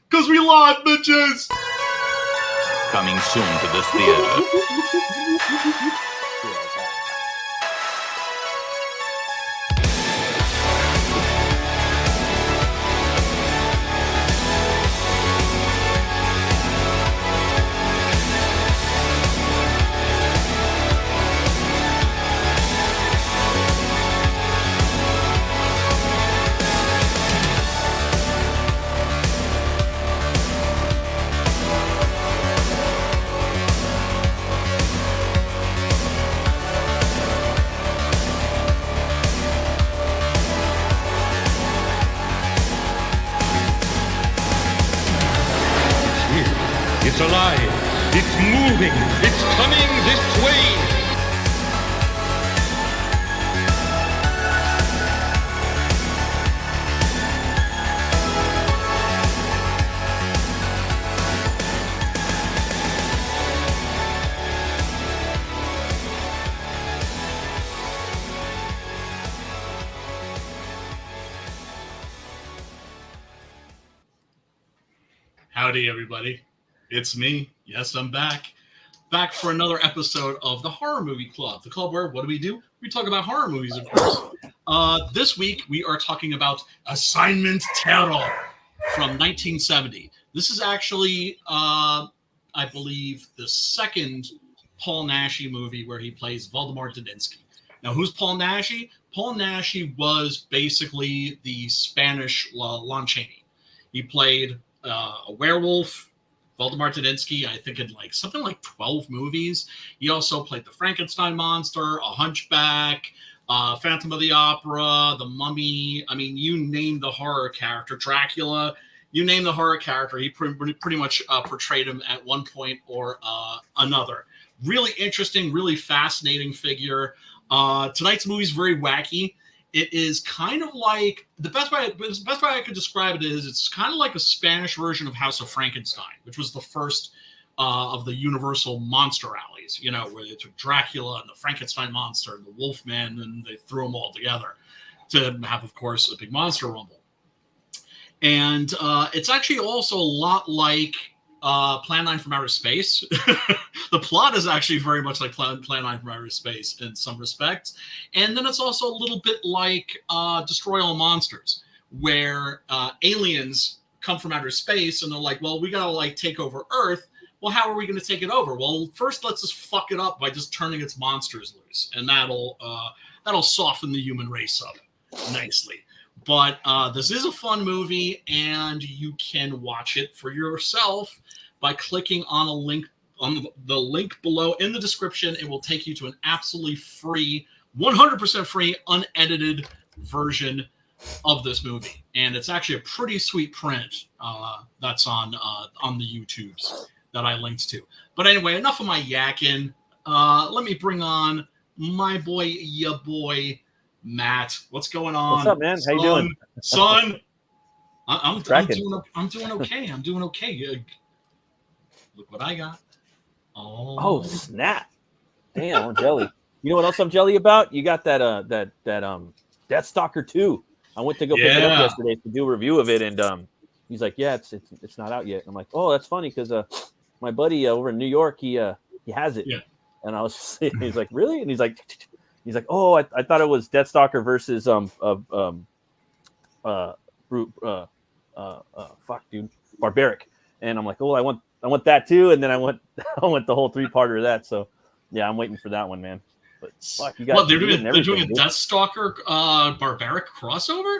Because we live, bitches! Coming soon to this theater. It's alive. It's moving. It's coming this way. Howdy, everybody. It's me. Yes, I'm back. Back for another episode of the Horror Movie Club. The club where, what do? We talk about horror movies, of course. This week, we are talking about Assignment Terror from 1970. This is actually, I believe, the second Paul Naschy movie where he plays Valdemar Daninsky. Now, who's Paul Naschy? Paul Naschy was basically the Spanish Lon Chaney. He played a werewolf, Valdemar Daninsky, I think in something like 12 movies. He also played the Frankenstein monster, a Hunchback, Phantom of the Opera, the Mummy. I mean, you name the horror character, Dracula. You name the horror character, he pretty much portrayed him at one point or another. Really interesting, really fascinating figure. Tonight's movie is very wacky. It is kind of like, the best way I could describe it is, it's kind of like a Spanish version of House of Frankenstein, which was the first of the Universal monster alleys, you know, where they took Dracula and the Frankenstein monster and the Wolfman, and they threw them all together to have, of course, a big monster rumble. And it's actually also a lot like Plan 9 from Outer Space. The plot is actually very much like Plan 9 from Outer Space in some respects. And then it's also a little bit like Destroy All Monsters, where aliens come from outer space and they're like, well, we gotta take over Earth. Well, how are we gonna take it over? Well, first let's just fuck it up by just turning its monsters loose, and that'll soften the human race up nicely. But this is a fun movie, and you can watch it for yourself by clicking on a link, on the link below in the description. It will take you to an absolutely free, 100% free, unedited version of this movie. And it's actually a pretty sweet print that's on the YouTubes that I linked to. But anyway, enough of my yakking. Let me bring on my boy, ya boy, Matt. What's going on? What's up, man? How you doing? Son, I'm doing okay. I'm doing okay. Look what I got. Oh snap! Damn, I'm jelly. You know what else I'm jelly about? You got that Deathstalker 2. I went to go pick it up yesterday to do a review of it, and he's like, "Yeah, it's not out yet." I'm like, "Oh, that's funny because my buddy over in New York, he has it." Yeah. And I was, he's like, "Really?" And he's like, "Oh, I thought it was Deathstalker versus Barbaric." And I'm like, "Oh, I want that too." And then I want the whole 3-parter of that. So yeah, I'm waiting for that one, man. But fuck, you guys. Well, they're doing a Deathstalker Barbaric crossover.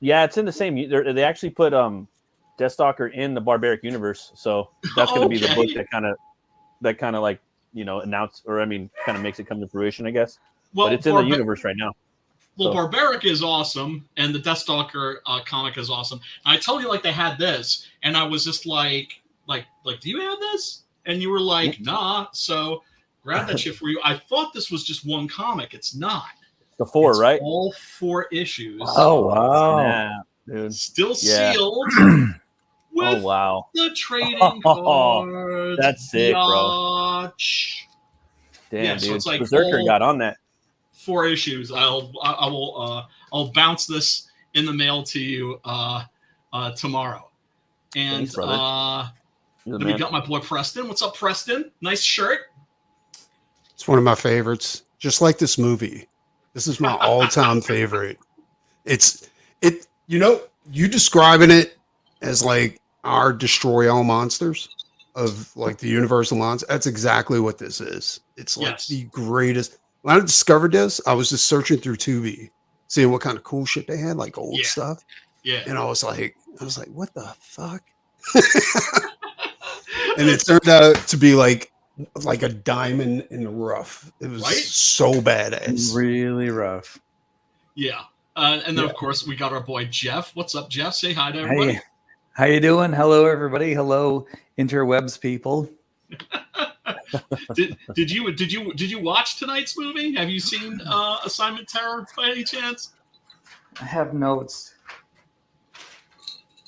Yeah, it's in the same. They actually put Deathstalker in the Barbaric universe, so that's going to be the book that kind of like, you know, announce, or I mean, kind of makes it come to fruition, I guess. Well, but it's in the universe right now. Well, so. Barbaric is awesome, and the Deathstalker comic is awesome. And I told you they had this, and I was just like, do you have this? And you were like, nah. So grab that shit for you. I thought this was just one comic. It's not. The 4, it's right? All 4 issues. Oh wow, yeah, dude. Still sealed. With the trading cards. That's sick, bro. Damn, dude. So Berserker got on that. 4 issues. I'll bounce this in the mail to you tomorrow. And Thanks, brother. then we got my boy Preston. What's up, Preston? Nice shirt. It's one of my favorites. Just like this movie. This is my all-time favorite. You describing it as like our Destroy All Monsters of like the Universal Monsters. That's exactly what this is. It's like the greatest. When I discovered this, I was just searching through Tubi, seeing what kind of cool shit they had, like old stuff. Yeah. And I was like, what the fuck? And it turned out to be like a diamond in the rough. It was so badass. Really rough. Yeah. And then, of course, we got our boy Jeff. What's up, Jeff? Say hi to everybody. Hey, how you doing? Hello, everybody. Hello, interwebs people. Did you watch tonight's movie? Have you seen Assignment Terror by any chance? I have notes.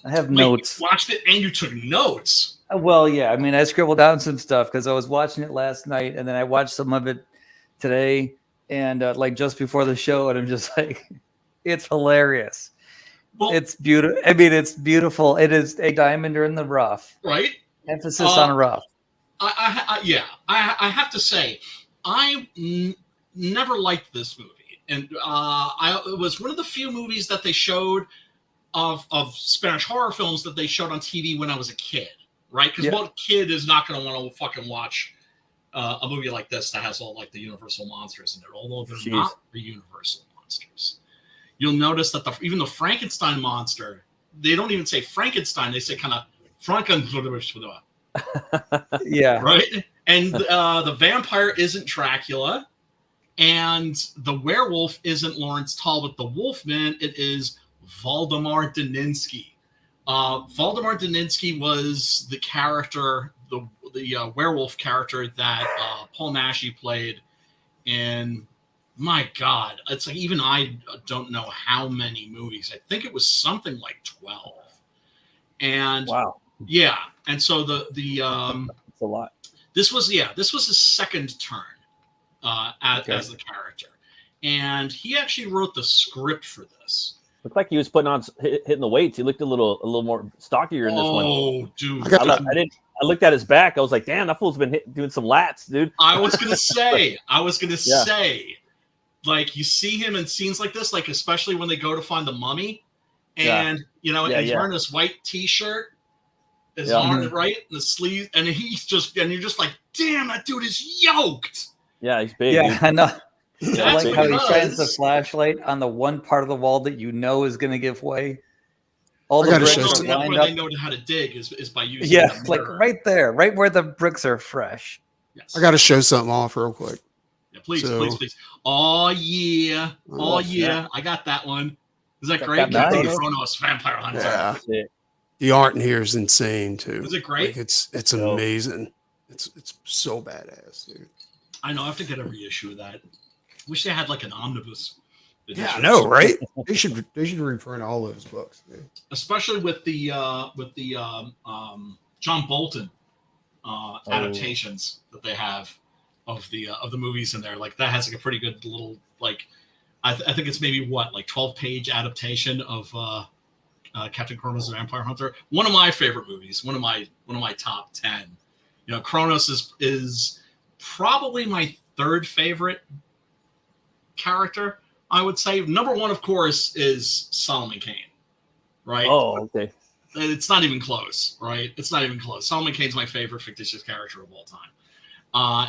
You watched it and you took notes. Well, yeah. I mean, I scribbled down some stuff because I was watching it last night, and then I watched some of it today, and like just before the show, and I'm just like, it's hilarious. Well, it's beautiful. I mean, it's beautiful. It is a diamond in the rough, right? Emphasis on rough. I have to say, I never liked this movie, and it was one of the few movies that they showed of Spanish horror films that they showed on TV when I was a kid, right? Because what kid is not going to want to fucking watch a movie like this that has all like the Universal monsters in it, although they're not the Universal monsters. You'll notice that even the Frankenstein monster, they don't even say Frankenstein; they say kind of Frankenstein. Yeah. Right. And the vampire isn't Dracula, and the werewolf isn't Lawrence Talbot, the Wolfman. It is Valdemar Daninsky. Valdemar Daninsky was the character, the werewolf character that Paul Naschy played in. My God, it's like even I don't know how many movies. I think it was something like 12. And wow. Yeah, and so the that's a lot. This was his second turn as the character, and he actually wrote the script for this. Looked like he was hitting the weights. He looked a little more stockier in this one. Oh, dude! I looked at his back. I was like, damn, that fool's been doing some lats, dude. I was gonna say, like you see him in scenes like this, like especially when they go to find the mummy, and he's wearing this white T-shirt. His arm right in the sleeve, and you're just like, damn, that dude is yoked. Yeah, he's big. Yeah, dude. I know. I like how he shines the flashlight on the one part of the wall that you know is going to give way. All the bricks are lined up. They know how to dig is by using. Yeah, like right there, right where the bricks are fresh. Yes. I got to show something off real quick. Yeah, please. Oh yeah, I got that one. Is that great? Kronos, Vampire Hunter. Yeah. The art in here is insane too. Is it great? Like it's amazing. It's so badass, dude. I know. I have to get every issue of that. Wish they had like an omnibus edition. Yeah, I know, right? they should reprint all those books, dude. Especially with the John Bolton adaptations that they have of the movies in there. Like that has like a pretty good little like I think it's maybe 12-page adaptation of Captain Kronos the Vampire Hunter. One of my favorite movies. One of my top 10. You know, Kronos is probably my third favorite character. I would say number one, of course, is Solomon Kane. Right? Oh, okay. It's not even close, right? It's not even close. Solomon Kane's my favorite fictitious character of all time.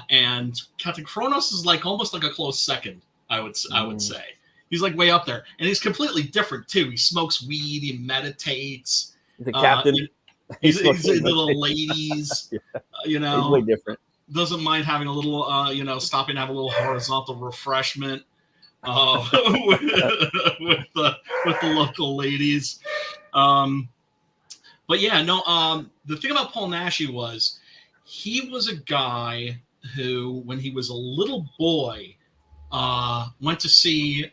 And Captain Kronos is like almost like a close second, I would say. He's like way up there. And he's completely different too. He smokes weed, he meditates. The captain. He's into the ladies, you know. He's way different. Doesn't mind having a little stopping to have a little horizontal refreshment with the local ladies. But yeah, no, the thing about Paul Naschy was he was a guy who, when he was a little boy, went to see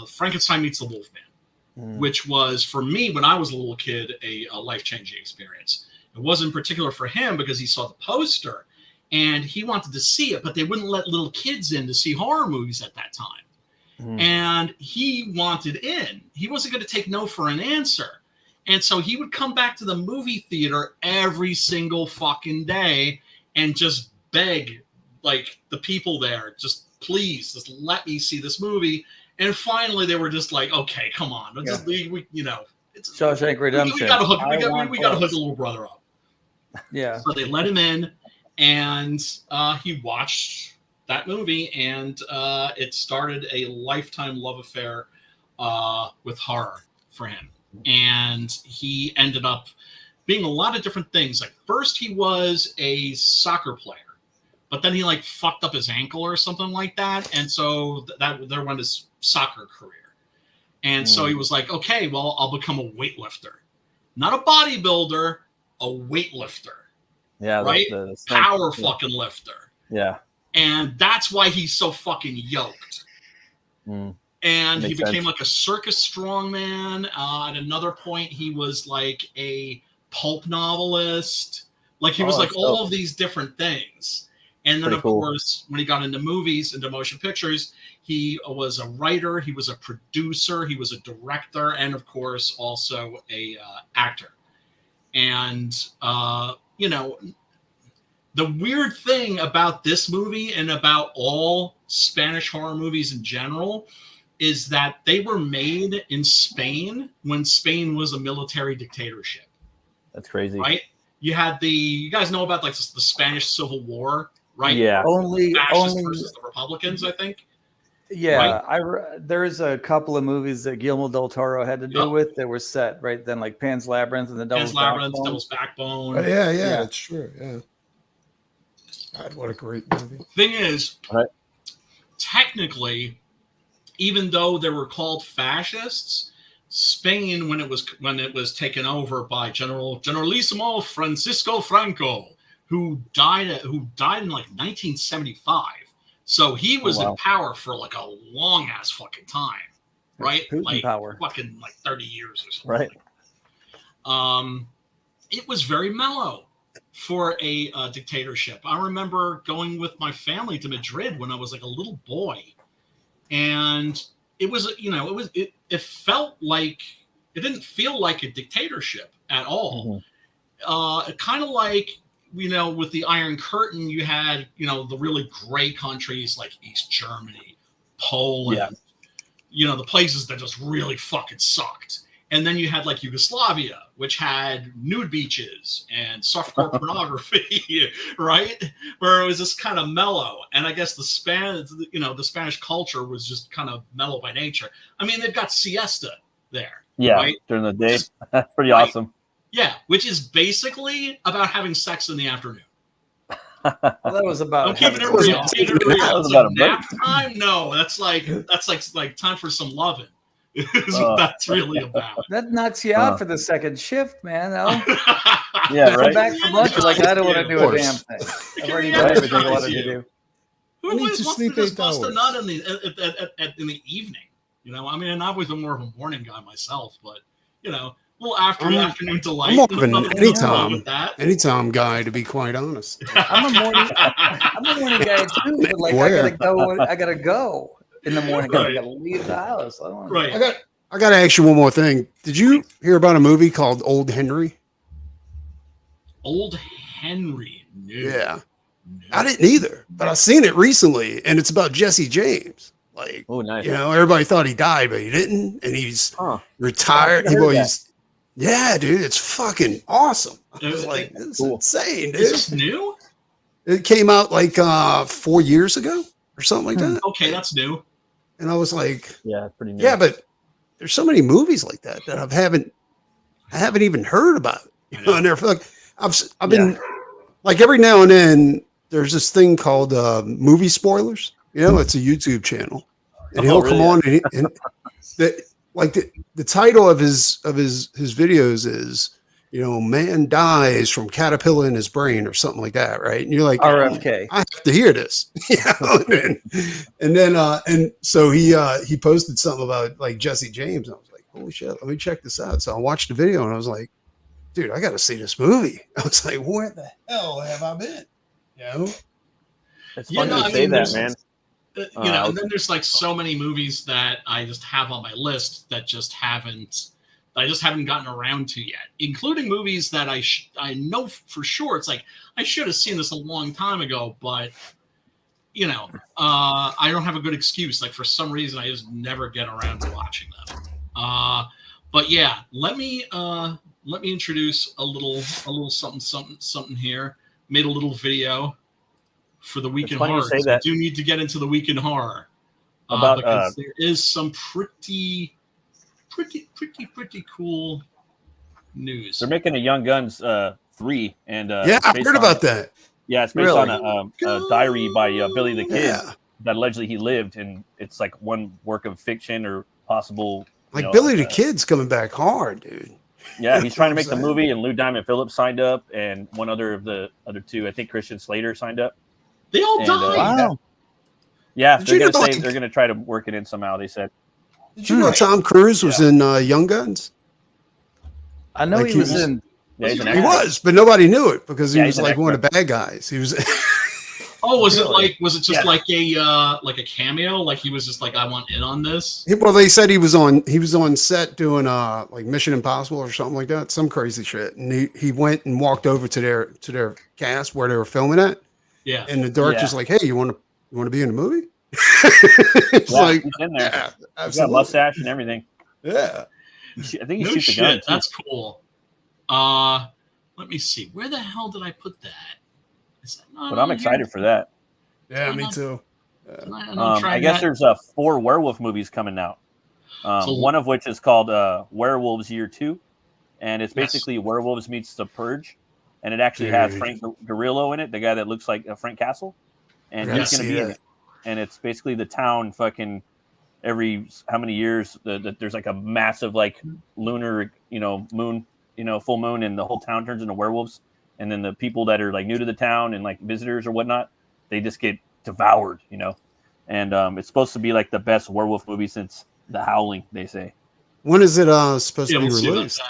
Frankenstein Meets the Wolfman, which was, for me, when I was a little kid, a life-changing experience. It wasn't particular for him because he saw the poster and he wanted to see it, but they wouldn't let little kids in to see horror movies at that time. And he wanted in. He wasn't going to take no for an answer. And so he would come back to the movie theater every single fucking day and just beg, like, the people there, just please, just let me see this movie. And finally, they were just like, okay, come on. Just, we it's Shawshank Redemption. We got to hook the little brother up. Yeah. So they let him in, and he watched that movie, and it started a lifetime love affair with horror for him. And he ended up being a lot of different things. Like, first he was a soccer player, but then he like fucked up his ankle or something like that, and so there went his soccer career. And so he was like, okay, well, I'll become a weightlifter, not a bodybuilder, a weightlifter. Yeah, right. Power fucking lifter. Yeah, and that's why he's so fucking yoked. And he became like a circus strongman. At another point, he was like a pulp novelist. Like he was like all of these different things. And then, of course, when he got into movies, into motion pictures, he was a writer, he was a producer, he was a director, and of course, also a actor. And, the weird thing about this movie and about all Spanish horror movies in general is that they were made in Spain when Spain was a military dictatorship. That's crazy. Right? You guys know about like the Spanish Civil War, right? Yeah. Only versus the Republicans, I think. Yeah, right? There's a couple of movies that Guillermo del Toro had to do with that were set right then, like Pan's Labyrinth and the Devil's Backbone. Oh, yeah, that's true. Yeah. God, what a great movie. Thing is, technically, even though they were called fascists, Spain, when it was taken over by Generalissimo Francisco Franco, who died in like 1975. So he was in power for like a long ass fucking time, right? Like power. Fucking like 30 years or something. Right. It was very mellow for a dictatorship. I remember going with my family to Madrid when I was like a little boy, and it was, it felt like, it didn't feel like a dictatorship at all. Kind of like, with the Iron Curtain, you had, the really gray countries like East Germany, Poland, the places that just really fucking sucked. And then you had like Yugoslavia, which had nude beaches and softcore pornography, right? Where it was just kind of mellow. And I guess the Spanish culture was just kind of mellow by nature. I mean, they've got siesta there. Yeah, right? During the day. That's pretty awesome. Yeah, which is basically about having sex in the afternoon. Well, that was about. I'm keeping it real. It's like nap time? No, that's like time for some loving. Is what that's really about. That knocks you out for the second shift, man. Yeah, right. Come back from lunch, you're like, I don't want to do a damn thing. I've already done everything I wanted to do. Who always wants to just bust a nut in the evening? I mean, and I've always been more of a morning guy myself, but a little afternoon delight. I'm more of an anytime guy, to be quite honest. I'm a morning guy too, but like I gotta go in the morning. I gotta leave the house. I gotta ask you one more thing. Did you hear about a movie called Old Henry? Old Henry? No. Yeah. No. I didn't either, but I seen it recently, and it's about Jesse James. Like, nice. Everybody thought he died, but he didn't, and he's retired. Yeah, dude, it's fucking awesome. I was like, this is insane, dude. Is this new? It came out like 4 years ago or something like that. Okay, that's new. And I was like, yeah, pretty new. Yeah, but there's so many movies like that I haven't even heard about. And they're like, I've been like, every now and then there's this thing called movie spoilers. It's a YouTube channel, and he'll come on and the title of his videos is, man dies from caterpillar in his brain or something like that, right? And you're like, RFK. I have to hear this. And so he posted something about like Jesse James. And I was like, holy shit, let me check this out. So I watched the video and I was like, dude, I got to see this movie. I was like, where the hell have I been? It's funny to say that, man. And then there's like so many movies that I just have on my list that just haven't I just haven't gotten around to yet, including movies that I know for sure. It's like I should have seen this a long time ago, but I don't have a good excuse. Like for some reason, I just never get around to watching them. But yeah, let me introduce a little something here. Made a little video for the week in horror. I do need to get into the week in horror because there is some pretty cool news. They're making a Young Guns 3, and I heard about that. Yeah, it's based on a diary by Billy the Kid that allegedly he lived, and it's like one work of fiction or possible. Billy the Kid's coming back hard, dude. Yeah, he's trying to make the movie, and Lou Diamond Phillips signed up, and one other of the other two, I think Christian Slater signed up. They all died. Wow. Yeah, they're going to try to work it in somehow. They said. Did you know Tom Cruise was in Young Guns? I know he was in. Yeah, he was, but nobody knew it because he was like one of the bad guys. He was. Oh, was it just like a cameo? Like he was just like, I want in on this. Well, they said he was on set doing like Mission Impossible or something like that, some crazy shit. And he went and walked over to their cast where they were filming at. Yeah. And the director's like, hey, you want to be in the movie? It's like he's in there. Yeah, he's got a mustache and everything. Yeah. I think he shoots the gun. That's cool. Let me see. Where the hell did I put that? But I'm excited for that. Yeah, me too. I guess there's 4 werewolf movies coming out. One of which is called Werewolves Year 2, and it's basically Werewolves meets The Purge, and it actually has Frank Grillo in it, the guy that looks like Frank Castle, and he's going to be in it. And it's basically the town fucking every how many years there's like a massive like lunar moon full moon, and the whole town turns into werewolves. And then the people that are like new to the town and like visitors or whatnot, they just get devoured, And it's supposed to be like the best werewolf movie since The Howling, they say. When is it supposed to be released?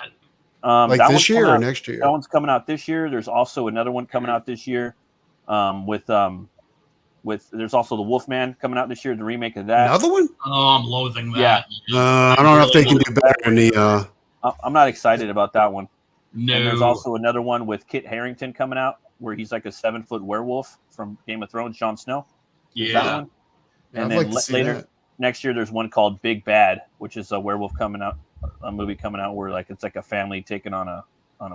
Like this year or next year? That one's coming out this year. There's also another one coming out this year with there's also The Wolfman coming out this year, the remake of that. Another one? Oh, I'm loathing that. Yeah. I don't know if they can do better than the. I'm not excited about that one. No. And there's also another one with Kit Harington coming out where he's like a 7-foot werewolf from Game of Thrones, Jon Snow. Yeah. That one. And then later next year, there's one called Big Bad, which is a werewolf coming out, a movie coming out where like it's like a family taking on a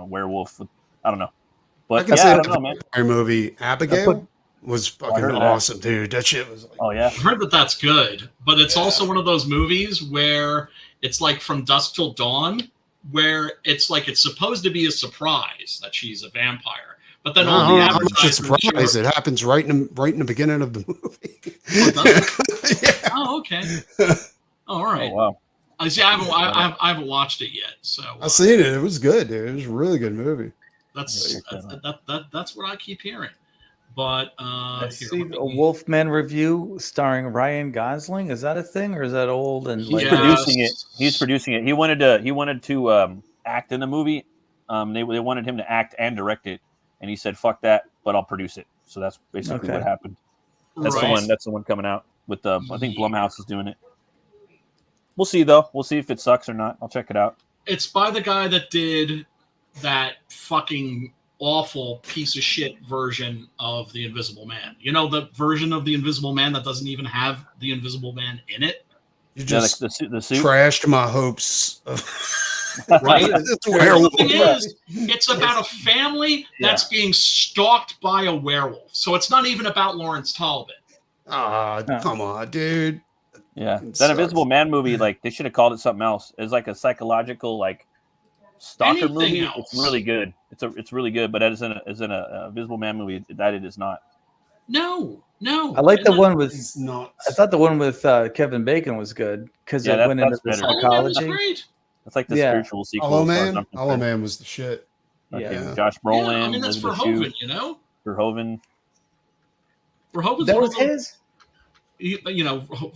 werewolf. I don't know. But I can say the vampire movie Abigail was fucking awesome, dude. That shit was like, oh yeah. I've heard that's good, but it's also one of those movies where it's like From Dusk Till Dawn, where it's like it's supposed to be a surprise that she's a vampire, but then all the advertisements. It happens right in the beginning of the movie. Yeah. Oh, okay. All right. Oh, wow. I see. I haven't watched it yet, so I've seen it. It was good, dude. It was a really good movie. That's what I keep hearing. But I see a Wolfman review starring Ryan Gosling. Is that a thing, or is that old? And he's producing it. He's producing it. He wanted to act in the movie. They wanted him to act and direct it, and he said, "Fuck that," but I'll produce it. So that's basically what happened. That's the one. That's the one coming out with the. I think Blumhouse is doing it. We'll see though. We'll see if it sucks or not. I'll check it out. It's by the guy that did that fucking awful piece of shit version of The Invisible Man. You know, the version of The Invisible Man that doesn't even have The Invisible Man in it. You just the suit. Trashed my hopes. Right? The thing is, it's about a family that's being stalked by a werewolf. So it's not even about Lawrence Talbot. Come on, dude. Yeah, that Invisible Man movie, like they should have called it something else. It's like a psychological, like stalker movie. Else. It's really good. It's really good, but as in a Invisible Man movie, that it is not. No. I like the one with. Not. I thought the one with Kevin Bacon was good because it went into the psychology. That's like the spiritual sequel. Hollow Man was the shit. Yeah. Josh Brolin. Yeah, I mean, that's Verhoeven, you know? Verhoeven's that was his? Verhoeven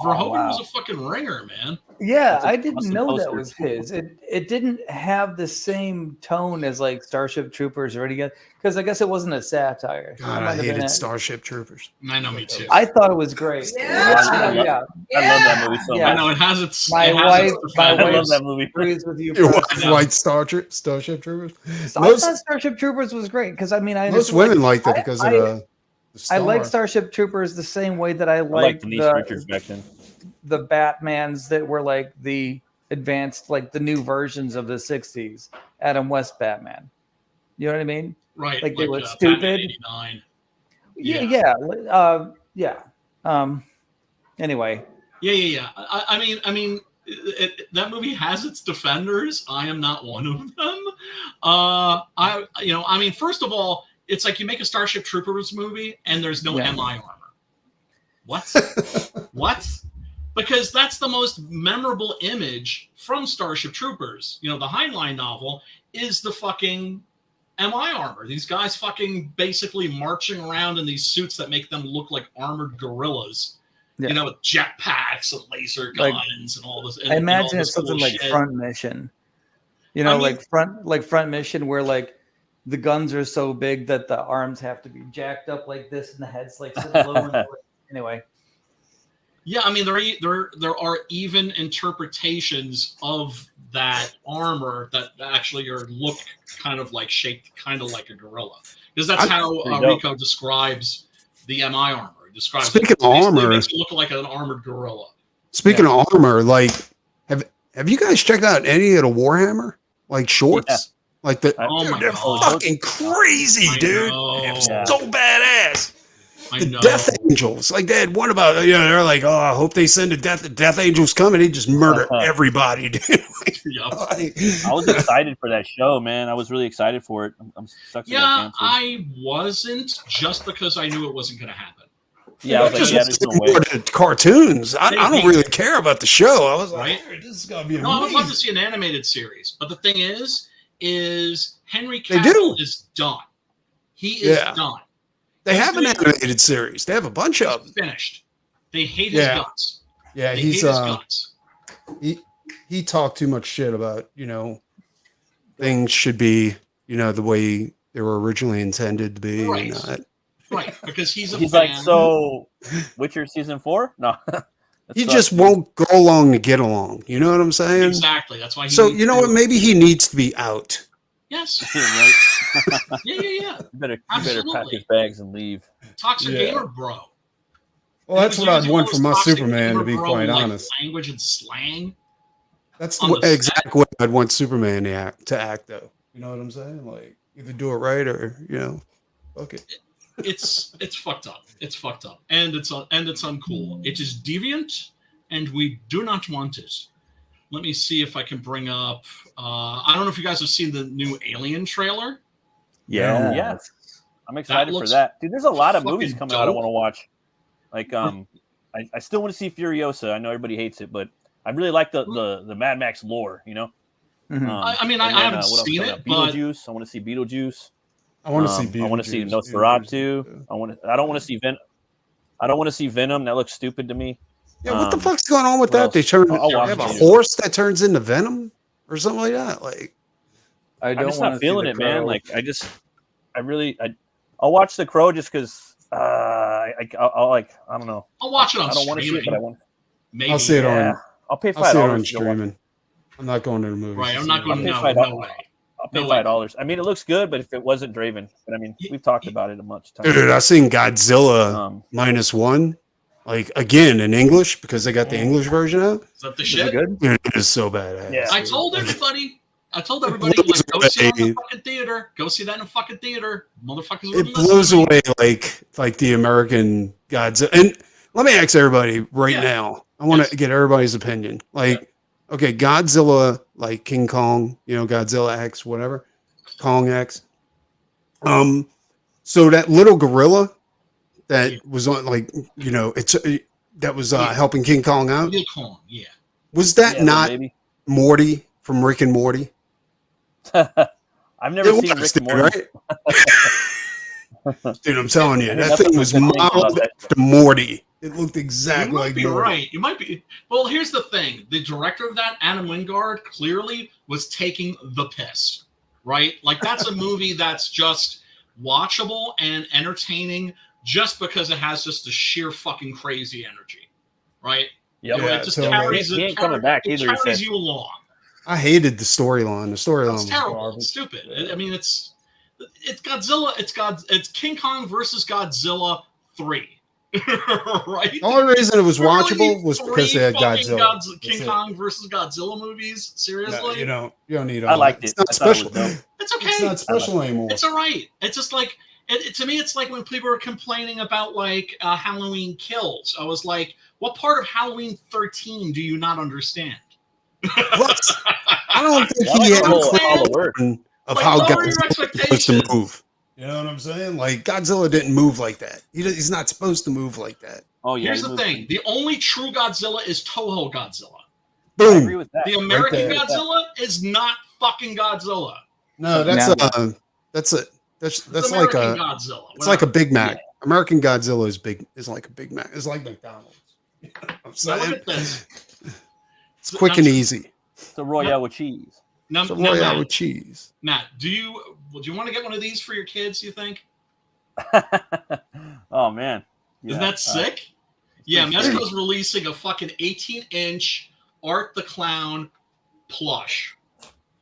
was a fucking ringer, man. Yeah, I didn't awesome know poster. that was his. It didn't have the same tone as like Starship Troopers or anything, because I guess it wasn't a satire. God, I hated Starship Troopers. I know, me too. I thought it was great. Yeah. I love that movie so Yeah. I much. know it has its. My it has wife- its my I defenders. love that movie. Agrees with you. Your Chris. wife liked Starship Troopers. I Most- thought Starship Troopers was great because I mean, I Most understand, women like, liked it because of I the I like star. Starship Troopers the same way that I I like like Denise Richards back then. the Batmans that were like the advanced, like the new versions of the 60s Adam West Batman. You know what I mean? Right. Like they were Batman stupid. 89. Yeah. Anyway, Yeah. I mean, that movie has its defenders. I am not one of them. I mean, first of all, it's like you make a Starship Troopers movie and there's no Yeah. MI armor. What? What? Because that's the most memorable image from Starship Troopers. The Heinlein novel is the fucking MI armor. These guys fucking basically marching around in these suits that make them look like armored gorillas. Yeah. With jetpacks and laser guns and all this. I imagine all it's this something cool like shit. Front Mission. I mean- like front Mission, where like the guns are so big that the arms have to be jacked up like this, and the head's like so low. Anyway. Yeah, I mean there are even interpretations of that armor that actually look kind of like shaped kind of like a gorilla, because that's how Rico describes the MI armor. He describes Speaking of armor, it makes it look like an armored gorilla. Speaking of armor, like have you guys checked out any of the Warhammer like shorts? Yeah. Like the Oh my they're God. fucking crazy, I dude. know. They're so badass. I The know. Death Angels, like they had one about they're like, oh, I hope they send the Death Angels coming. They just murder everybody, dude. Yep. I was excited for that show, man. I was really excited for it. I'm stuck to that Yeah, cancer. I wasn't, just because I knew it wasn't going to happen. Yeah, I was like, just yeah, there's no watching way. more of the cartoons. I don't really care about the show. I was like, Right? this is gonna be No, I would love to amazing. see an animated series, but the thing is Henry They do. Cavill is done. He is Yeah. done. They He's have an doing- animated series. They have a bunch of them. Finished. They hate his Yeah. guts. Yeah, They he's hate his guts. he talked too much shit about things should be the way they were originally intended to be. Right. And not. Right, because he's a He's fan. like, so Witcher season 4? No. He just won't go along to get along. You know what I'm saying? Exactly. That's why he So needs you know to- what? Maybe he needs to be out. Yes. right? Yeah. You better pack Absolutely. his bags and leave. Toxic Yeah. gamer bro. Well, that's He was what I'd using want all from this my toxic Superman, gamer to be bro, quite like, honest. language and slang. That's on the the exact way I'd want Superman to act, though. You know what I'm saying? Like, either do it right or fuck it. It's fucked up. It's fucked up, and it's uncool. It is deviant, and we do not want it. Let me see if I can bring up. I don't know if you guys have seen the new Alien trailer. Yeah. I'm excited for looks that. Dude, there's a lot of movies fucking coming out I dope. want to watch. Like, I still want to see Furiosa. I know everybody hates it, but I really like the Mad Max lore, Mhm. I mean, and I haven't what else seen coming it, out? but Beetlejuice. I want to see Beetlejuice. I want to see. I want to see Beetlejuice. Nosferatu. I don't want to see Venom. I don't want to see Venom. That looks stupid to me. Yeah, what the Um, fuck's going on with what that? else? They turn. I'll They watch have a it. horse that turns into Venom or something like that. Like, I I'm don't just want not to feeling it, man. Like, I'll watch The Crow just because. I don't know. I'll watch it on I don't want to see it, streaming. but I want. Maybe. I'll see it Yeah, on. I'll pay I'll see it on $5 to go watch it. streaming. I'm not going to the movies. Right, to I'm see not it. going to. I'll pay No way. I'll pay No way. $5. I mean, it looks good, but if it wasn't Draven, but I mean, we've talked about it a much time. Dude, I seen Godzilla Um, -1, like again in English because they got the English version out. Is that the Is shit? it good? Dude, it is so badass. Yeah. I told everybody. Like, go see it in the fucking theater. Go see that in the fucking theater. Motherfuckers. It blows away like the American Godzilla. And let me ask everybody right now. I want to get everybody's opinion. Like, okay, Godzilla, like King Kong, Godzilla X, whatever, Kong X. So that little gorilla that was on, that was helping King Kong out. Real Kong, yeah. Was that yeah, not maybe. Morty from Rick and Morty? I've never It seen was, Rick and Morty. right? Dude, I'm telling you, I that think thing that's was the thing about modeled that. after Morty. It looked exactly like You're right. You might be. Well, here's the thing. The director of that, Adam Wingard, clearly was taking the piss, right? Like, that's a movie that's just watchable and entertaining just because it has just the sheer fucking crazy energy, right? Yep. You know, it just carries, he ain't coming back it either. carries you along. I hated the storyline. The storyline It's was terrible. garbage. It's stupid. I mean, it's Godzilla. It's King Kong versus Godzilla 3. Right? The only reason it was Really? watchable was because they had Fucking Godzilla. King Kong versus Godzilla movies? Seriously? No, you don't need all I liked that. it. It's not I thought it special. was dope. It's okay. It's not special anymore. It's all right. It's just like, to me, it's like when people are complaining about like Halloween Kills. I was like, what part of Halloween 13 do you not understand? Plus, I don't think I like he had the whole- a all the work. clue of Like, how lower your Godzilla was supposed to expectations. move. You know what I'm saying? Like, Godzilla didn't move like that. He's not supposed to move like that. Oh yeah. Here's he the moved. thing. The only true Godzilla is Toho Godzilla. I agree Boom. with that. The American there. Godzilla is not fucking Godzilla. No, that's Now- that's It's like American a Godzilla. it's like a Whatever. Big Mac. American Godzilla is like a Big Mac. It's like McDonald's. You know what I'm Now saying? look at this. It's quick and easy. It's a Royale with cheese. Now, It's a now, Royale Matt, with cheese. Matt, do you want to get one of these for your kids? You think? Oh man. Isn't Yeah. that sick? Yeah, pretty sick. Mezco's releasing a fucking 18-inch Art the Clown plush.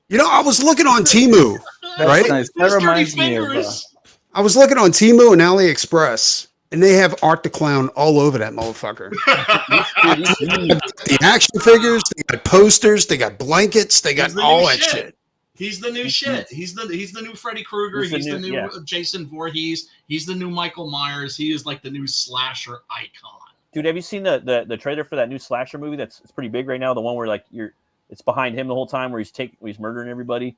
You know, I was looking on Temu. That's Right? nice. That Those dirty reminds me of. fingers. I was looking on Temu and AliExpress, and they have Art the Clown all over that motherfucker. Dude, he's huge. The action figures, they got posters, they got blankets, they got He's the all new that shit. shit. He's the new shit. He's the new Freddy Krueger. He's the He's the new- new yeah. Jason Voorhees. He's the new Michael Myers. He is like the new slasher icon. Dude, have you seen the trailer for that new slasher movie? It's pretty big right now. The one where like it's behind him the whole time, where he's murdering everybody.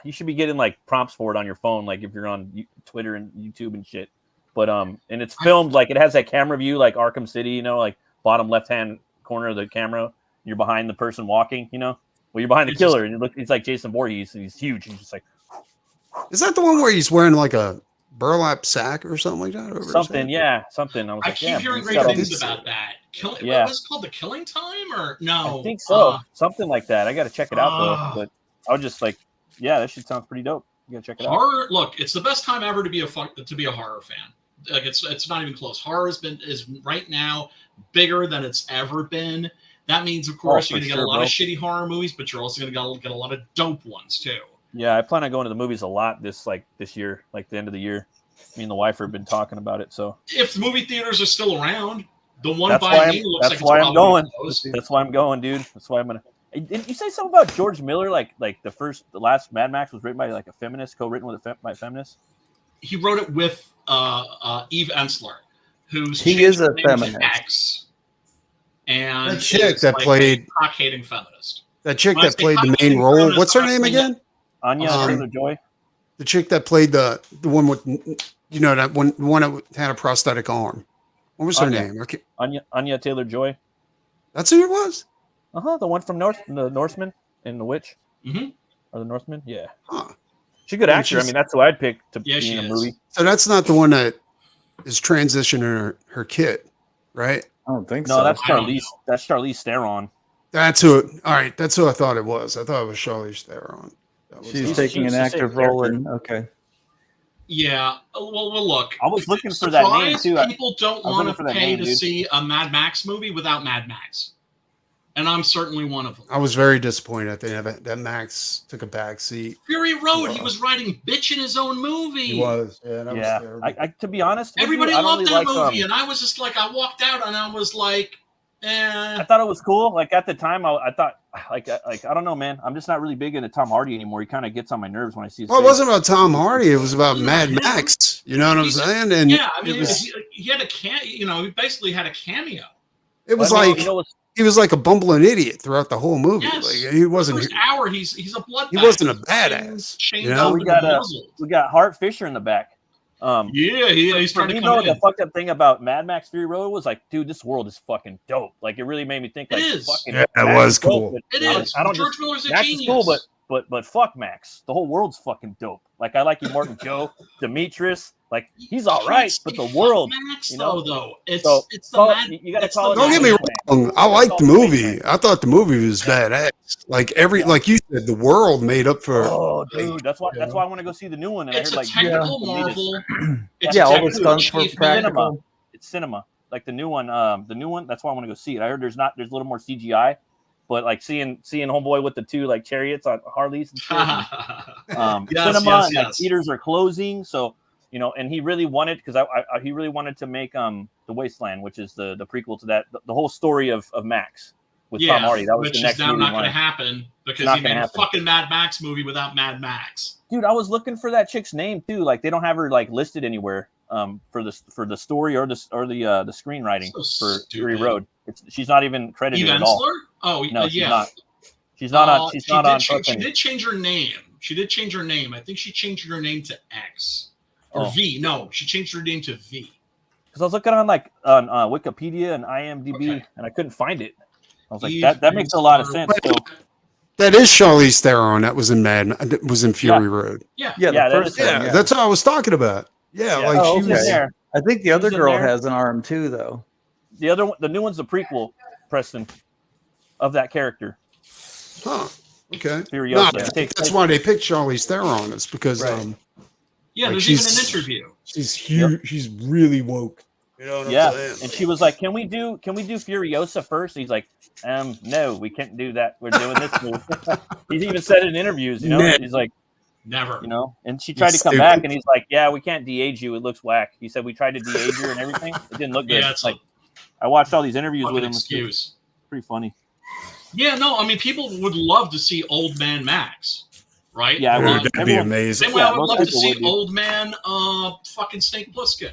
You should be getting like prompts for it on your phone, like if you're on Twitter and YouTube and shit. But and it's filmed like it has that camera view, like Arkham City, you know, like bottom left hand corner of the camera. You're behind the person walking, you know. Well, you're behind the killer, and he's like Jason Voorhees, and he's huge. He's just like Is that the one where he's wearing like a burlap sack or something like that? Over his something, head? yeah, something. I was I like, keep yeah, hearing he's great got all things these- about that. Yeah. What was it called? The Killing Time? Or no? I think so, Uh, something like that. I got to check it out Ah. though. But I was just like, yeah, that shit sounds pretty dope. You gotta check it out. Horror. Look, it's the best time ever to be a horror fan. Like it's not even close. Horror is right now bigger than it's ever been. That means, of course, Oh, you're for gonna get sure, a lot bro. of shitty horror movies, but you're also gonna get a lot of dope ones too. Yeah, I plan on going to the movies a lot this year, like the end of the year. Me and the wife have been talking about it, so If the movie theaters are still around, the one that's by why me looks like that's it's why I'm probably going. closed. That's why I'm going, dude. That's why I'm gonna. Hey, didn't you say something about George Miller? Like the last Mad Max was written by like a feminist, co-written by a feminist. He wrote it with Eve Ensler, who's He changed is her a name to feminist. X, and That chick is that like played- a cock-hating feminist. That chick When I that say played the cock-hating main role. feminist, What's her I'm name saying again? Anya Taylor-Joy. The chick that played the one with, you know, that one that had a prosthetic arm. What was her Anya. name? Okay. Anya Taylor-Joy. That's who it was? The one from the Norseman and the Witch. Mhm. Or the Northman. Yeah, Huh. she's a good Yeah, actor. I she's- mean, that's who I'd pick to Yeah, be she in a is. movie. So that's not the one that is transitioning her kit, right? I don't think No, so. that's I don't Charlize. That's Charlize Theron. That's who. All right, that's who I thought it was. I thought it was Charlize Theron. That was She's her. taking she's an the active same role character. in. Okay. Yeah. Well, look. I was looking for that name Surprised too. People don't I was want looking for to that pay name, to dude. see a Mad Max movie without Mad Max, and I'm certainly one of them. I was very disappointed that Max took a back seat. Fury Road. He Wow. was writing bitch in his own movie. He was. Yeah, that Yeah, was terrible. I to be honest, with Everybody you, I don't loved really that like, movie, and I was just like, I walked out and I was like, I thought it was cool. Like at the time, I thought, like I don't know, man. I'm just not really big into Tom Hardy anymore. He kind of gets on my nerves when I see his Well, it face. wasn't about Tom Hardy. It was about Mad Max. You know what I'm saying? And yeah, I mean, it was, he had he basically had a cameo. it was Well, like you know what's- he was like a bumbling idiot throughout the whole movie. Yes. Like he wasn't. First hour, he's a bloodbath. He wasn't a badass, Chained you know? up we and got muzzled. we got Hart Fisher in the back. He's trying to you come know in. the fucked up thing about Mad Max Fury Road was like, dude, this world is fucking dope. Like it really made me think. Like, It is. Fucking Yeah, it Max was is dope, cool. but It I don't- is. I don't George just, Miller's a Max genius. is cool, but fuck Max. The whole world's fucking dope. Like I like Immortan Joe, Demetrius, Like he's all right, but the world, Max, you know, though it's so it's the call mad, it, you got to it's call the it. Don't get me mad- wrong. I like the movie. I thought the movie was badass. Like like you said, the world made up for. Oh, dude, that's why I want to go see the new one. And It's I heard a like technical marvel. It's Yeah, a all the technical stunts were achievement. practical. It's cinema. Like the new one. That's why I want to go see it. I heard there's a little more CGI, but like seeing Homeboy with the two like chariots on Harleys and shit. And, cinema and like theaters are closing, so you know, and he really wanted he really wanted to make The Wasteland, which is the prequel to that, the whole story of Max with Tom Hardy. That was which the next is now movie not going to happen because Not he made gonna a happen. fucking Mad Max movie without Mad Max. Dude, I was looking for that chick's name too. Like they don't have her like listed anywhere for the story or the screenwriting So for Fury stupid. Road. She's not even credited Eve at all. Ensler? Oh, No, she's yeah. not. She's not on. She's not on. She did change her name. She did change her name. I think she changed her name to X or V. No, she changed her name to V. Because I was looking on Wikipedia and IMDb, and I couldn't find it. I was like, that makes a lot of sense. So, That is Charlize Theron. That was in was in Fury Road. Yeah, Yeah, Yeah, the that first is- one, Yeah, that's what I was talking about. Yeah, like Oh, she okay. was. there. I think the other in girl there. has an arm too, though. The new one's the prequel, Preston, of that character. Huh. Okay. Furiosa. No, I It think takes that's place- why they picked Charlize Theron. It's because Right. yeah. Like, There's even an she's- interview. she's huge. She's really woke. You know what Yeah, I'm saying? and she was like, "Can we do Furiosa first?" He's like, "No, we can't do that. We're doing this movie." He's even said it in interviews, you know. Nah. He's like, Never. you know, and she tried to It's come stupid. back, and he's like, "Yeah, we can't de-age you. It looks whack." He said we tried to de-age her and everything. It didn't look good. Yeah, it's like I watched all these interviews Fucking with him. It's excuse. pretty funny. Yeah, no, I mean, people would love to see Old Man Max, right? Yeah, I Dude, would. that'd be Everyone- amazing. Same way I would most love to people see would be. Old Man fucking Snake Plissken,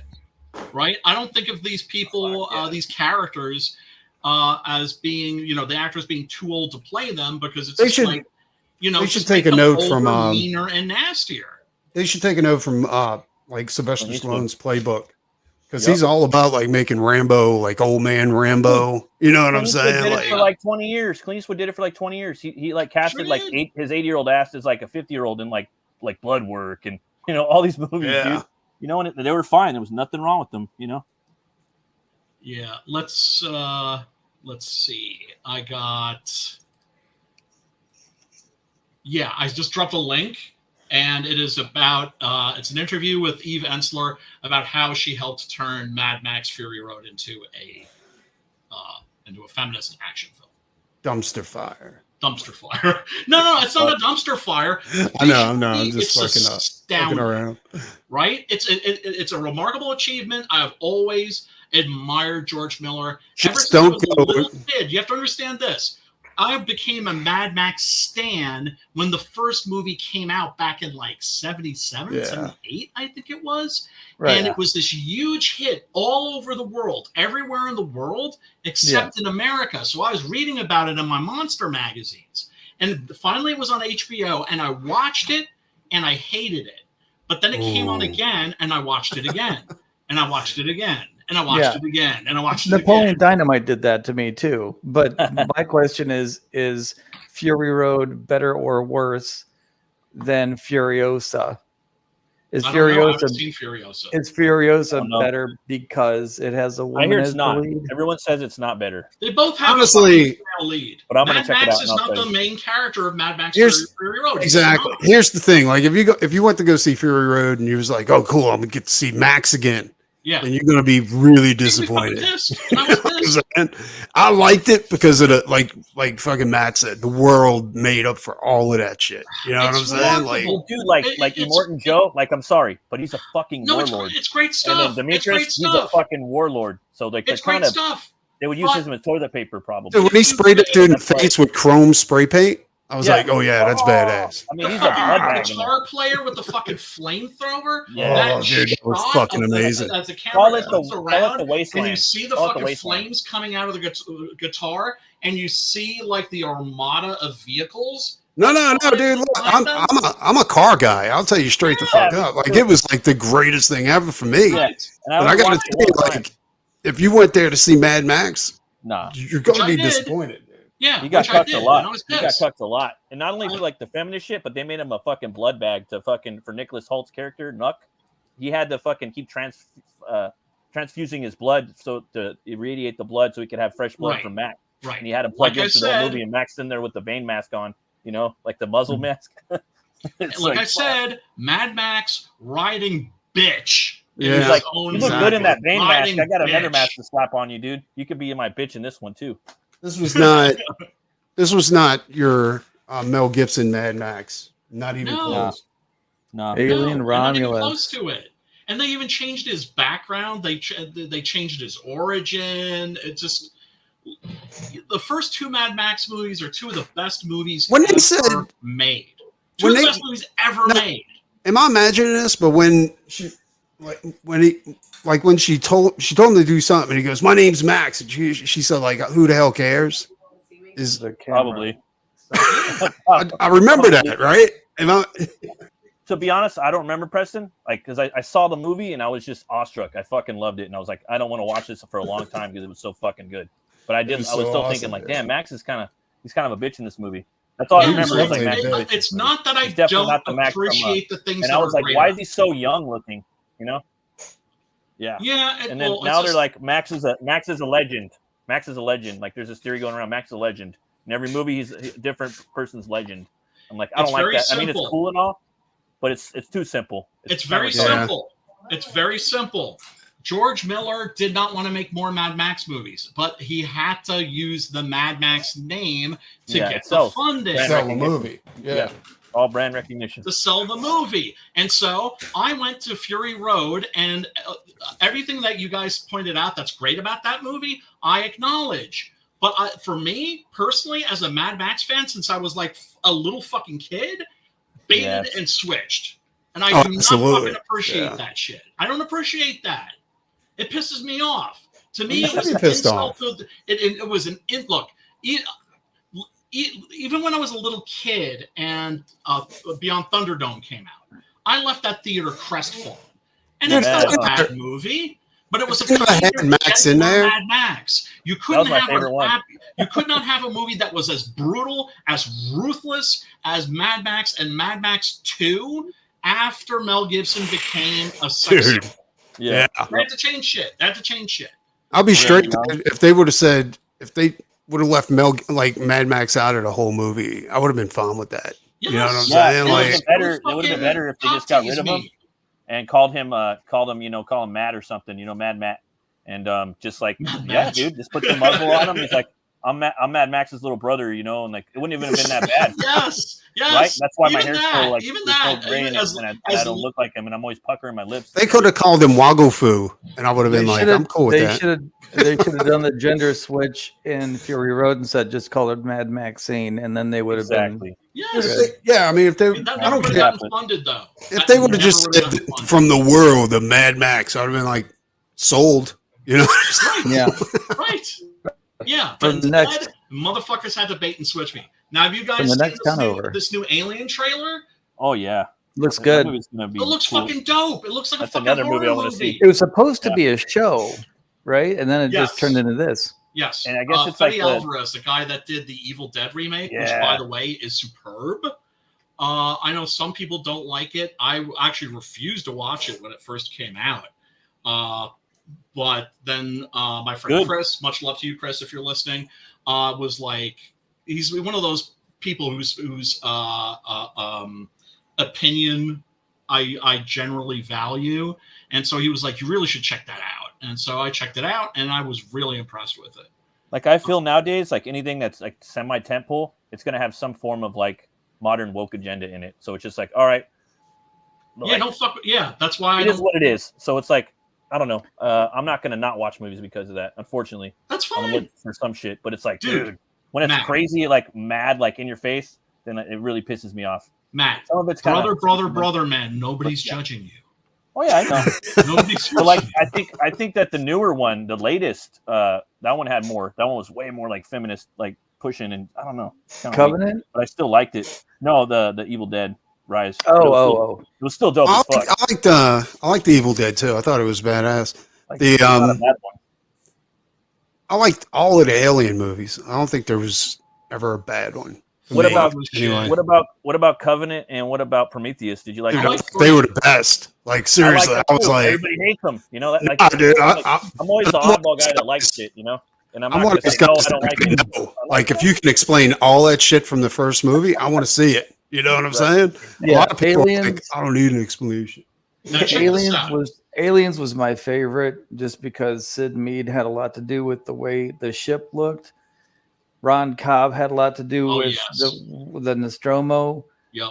right? I don't think of these people, these characters, as being, you know, the actors being too old to play them because it's They just should- like, you know, they should just take make a them note from, older, meaner and nastier. They should take a note from like Sylvester Clint Stallone's playbook because Yep. he's all about like making Rambo like old man Rambo. You know what I'm Clint Eastwood saying? did it Like, for like 20 years. Clint Eastwood did it for like 20 years. He like casted Sure like did. his 80-year-old ass as like a 50-year-old in like Blood Work and you know all these movies, Yeah. dude. You know, and they were fine. There was nothing wrong with them. You know. Yeah, let's see. I just dropped a link, and it is about it's an interview with Eve Ensler about how she helped turn Mad Max Fury Road into a feminist action film. dumpster fire. Dumpster fire. No, it's not a dumpster fire. I know. I'm It's just fucking astounding. around. Right? It's a remarkable achievement. I have always admired George Miller. Just Ever since don't I was a go- little kid, you have to understand this. I became a Mad Max stan when the first movie came out back in like 77, Yeah. 78, I think it was. Right. And it was this huge hit all over the world, everywhere in the world, except in America. So I was reading about it in my Monster magazines. And finally it was on HBO, and I watched it, and I hated it. But then it came on Ooh. again, and I watched it again, and I watched it again, and I watched it again, and I watched it Napoleon again. Dynamite did that to me too. But my question is Fury Road better or worse than Furiosa? Is I don't know, I haven't Furiosa seen Furiosa. is Furiosa don't know. better because it has a I woman hear as it's the not. lead? Everyone says it's not better. They both have Honestly- a fucking male lead. But I'm gonna Mad check it Max out is and I'll not tell the you. main character of Mad Max Here's- Fury Road. It's Exactly. not. Here's the thing: like if you went to go see Fury Road and you was like, "Oh, cool, I'm gonna get to see Max again," Yeah. then you're gonna be really You'd be fucking disappointed. pissed. And I was pissed. And I liked it because of the like fucking Matt said, the world made up for all of that shit. You know what I'm It's saying? remarkable. Like, Well, dude, like It's- Immortan Joe, like I'm sorry, but he's a fucking No, warlord. it's great And stuff. then It's Demetrius, great he's a stuff. fucking warlord. So like they're It's great kind of stuff. they would use But- him as toilet paper probably. dude, when he sprayed that dude in the That's right. face with chrome spray paint, I was Yeah. like, "Oh yeah, that's badass." I mean, The he's a fucking bloodbag. guitar player with the fucking flamethrower. Yeah. That Oh, dude, that was shot fucking of the- amazing. As the camera Call it the comes around, and wasteland. you see the Call it the fucking wasteland. flames coming out of the guitar, and you see like the armada of vehicles. No, dude. Look, I'm a car guy. I'll tell you straight the fuck up. Like, it was like the greatest thing ever for me. Yeah. And But I would gotta watch it tell you, all the time. like, if you went there to see Mad Max, Nah, you're gonna I be did. disappointed. Dude. Yeah, he got which I cucked did, a and lot. I was He got pissed. cucked a lot, and not only for like the feminist shit, but they made him a fucking blood bag to fucking for Nicholas Holt's character Nuck. he had to fucking keep transfusing his blood so to irradiate the blood so he could have fresh blood from Max. Right. And he had him plug Like into the movie, and Max in there with the Bane mask on, like the muzzle mask. Like I said, Mad Max riding bitch. Yeah. He's like, you look good in that Bane mask. Riding I got another bitch. mask to slap on you, dude. You could be in my bitch in this one too. This was not your Mel Gibson Mad Max. Not even close. No. Alien Not even Romulus. close to it. And they even changed his background. They changed his origin. It just the first two Mad Max movies are two of the best movies ever made. Two of the best movies ever made. Am I imagining this? But when she told him to do something, and he goes, "My name's Max," and she said, like, "Who the hell cares?" Is Probably. I remember that, right? To be honest, I don't remember, Preston. Like, because I saw the movie and I was just awestruck. I fucking loved it, and I was like, I don't want to watch this for a long time because it was so fucking good. But I was still thinking, like, damn, Max is he's kind of a bitch in this movie. That's all I remember. Was like, Max it's not that I don't appreciate the things. And I was like, why is he so young looking? Yeah. Yeah. And then now they're like, Max is a legend. Max is a legend. Like, there's this theory going around, Max is a legend. In every movie, he's a different person's legend. I'm like, I don't like that. Simple. I mean, it's cool and all, but it's too simple. It's very simple. It's very simple. George Miller did not want to make more Mad Max movies, but he had to use the Mad Max name to get the funding. Sell the movie. Yeah. All brand recognition. To sell the movie. And so I went to Fury Road, and everything that you guys pointed out that's great about that movie, I acknowledge. But for me, personally, as a Mad Max fan, since I was like a little fucking kid, baited and switched. And I do not fucking appreciate that shit. I don't appreciate that. It pisses me off. To me, it was an insult. It was an look. Even when I was a little kid and Beyond Thunderdome came out, I left that theater crestfallen. And it's not a bad movie, but it was a Max in there. Mad Max. You couldn't have you could not have a movie that was as brutal, as ruthless as Mad Max and Mad Max 2 after Mel Gibson became a sex symbol. Yeah. They had to change shit. I'll be straight. If they would have said, if they would have left Mad Max out of the whole movie, I would have been fine with that. Yes. You know what I'm saying? It would have been better if they just got rid of him and call him Matt or something, Mad Matt. And just like, dude, just put the muzzle on him. He's like, I'm Mad Max's little brother, and like it wouldn't even have been that bad. Yes. Right? That's why my hair's so like even so that, gray and I don't look like him, and I'm always puckering my lips. They could have called him Waggle Fu, and I would have been like, I'm cool with that. They should have done the gender switch in Fury Road and said just call it Mad Maxine, and then they would have been. Yes. Yeah, I mean, if they, I don't care. Funded, though. If they would have just said from the world of Mad Max, I would have been like, sold. Right. Yeah. Right. Yeah. But instead, motherfuckers had to bait and switch me. Now, have you guys seen this new Alien trailer? Oh yeah, looks good. It looks fucking dope. It looks like a fucking another movie I want to see. It was supposed to be a show, right? And then it just turned into this. Yes. And I guess it's Fede Alvarez, the guy that did the Evil Dead remake, which, by the way, is superb. I know some people don't like it. I actually refused to watch it when it first came out. But then my friend Chris, much love to you, Chris, if you're listening, was like, he's one of those people whose opinion I generally value. And so he was like, you really should check that out. And so I checked it out, and I was really impressed with it. Like, I feel nowadays, like anything that's like semi-tentpole, it's going to have some form of like modern woke agenda in it. So it's just like, all right. Yeah, don't fuck. Yeah, that's why it is what it is. So it's like, I don't know. I'm not going to not watch movies because of that. Unfortunately, that's fine. I'm looking for some shit, but it's like, dude, when it's crazy, like mad, like in your face, then it really pisses me off. Matt, some of it's brother, man. Nobody's judging you. Oh yeah, I know. Nobody's but like, I think that the newer one, the latest, that one had more. That one was way more like feminist, like pushing, and I don't know. Covenant, weak, but I still liked it. No, the Evil Dead Rise. It was still dope as fuck. I like the Evil Dead too. I thought it was badass. I liked all of the Alien movies. I don't think there was ever a bad one. What Me, about anyway. what about Covenant and what about Prometheus? Did you like? Dude, those? they were the best. Like seriously, I, I was like, everybody hates them. You know, like, nah, dude, I'm always the oddball guy that likes it. You know, and I'm not one gonna of those say no, guys I don't like that it. know. Like if you can explain all that shit from the first movie, I want to see it. You know what I'm saying? Yeah, A lot of people are Aliens. like, I don't need an explanation. Now check this out. Aliens was my favorite just because Sid Mead had a lot to do with the way the ship looked. Ron Cobb had a lot to do with the Nostromo. Yep.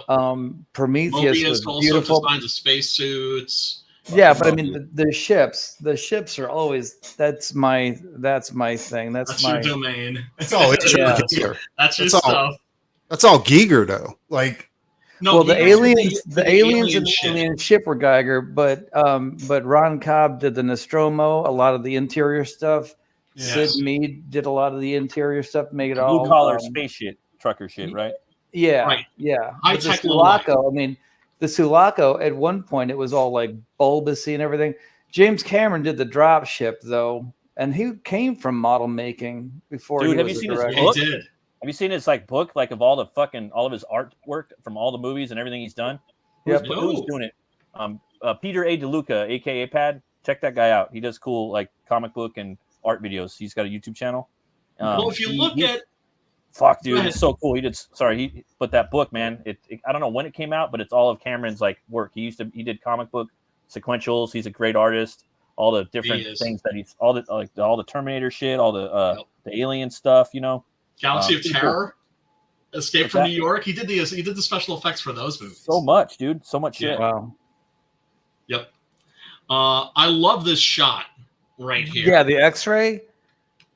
Prometheus Mobius was also beautiful. designed the spacesuits. Yeah, but I mean the ships are always that's my thing. That's my your domain. That's all. Yeah. That's your stuff. That's all Giger though. Like, no, well, the aliens and alien the alien ship were Geiger, but Ron Cobb did the Nostromo, a lot of the interior stuff. Sid Mead did a lot of the interior stuff, make it all blue collar space shit, trucker shit, right? Yeah, right. Yeah. High the tech Sulaco, I mean, the Sulaco at one point it was all like bulbousy and everything. James Cameron did the drop ship though, and he came from model making before. Dude, he have was you seen director. his book? He did. Have you seen his like book, like of all of his artwork from all the movies and everything he's done? Who's doing it? Peter A. DeLuca, aka Pad. Check that guy out. He does cool like comic book and art videos. He's got a YouTube channel. Well, if you look at fuck, dude, it's so cool. He put that book, man. It I don't know when it came out, but it's all of Cameron's like work. He did comic book sequentials. He's a great artist. All the different things that all the Terminator shit, all the alien stuff, you know. Galaxy of Terror, Escape from New York. He did the special effects for those movies. So much, dude. So much shit. Wow. Yep. I love this shot right here. Yeah, the X-ray.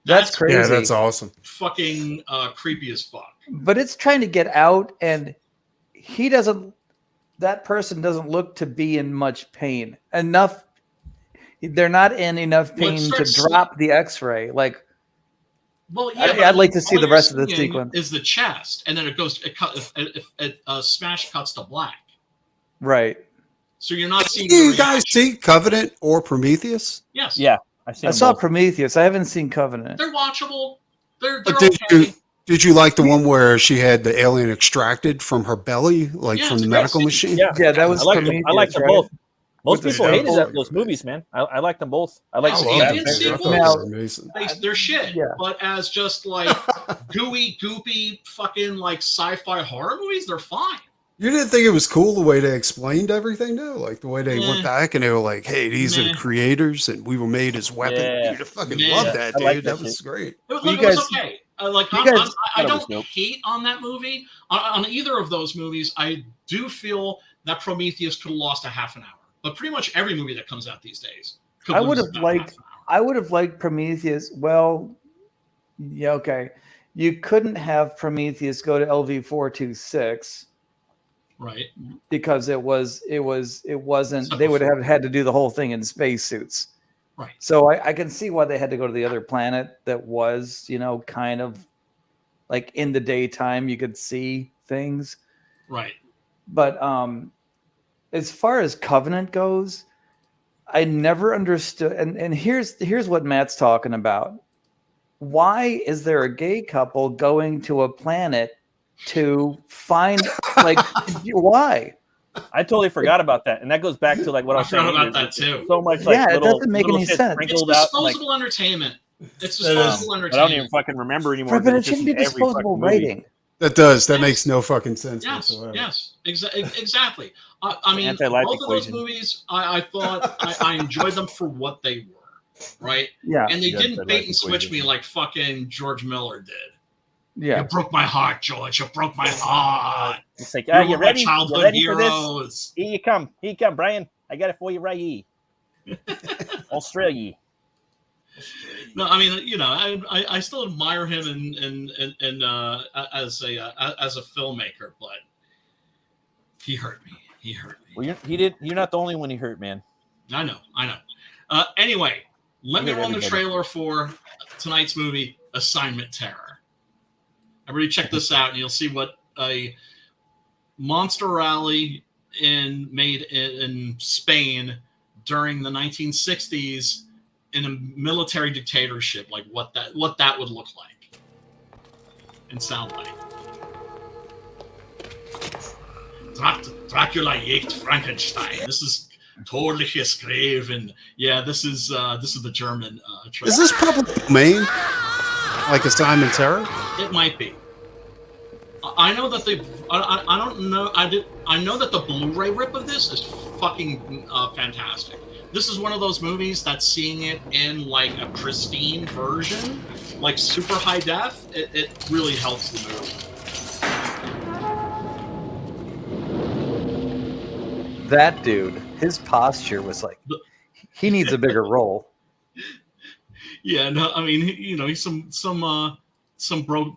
That's crazy. Yeah, that's awesome. Fucking creepy as fuck. But it's trying to get out, and that person doesn't look to be in much pain. Enough. They're not in enough pain to drop the X-ray. Like, well, yeah, I'd like to see the rest of the sequence. Is the chest, and then it smash cuts to black. Right. So you're not seeing. You guys see Covenant or Prometheus? Yes. Yeah. I saw Prometheus. I haven't seen Covenant. They're watchable. They're did okay. Did you like the one where she had the alien extracted from her belly, like from the medical machine? Yeah, that was Prometheus. I like them right? both. Most people hated those movies, man. I like them both. I like alien sequels. They're shit. Yeah. But as just like gooey, goopy, fucking like sci-fi horror movies, they're fine. You didn't think it was cool the way they explained everything, though? Like the way they went back and they were like, hey, these are the creators and we were made as weapons. Yeah. Dude, I fucking love that, dude. Like that was great. It was okay. I don't hate on that movie. On either of those movies, I do feel that Prometheus could have lost a half an hour. But pretty much every movie that comes out these days. I would have liked Prometheus. Well, yeah, okay. You couldn't have Prometheus go to LV-426. Right. Because it wasn't they would have had to do the whole thing in spacesuits. Right. So I can see why they had to go to the other planet that was, kind of like in the daytime you could see things. Right. But as far as Covenant goes, I never understood and here's what Matt's talking about. Why is there a gay couple going to a planet to find why? I totally forgot about that, and that goes back to like what I was saying about that too. So much, like, it doesn't make any sense. It's disposable entertainment. It's disposable entertainment. I don't even fucking remember anymore. But it shouldn't be disposable writing. That makes no fucking sense. Yes, exactly. I mean, both of those movies, I thought I enjoyed them for what they were, right? Yeah, and they didn't bait and switch me like fucking George Miller did. Yeah, you broke my heart, George. You broke my heart. It's like, you ready? Childhood you ready heroes. For this? Here you come, Brian. I got it for you right here. Australia. No, I mean, I still admire him and as a filmmaker, but he hurt me. Well, you're not the only one he hurt, man. I know. Anyway, let me run the trailer for tonight's movie, Assignment Terror. Everybody check this out, and you'll see what a monster rally made in Spain during the 1960s in a military dictatorship, like what that would look like and sound like. Dracula jagt Frankenstein. This is Todliches Graven. Yeah, this is the German. Is this public domain? Like a Simon Terror? It might be. I know that I don't know. I know that the Blu-ray rip of this is fucking fantastic. This is one of those movies that seeing it in like a pristine version, like super high def, it really helps the movie. That dude, his posture was like, he needs a bigger role. Yeah, no, I mean, he's some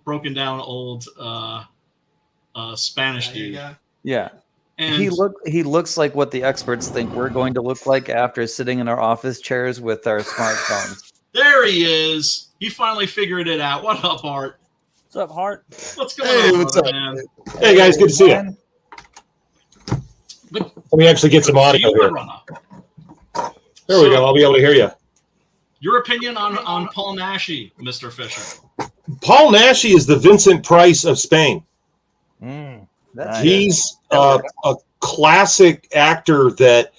broken down old Spanish dude. Yeah. And he looks like what the experts think we're going to look like after sitting in our office chairs with our smartphones. There he is. He finally figured it out. What up, Art? What's up, Hart? What's going on, what's up, man? Hey guys, good to see you. Let me actually get some audio here. There we go. I'll be able to hear you. Your opinion on Paul Naschy, Mr. Fisher? Paul Naschy is the Vincent Price of Spain. He's a classic actor that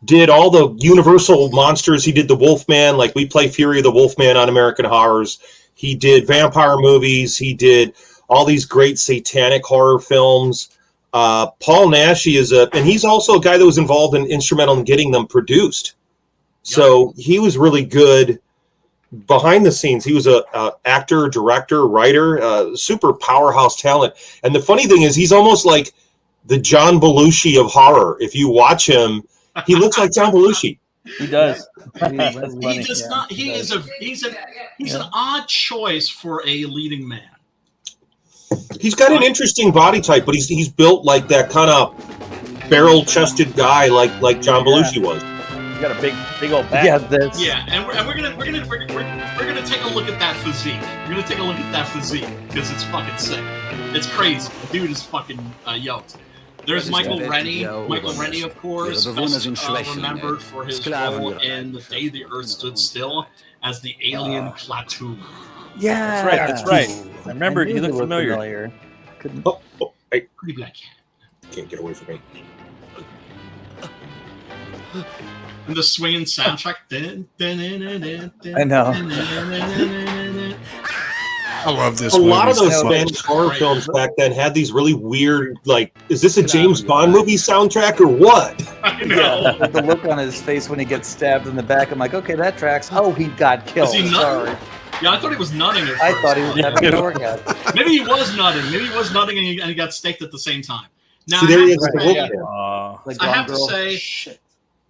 did all the Universal monsters. He did the Wolfman, like we play Fury of the Wolfman on American Horrors. He did vampire movies. He did all these great satanic horror films. Paul Naschy and he's also a guy that was involved in instrumental in getting them produced. So he was really good behind the scenes. He was a actor, director, writer, super powerhouse talent. And the funny thing is, he's almost like the John Belushi of horror. If you watch him, he looks like John Belushi. He does. He does not. He's an odd choice for a leading man. He's got an interesting body type, but he's built like that kind of barrel-chested guy, like John Belushi was. You got a big old back. Yeah, and we're gonna take a look at that physique. We're gonna take a look at that physique because it's fucking sick. It's crazy. The dude is fucking yoked. There's Michael Rennie. Michael Rennie, of course, remembered for his role in The Day the Earth Stood Still as the alien Platoon. Yeah, That's right. I remember he looked familiar. Hey, Pretty black cat. Can't get away from me. And the swinging soundtrack. I know. I love this. A lot of those Spanish horror films back then had these really weird, like, is this a James Bond movie soundtrack or what? I know. The look on his face when he gets stabbed in the back, I'm like, okay, that tracks. Oh, he got killed. Is he nutting? Sorry. Yeah, I thought he was nutting at first. I thought he was having an orgasm. Maybe he was nutting. Maybe he was nutting and he got staked at the same time. Now, See, there he is. I have to say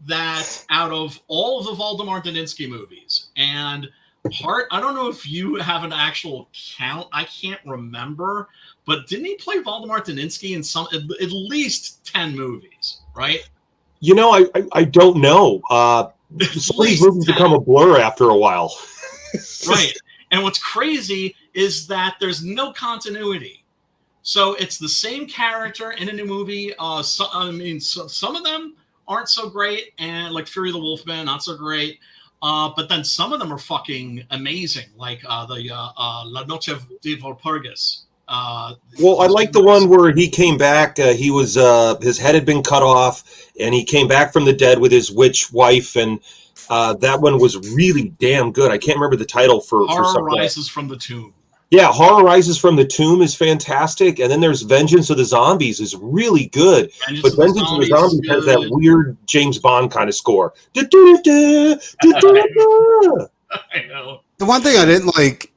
that out of all of the Waldemar Daninsky movies, and Hart, I don't know if you have an actual count. I can't remember, but didn't he play Waldemar Daninsky in at least 10 movies, right? You know, I don't know. Some of these movies become a blur after a while. Right. And what's crazy is that there's no continuity. So it's the same character in a new movie. Some of them aren't so great, and like Fury of the Wolfman, not so great. But then some of them are fucking amazing, like the La Noche de Walpurgis. Well, I like the one where he came back. He was his head had been cut off, and he came back from the dead with his witch wife, and that one was really damn good. I can't remember the title for Horror Rises from the Tomb. Yeah, Horror Rises from the Tomb is fantastic, and then there's Vengeance of the Zombies is really good. But Vengeance of the Zombies has that weird James Bond kind of score. I know. The one thing I didn't like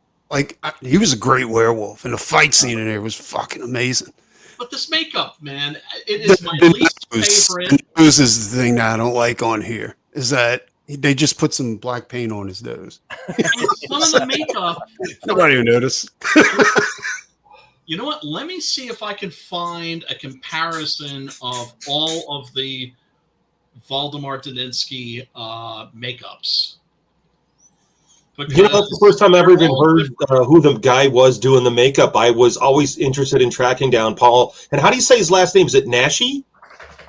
he was a great werewolf, and the fight scene in there was fucking amazing. But this makeup, man, it is my least favorite. The nose is the thing that I don't like on here, is that they just put some black paint on his nose. Some of the makeup. Nobody even noticed. You know what? Let me see if I can find a comparison of all of the Waldemar Daninsky makeups. Because you know, that's the first time I ever even heard who the guy was doing the makeup. I was always interested in tracking down Paul. And how do you say his last name? Is it Naschy?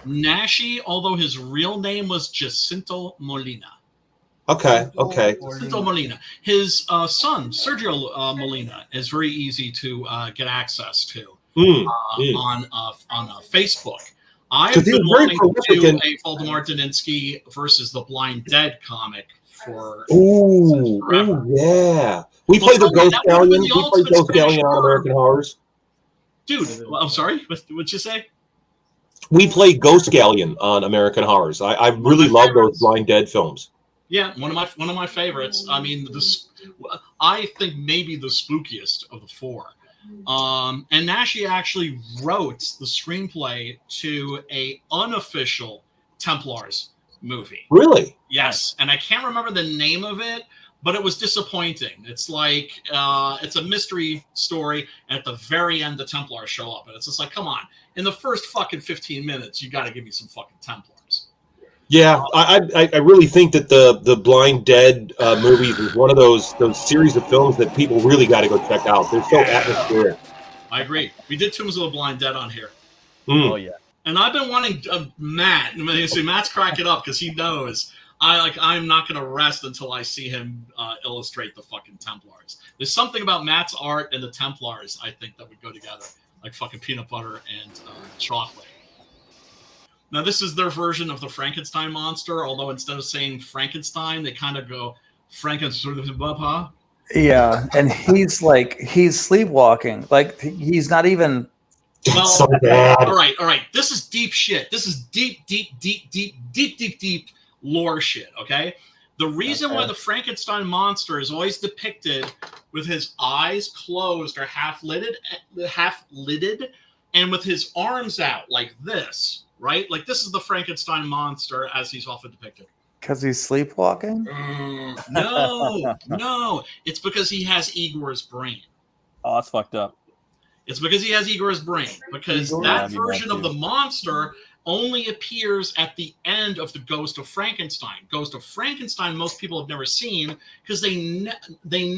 Naschy, although his real name was Jacinto Molina. Okay. Jacinto Molina. His son, Sergio Molina, is very easy to get access to on Facebook. I've been wanting to do a Voldemort Daninsky versus the Blind Dead comic for forever. Yeah. We played the Ghost Galleon. We played Ghost Galleon on American Horrors. Dude, I'm sorry. What'd you say? We played Ghost Galleon on American Horrors. I really love those Blind Dead films. Yeah, one of my favorites. I mean, I think maybe the spookiest of the four. And Nashi actually wrote the screenplay to a unofficial Templars movie. Really? Yes, and I can't remember the name of it, but it was disappointing. It's like it's a mystery story, and at the very end, the Templars show up, and it's just like, come on! In the first fucking 15 minutes, you got to give me some fucking Templars. Yeah, I really think that the Blind Dead movies is one of those series of films that people really got to go check out. They're so atmospheric. I agree. We did Tombs of the Blind Dead on here. Mm. Oh yeah. And I've been wanting Matt. See, Matt's cracking up because he knows I'm not going to rest until I see him illustrate the fucking Templars. There's something about Matt's art and the Templars I think that would go together, like fucking peanut butter and chocolate. Now, this is their version of the Frankenstein monster, although instead of saying Frankenstein, they kind of go Frankenstein. Yeah, and he's sleepwalking. Like, he's not even... Well, so bad. All right. This is deep shit. This is deep lore shit, okay? The reason why the Frankenstein monster is always depicted with his eyes closed or half-lidded, and with his arms out like this, right? Like, this is the Frankenstein monster as he's often depicted. Because he's sleepwalking? No. It's because he has Igor's brain. Oh, that's fucked up. It's because he has Igor's brain. Because that version of the monster only appears at the end of the Ghost of Frankenstein. Ghost of Frankenstein, most people have never seen because they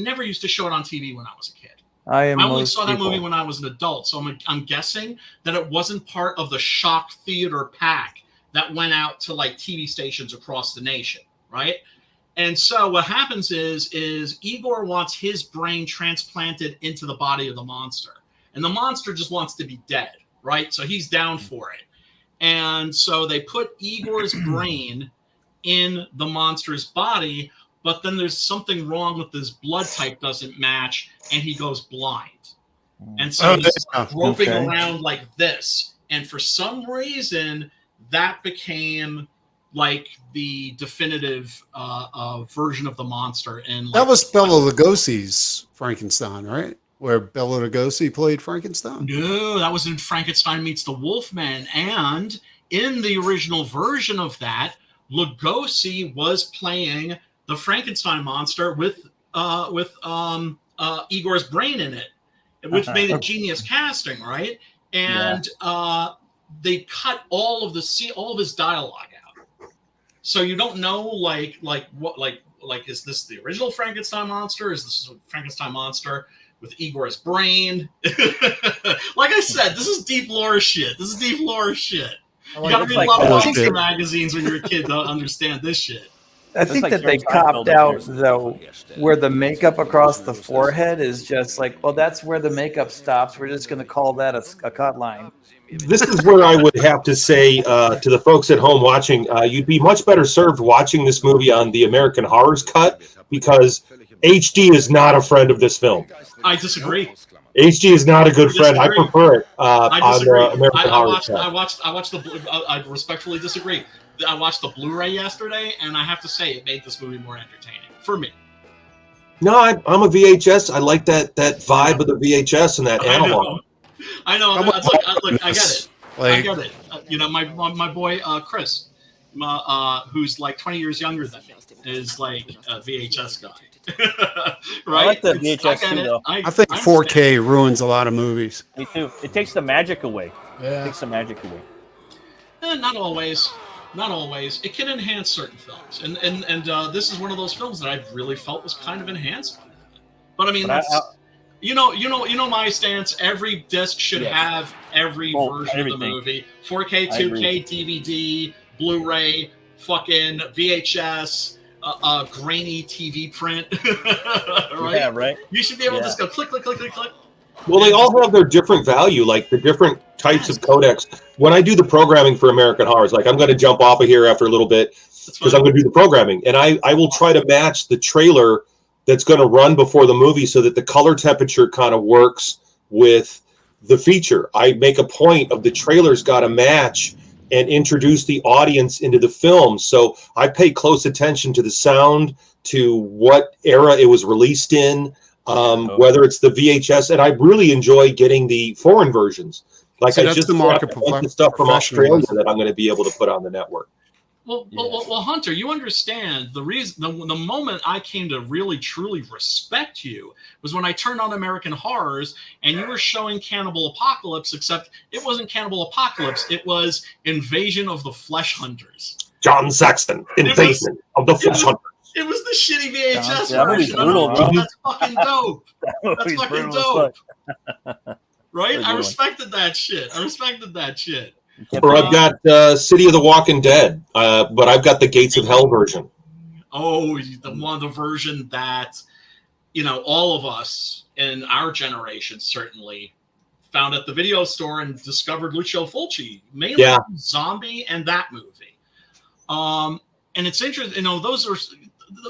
never used to show it on TV when I was a kid. I only saw that movie when I was an adult, so I'm guessing that it wasn't part of the shock theater pack that went out to like TV stations across the nation, right? And so what happens is Igor wants his brain transplanted into the body of the monster, and the monster just wants to be dead, right? So he's down for it, and so they put Igor's brain in the monster's body. But then there's something wrong with his blood type doesn't match, and he goes blind. And so he's groping around like this. And for some reason, that became like the definitive version of the monster. And like, that was Bela Lugosi's Frankenstein, right? Where Bela Lugosi played Frankenstein? No, that was in Frankenstein Meets the Wolfman. And in the original version of that, Lugosi was playing the Frankenstein monster with Igor's brain in it, which made it genius casting, right? And they cut all of his dialogue out, so you don't know like is this the original Frankenstein monster? Is this a Frankenstein monster with Igor's brain? Like I said, this is deep lore shit. You gotta read a lot of monster magazines when you're a kid to understand this shit. I think that they copped out, though, where the makeup across the forehead is just like, well, that's where the makeup stops. We're just going to call that a cut line. This is where I would have to say to the folks at home watching, you'd be much better served watching this movie on the American Horrors cut, because HD is not a friend of this film. I disagree. HD is not a good friend. I prefer it on the American Horrors cut. I respectfully disagree. I watched the Blu-ray yesterday, and I have to say it made this movie more entertaining for me. No, I'm a VHS. I like that vibe of the VHS and that analog. I know. I get it. I get it. My boy Chris, who's like 20 years younger than me, is like a VHS guy. Right? I like the VHS too, though. I think 4K ruins a lot of movies. Me too. It takes the magic away. Yeah. It takes the magic away. Not always. Not always. It can enhance certain films, and this is one of those films that I really felt was kind of enhanced. But I mean, you know my stance. Every disc should have every version of the movie: 4K, 2K, DVD, Blu-ray, fucking VHS, grainy TV print. Right? Yeah, right. You should be able to just go click, click, click, click, click. Well, they all have their different value, like the different types of codecs. When I do the programming for American Horrors, like I'm going to jump off of here after a little bit because I'm going to do the programming, and I will try to match the trailer that's going to run before the movie so that the color temperature kind of works with the feature. I make a point of the trailer's got to match and introduce the audience into the film. So I pay close attention to the sound, to what era it was released in, whether it's the VHS, and I really enjoy getting the foreign versions. Like I just the stuff from Australia that I'm going to be able to put on the network. Well, Hunter, you understand the reason. The moment I came to really truly respect you was when I turned on American Horrors and you were showing Cannibal Apocalypse, except it wasn't Cannibal Apocalypse; it was Invasion of the Flesh Hunters. John Saxon, Invasion of the Flesh Hunters. It was the shitty VHS version. That's fucking dope. That's fucking dope. Right? I respected that shit. Or I've got City of the Walking Dead, but I've got the Gates of Hell version. Oh, the version that, all of us in our generation certainly found at the video store and discovered Lucio Fulci, mainly Zombie and that movie. And it's interesting,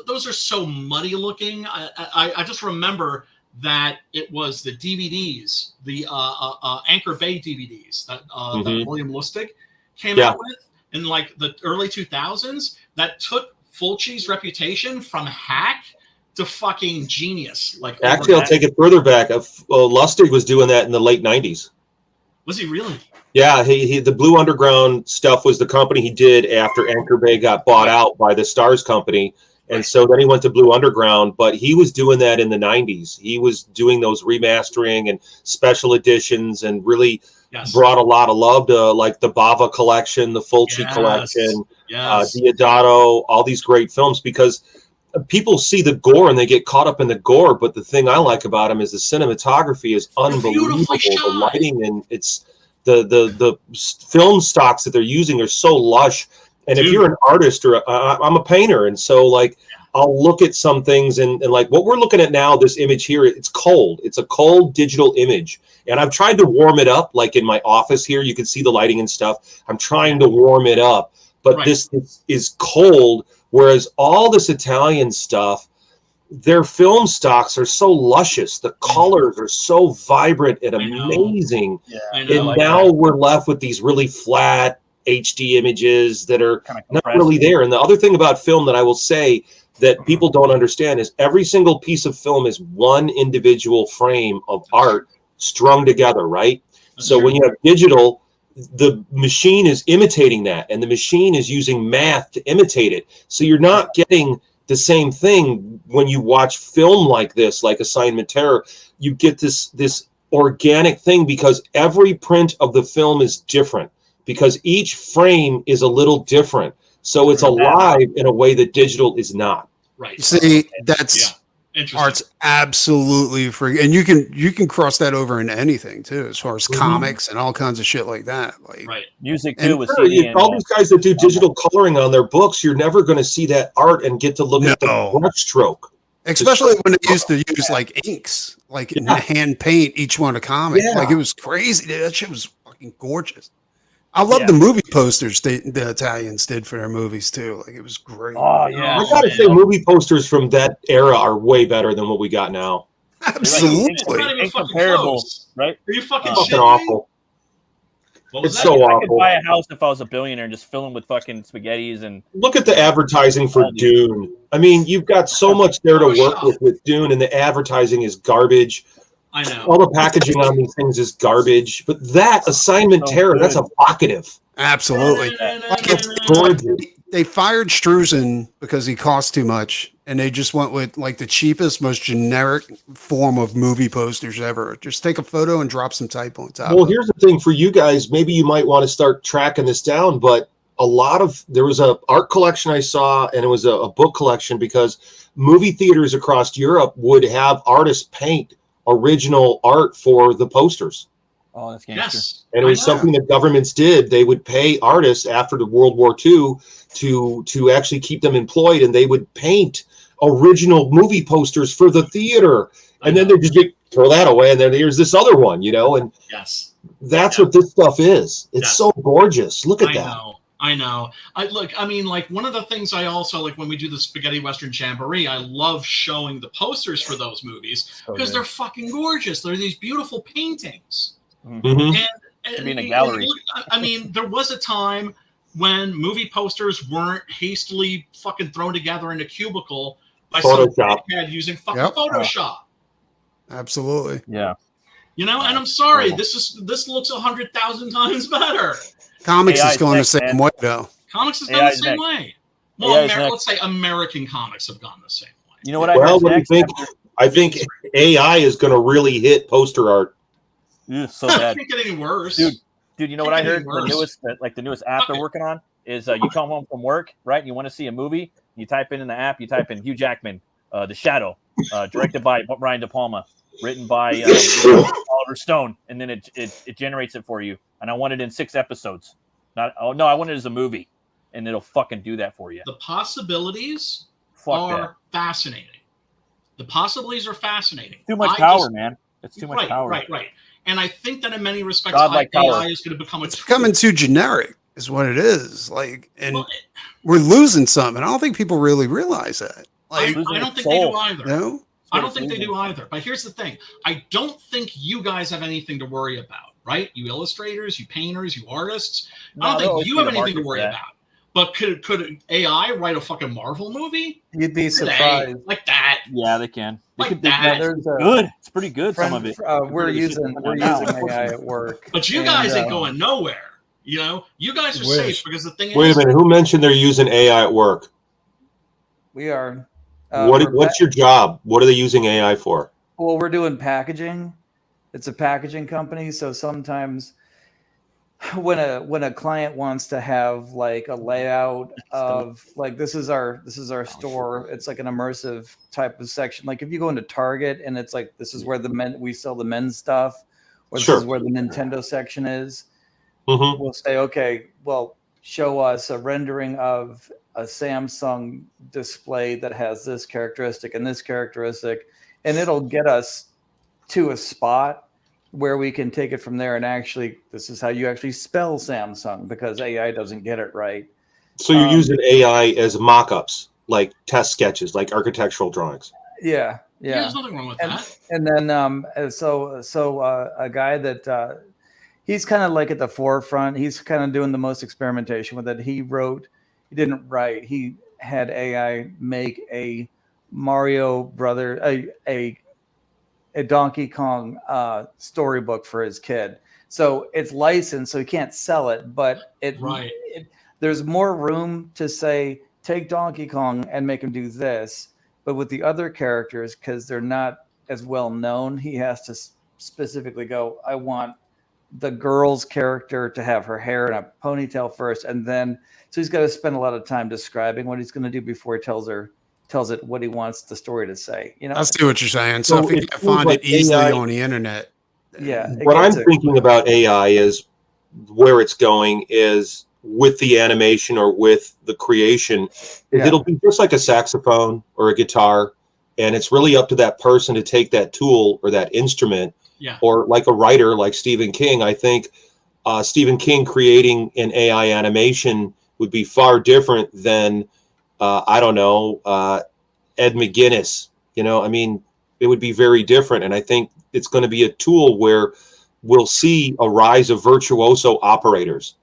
those are so muddy looking. I just remember that it was the DVDs, the Anchor Bay DVDs that William Lustig came out with in like the early 2000s that took Fulci's reputation from hack to fucking genius. Like, actually, I'll take it further back. Lustig was doing that in the late 90s. Was he really? Yeah, he the Blue Underground stuff was the company he did after Anchor Bay got bought out by the Stars company. And so then he went to Blue Underground, but he was doing that in the 90s. He was doing those remastering and special editions and really brought a lot of love to like the Bava collection, the Fulci collection, Diodato, all these great films, because people see the gore and they get caught up in the gore. But the thing I like about him is the cinematography is unbelievable. The lighting and it's the film stocks that they're using are so lush. And if you're an artist or I'm a painter, and so like I'll look at some things and like what we're looking at now, this image here, it's cold. It's a cold digital image. And I've tried to warm it up, like in my office here, you can see the lighting and stuff. I'm trying to warm it up, but this is cold. Whereas all this Italian stuff, their film stocks are so luscious. The colors are so vibrant and amazing. And now we're left with these really flat HD images that are not really there. And the other thing about film that I will say that people don't understand is every single piece of film is one individual frame of art strung together, right? So when you have digital, the machine is imitating that, and the machine is using math to imitate it. So you're not getting the same thing when you watch film like this, like Assignment Terror. You get this organic thing because every print of the film is different, because each frame is a little different. So it's alive in a way that digital is not. Right. See, that's art's absolutely free. And you can cross that over into anything too, as far as comics and all kinds of shit like that. Like music too. With all these guys that do digital coloring on their books, you're never going to see that art and get to look at the brush stroke. Especially when they used to use like inks, like hand paint each one a comic. Like it was crazy. That shit was fucking gorgeous. I love the movie posters the Italians did for their movies too. Like it was great. Oh yeah, I gotta say, movie posters from that era are way better than what we got now. Absolutely, it's not even incomparable, right? Are you fucking awful? It's so awful. I could buy a house if I was a billionaire and just fill them with fucking spaghettis and look at the advertising for Dune. I mean, you've got so much there to work with Dune, and the advertising is garbage. I know. All the packaging on these things is garbage, but that Assignment Terror, that's evocative. Absolutely. They fired Struzan because he cost too much, and they just went with like the cheapest, most generic form of movie posters ever. Just take a photo and drop some type on top. Well, here's the thing for you guys. Maybe you might want to start tracking this down, but there was a art collection I saw, and it was a book collection, because movie theaters across Europe would have artists paint original art for the posters. Oh, that's gangster. Yes. And it was something that governments did. They would pay artists after the World War II to actually keep them employed, and they would paint original movie posters for the theater. And then they just get throw that away, and then here's this other one, and Yes. that's what this stuff is. It's so gorgeous. Look at that. I know. One of the things I also like when we do the Spaghetti Western Jamboree, I love showing the posters for those movies because they're fucking gorgeous. They're these beautiful paintings. Mm-hmm. And in a gallery. There was a time when movie posters weren't hastily fucking thrown together in a cubicle by some dickhead using fucking Photoshop. Absolutely. Yeah. And I'm sorry, this looks 100,000 times better. Comics is going the same way, though. Comics has gone the same way. Well, let's say American comics have gone the same way. You know what? What do you think? I think AI is going to really hit poster art. So bad. It can't get any worse, dude. You know what I heard? The newest app they're working on is you come home from work, right? And you want to see a movie. You type in the app. You type in Hugh Jackman, The Shadow, directed by Brian De Palma, written by Oliver Stone, and then it generates it for you. And I want it in 6 episodes. I want it as a movie, and it'll fucking do that for you. The possibilities are fascinating. The possibilities are fascinating. Too much power, man. It's too much power. Right. And I think that in many respects, AI is going to become it's becoming too generic, is what it is. We're losing something. I don't think people really realize that. I don't think they do either. No? I don't think they do either. But here's the thing. I don't think you guys have anything to worry about, right? You illustrators, you painters, you artists. I don't think you have anything to worry about. But could AI write a fucking Marvel movie? You'd be surprised. Like that. Yeah, they can. It's good. It's pretty good, some of it. We're using AI at work. But you guys ain't going nowhere. You guys are safe because the thing is... Wait a minute. Who mentioned they're using AI at work? We are. What's your job? What are they using AI for? Well, we're doing packaging. It's a packaging company, so sometimes when a client wants to have like a layout of like this is our store, it's like an immersive type of section. Like if you go into Target and it's like this is where we sell the men's stuff, or this is where the Nintendo section is. Mm-hmm. We'll say, okay, well, show us a rendering of a Samsung display that has this characteristic and this characteristic, and it'll get us to a spot where we can take it from there. And actually, this is how you actually spell Samsung because AI doesn't get it right. So you're using AI as mock-ups, like test sketches, like architectural drawings. Yeah. There's nothing wrong with that. And then, so a guy that he's kind of like at the forefront. He's kind of doing the most experimentation with it. He didn't write. He had AI make a Mario brother, a Donkey Kong storybook for his kid. So it's licensed, so he can't sell it. But there's more room to say, take Donkey Kong and make him do this. But with the other characters, because they're not as well known, he has to specifically go, I want the girl's character to have her hair in a ponytail first, and then so he's got to spend a lot of time describing what he's going to do before he tells it what he wants the story to say. I see what you're saying. So if you can find it easily on the internet. What I'm thinking about AI is where it's going is with the animation or with the creation. It'll be just like a saxophone or a guitar, and it's really up to that person to take that tool or that instrument. Yeah. Or like a writer like Stephen King. I think Stephen King creating an AI animation would be far different than, Ed McGuinness. It would be very different. And I think it's going to be a tool where we'll see a rise of virtuoso operators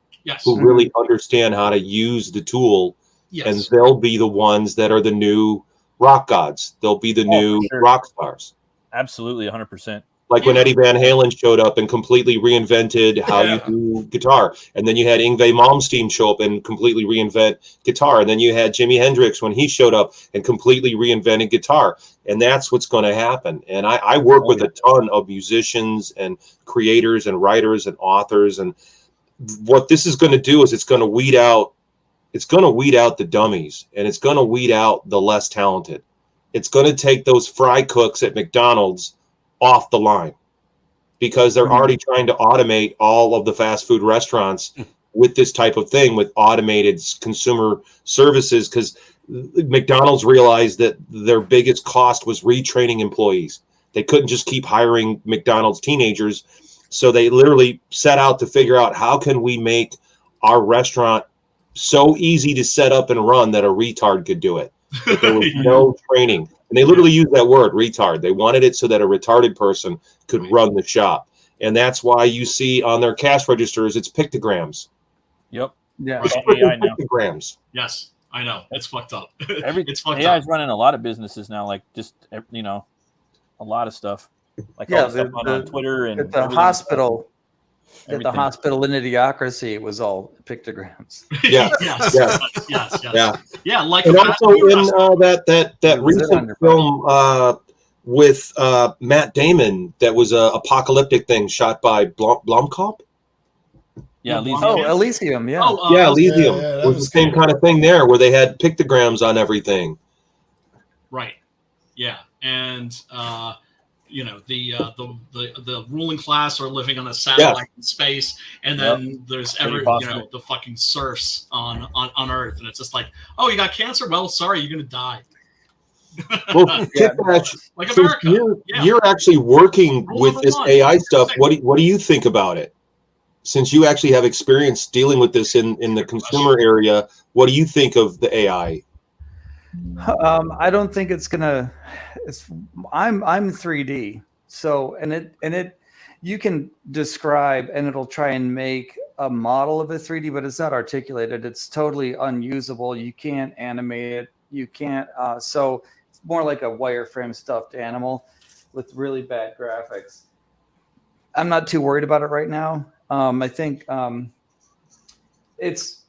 who really understand how to use the tool. Yes. And they'll be the ones that are the new rock gods. They'll be the new rock stars. Absolutely, 100%. Like when Eddie Van Halen showed up and completely reinvented how you do guitar. And then you had Yngwie Malmsteen show up and completely reinvent guitar. And then you had Jimi Hendrix when he showed up and completely reinvented guitar. And that's what's going to happen. And I work with a ton of musicians and creators and writers and authors. And what this is going to do is it's going to weed out the dummies, and it's going to weed out the less talented. It's going to take those fry cooks at McDonald's off the line because they're already trying to automate all of the fast food restaurants with this type of thing, with automated consumer services, because McDonald's realized that their biggest cost was retraining employees. They couldn't just keep hiring McDonald's teenagers. So they literally set out to figure out how can we make our restaurant so easy to set up and run that a retard could do it. But there was no training. And they literally used that word, retard. They wanted it so that a retarded person could run the shop. And that's why you see on their cash registers, it's pictograms. Yep. Yeah. It's AI now. pictograms. Yes, I know. It's fucked up. It's fucked AI up. is running a lot of businesses now, like just a lot of stuff. Like Yeah, all the stuff on Twitter and at the everything. hospital. At the Everything. hospital in Idiocracy, it was all pictograms. Yeah. yes, Yeah. yes. Yeah. Yeah, like And a also fast food in restaurant. that Was it recent under- film with Matt Damon that was a apocalyptic thing shot by Yeah, Blomkamp. Elysium. Oh, Elysium, yeah. Yeah, Elysium. yeah, that was was the same kind of thing there, where they had pictograms on everything. Right. Yeah, and the ruling class are living on a satellite in space, and then there's the fucking serfs on Earth, and it's just like, oh, you got cancer? Well, sorry, you're gonna die. Well, Kitbash, Like since America. you're actually working Rule with number this one, AI stuff. 6. What do you think about it? Since you actually have experience dealing with this in the consumer area, what do you think of the AI? I don't think it's gonna. I'm 3D, so and it you can describe and it'll try and make a model of a 3D, but it's not articulated. It's totally unusable. You can't animate it. You can't. So it's more like a wireframe stuffed animal with really bad graphics. I'm not too worried about it right now. I think it's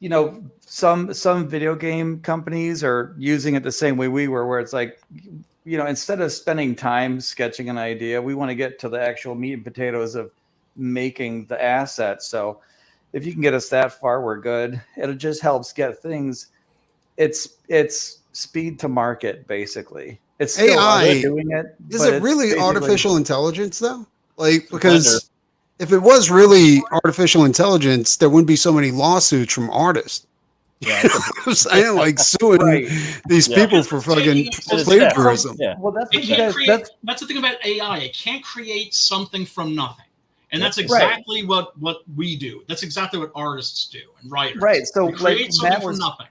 some video game companies are using it the same way we were, where it's like, instead of spending time sketching an idea, we want to get to the actual meat and potatoes of making the asset. So if you can get us that far, we're good. It just helps get things. It's speed to market, basically. It's still AI doing it. Is it really basically artificial intelligence though? Like, because if it was really artificial intelligence, there wouldn't be so many lawsuits from artists. Yeah, You know what I'm saying? Like suing these people for fucking plagiarism. Yeah. Well, that's It what you can't guys. create, that's the thing about AI. It can't create something from nothing. And that's exactly what we do. That's exactly what artists do and writers. Right. So We create like something Matt from was nothing.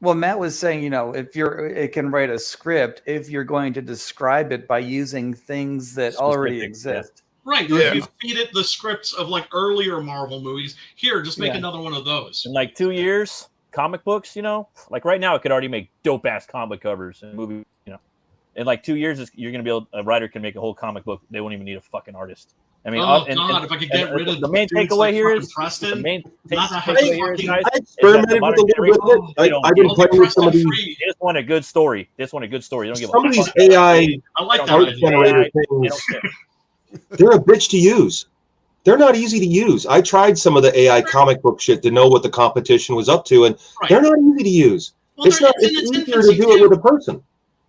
Well, Matt was saying, if it can write a script, if you're going to describe it by using things that already exist. Right. Yeah. If you feed it the scripts of like earlier Marvel movies, here, just make another one of those. In like 2 years, comic books, like right now, it could already make dope ass comic covers and movies. In like 2 years, you're gonna be able. A writer can make a whole comic book. They won't even need a fucking artist. I mean, if I could get rid of the main dudes takeaway like here fucking is Preston, the main not to have takeaway here is, fucking- guys, I is that experimented the with modern a little bit generation, with they it. don't I've give been a playing with some of these. They just want a good story. They just want a good story. They don't give Some a of these fuck. AI I like that art idea. generator They things, don't care. they're a bitch to use. They're not easy to use. I tried some of the AI comic book shit to know what the competition was up to, and they're not easy to use. Well, It's not. in It's its easier to infancy, do it too. with a person.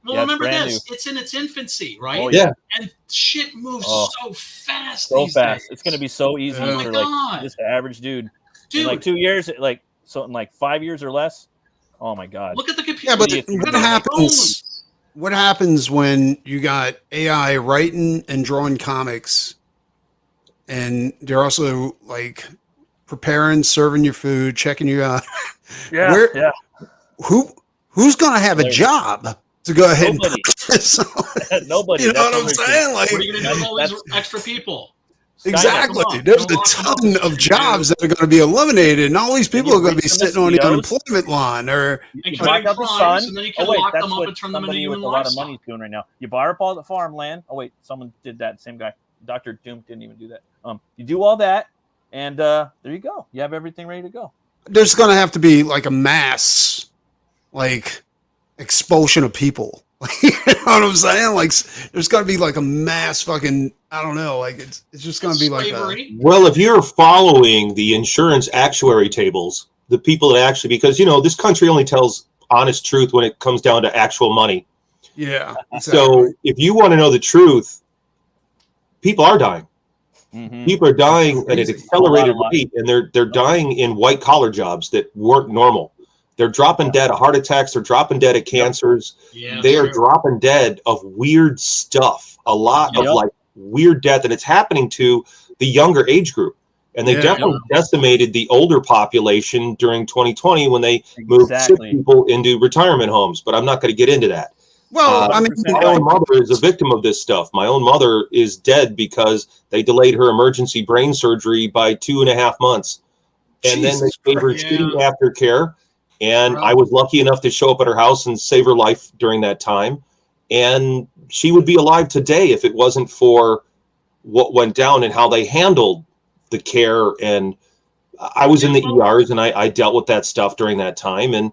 Well, Yeah, it's remember brand this. It's in its infancy, right? Oh, Yeah. And shit moves Oh. so fast So these fast. days. It's gonna be so easy Oh my for God. like just the average dude. Dude, In like 2 years, in like 5 years or less. Oh my god. look at the computer. Yeah, but Idiots. Look what at the happens? What happens when you got AI writing and drawing comics, and they're also like preparing, serving your food, checking you out? Yeah. Yeah. Who's gonna have a job to go ahead and Nobody. put this on? Nobody. You know That's what I'm we're saying? Like, What are you going to do with all these extra people? exactly. Come on, There's a don't lock them up ton with of shit, jobs that are going to be eliminated, and all these people you are going to reach be the sitting on the mosquitoes? unemployment line. Or And You committing knock out the crimes, sun. and then you can Oh wait, lock that's them up what and turn them into somebody human with a lot of livestock. money is doing right now. You buy up all the farmland. Oh wait, someone did that. Same guy. Dr. Doom didn't even do that. You do all that, and there you go. You have everything ready to go. there's going to have to be like a mass, like, expulsion of people. You know what I'm saying? Like, there's got to be like a mass fucking, I don't know, like it's just going to be like Slavery. Well, if you're following the insurance actuary tables, the people that actually, because this country only tells honest truth when it comes down to actual money. yeah. So if you want to know the truth, people are dying. Mm-hmm. People are dying at an Crazy. accelerated A lot. rate, and they're dying in white collar jobs that weren't normal. They're dropping dead of heart attacks. They're dropping dead of cancers. Yeah, they are true. dropping dead of weird stuff. A lot of like weird death, and it's happening to the younger age group. And they definitely decimated the older population during 2020 when they moved sick people into retirement homes. But I'm not going to get into that. Well, I mean, my own mother is a victim of this stuff. My own mother is dead because they delayed her emergency brain surgery by 2.5 months. And then they gave her shitty aftercare. And I was lucky enough to show up at her house and save her life during that time. And she would be alive today if it wasn't for what went down and how they handled the care. And I was in the ERs and I dealt with that stuff during that time. And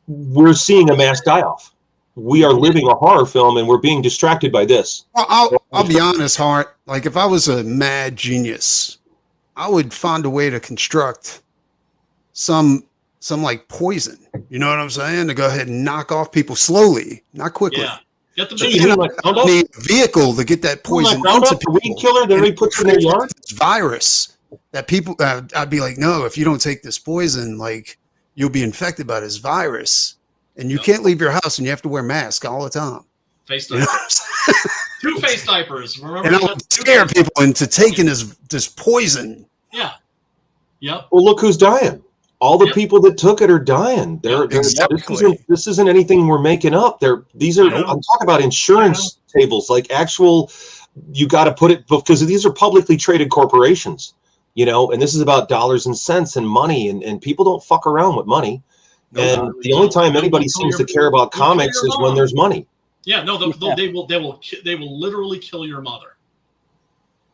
we're seeing a mass die-off. We are living a horror film and we're being distracted by this. Well, I'll be honest, Hart. Like if I was a mad genius, I would find a way to construct some like poison. You know what I'm saying? To go ahead and knock off people slowly, not quickly. Yeah. Get them I need a vehicle to get that poison into people. Weed killer that he puts in their yard. This virus that people, I'd be like, no, if you don't take this poison, like you'll be infected by this virus. And you can't leave your house and you have to wear a mask all the time. Face diapers. You know 2 face diapers. Remember? And I would scare people into taking this poison. Yeah. Yep. Well, look who's dying. All the people that took it are dying. This isn't anything we're making up. I'm talking about insurance tables, like actual, you got to put it, because these are publicly traded corporations, you know, and this is about dollars and cents and money, and people don't fuck around with money. And the only time anybody seems to care about comics is when there's money. Yeah, no, they will literally kill your mother.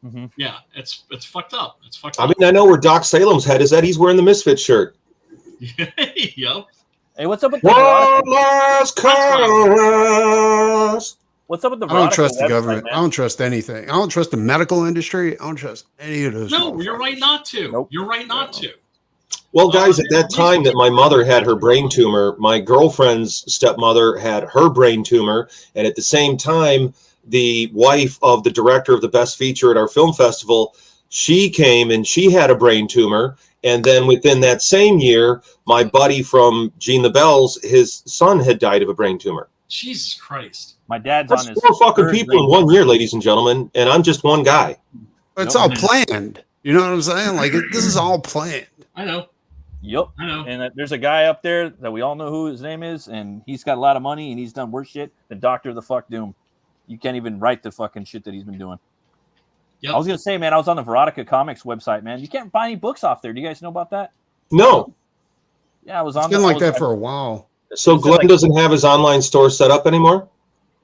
Mm-hmm. Yeah, it's fucked up. It's fucked up. I mean, I know where Doc Salem's head is at. He's wearing the Misfit shirt. Yep. Hey, what's up with What's up with the? I don't trust the government. Man? I don't trust anything. I don't trust the medical industry. I don't trust any of those. No, you're right not to. Nope. You're right not to. Well, guys, at that time that my mother had her brain tumor, my girlfriend's stepmother had her brain tumor. And at the same time, the wife of the director of the best feature at our film festival, she came and she had a brain tumor. And then within that same year, my buddy from Gene the Bells, his son had died of a brain tumor. Jesus Christ. My dad's That's on his 4 fucking people in 1 year, ladies and gentlemen. And I'm just one guy. It's all planned. You know what I'm saying? Like, this is all planned. I know. Yep. I know. And there's a guy up there that we all know who his name is, and he's got a lot of money, and he's done worse shit than Dr. the Fuck Doom. You can't even write the fucking shit that he's been doing. Yep. I was going to say, man, I was on the Veronica Comics website, man. You can't buy any books off there. Do you guys know about that? No. Yeah, I was on. It's been like that for a while. So Glenn doesn't have his online store set up anymore?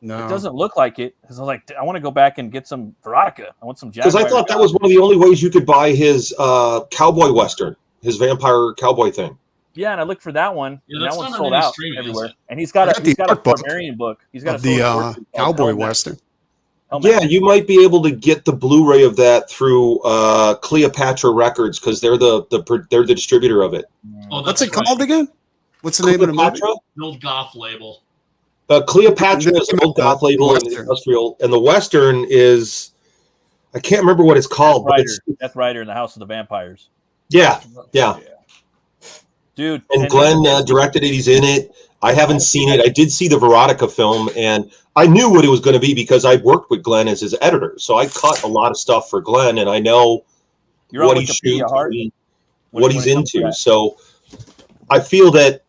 No. It doesn't look like it. Because I was like, I want to go back and get some Veronica. I want some Jaguar. Because I thought that was one of the only ways you could buy his cowboy western, his vampire cowboy thing. Yeah, and I looked for that one. Yeah, and that one's not sold out everywhere. And he's got a Barbarian book. He's got the cowboy western. Yeah, you might be able to get the Blu-ray of that through Cleopatra Records because they're the distributor of it. Oh, what's it called again? What's the name of the movie? The old goth label. Cleopatra is an old goth label and industrial, and the western is I can't remember what it's called. Death Rider in the House of the Vampires. Yeah. Dude. And Glenn directed it. He's in it. I haven't seen it. I did see the Veronica film, and I knew what it was going to be because I worked with Glenn as his editor. So I cut a lot of stuff for Glenn, and I know what he shoots and what he's into. So I feel that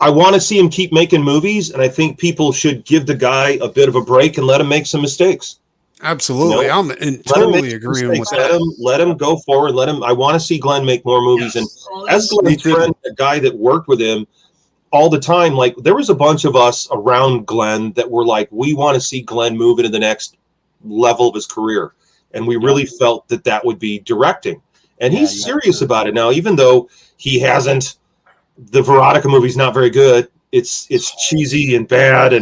I want to see him keep making movies, and I think people should give the guy a bit of a break and let him make some mistakes. Absolutely. I'm totally agreeing with that. Let him go forward. I want to see Glenn make more movies. Yes. And as Glenn's friend, a guy that worked with him all the time, like there was a bunch of us around Glenn that were like, we want to see Glenn move into the next level of his career. And we really felt that would be directing. And he's serious about it now, even though he hasn't, the Veronica movie's not very good. It's cheesy and bad,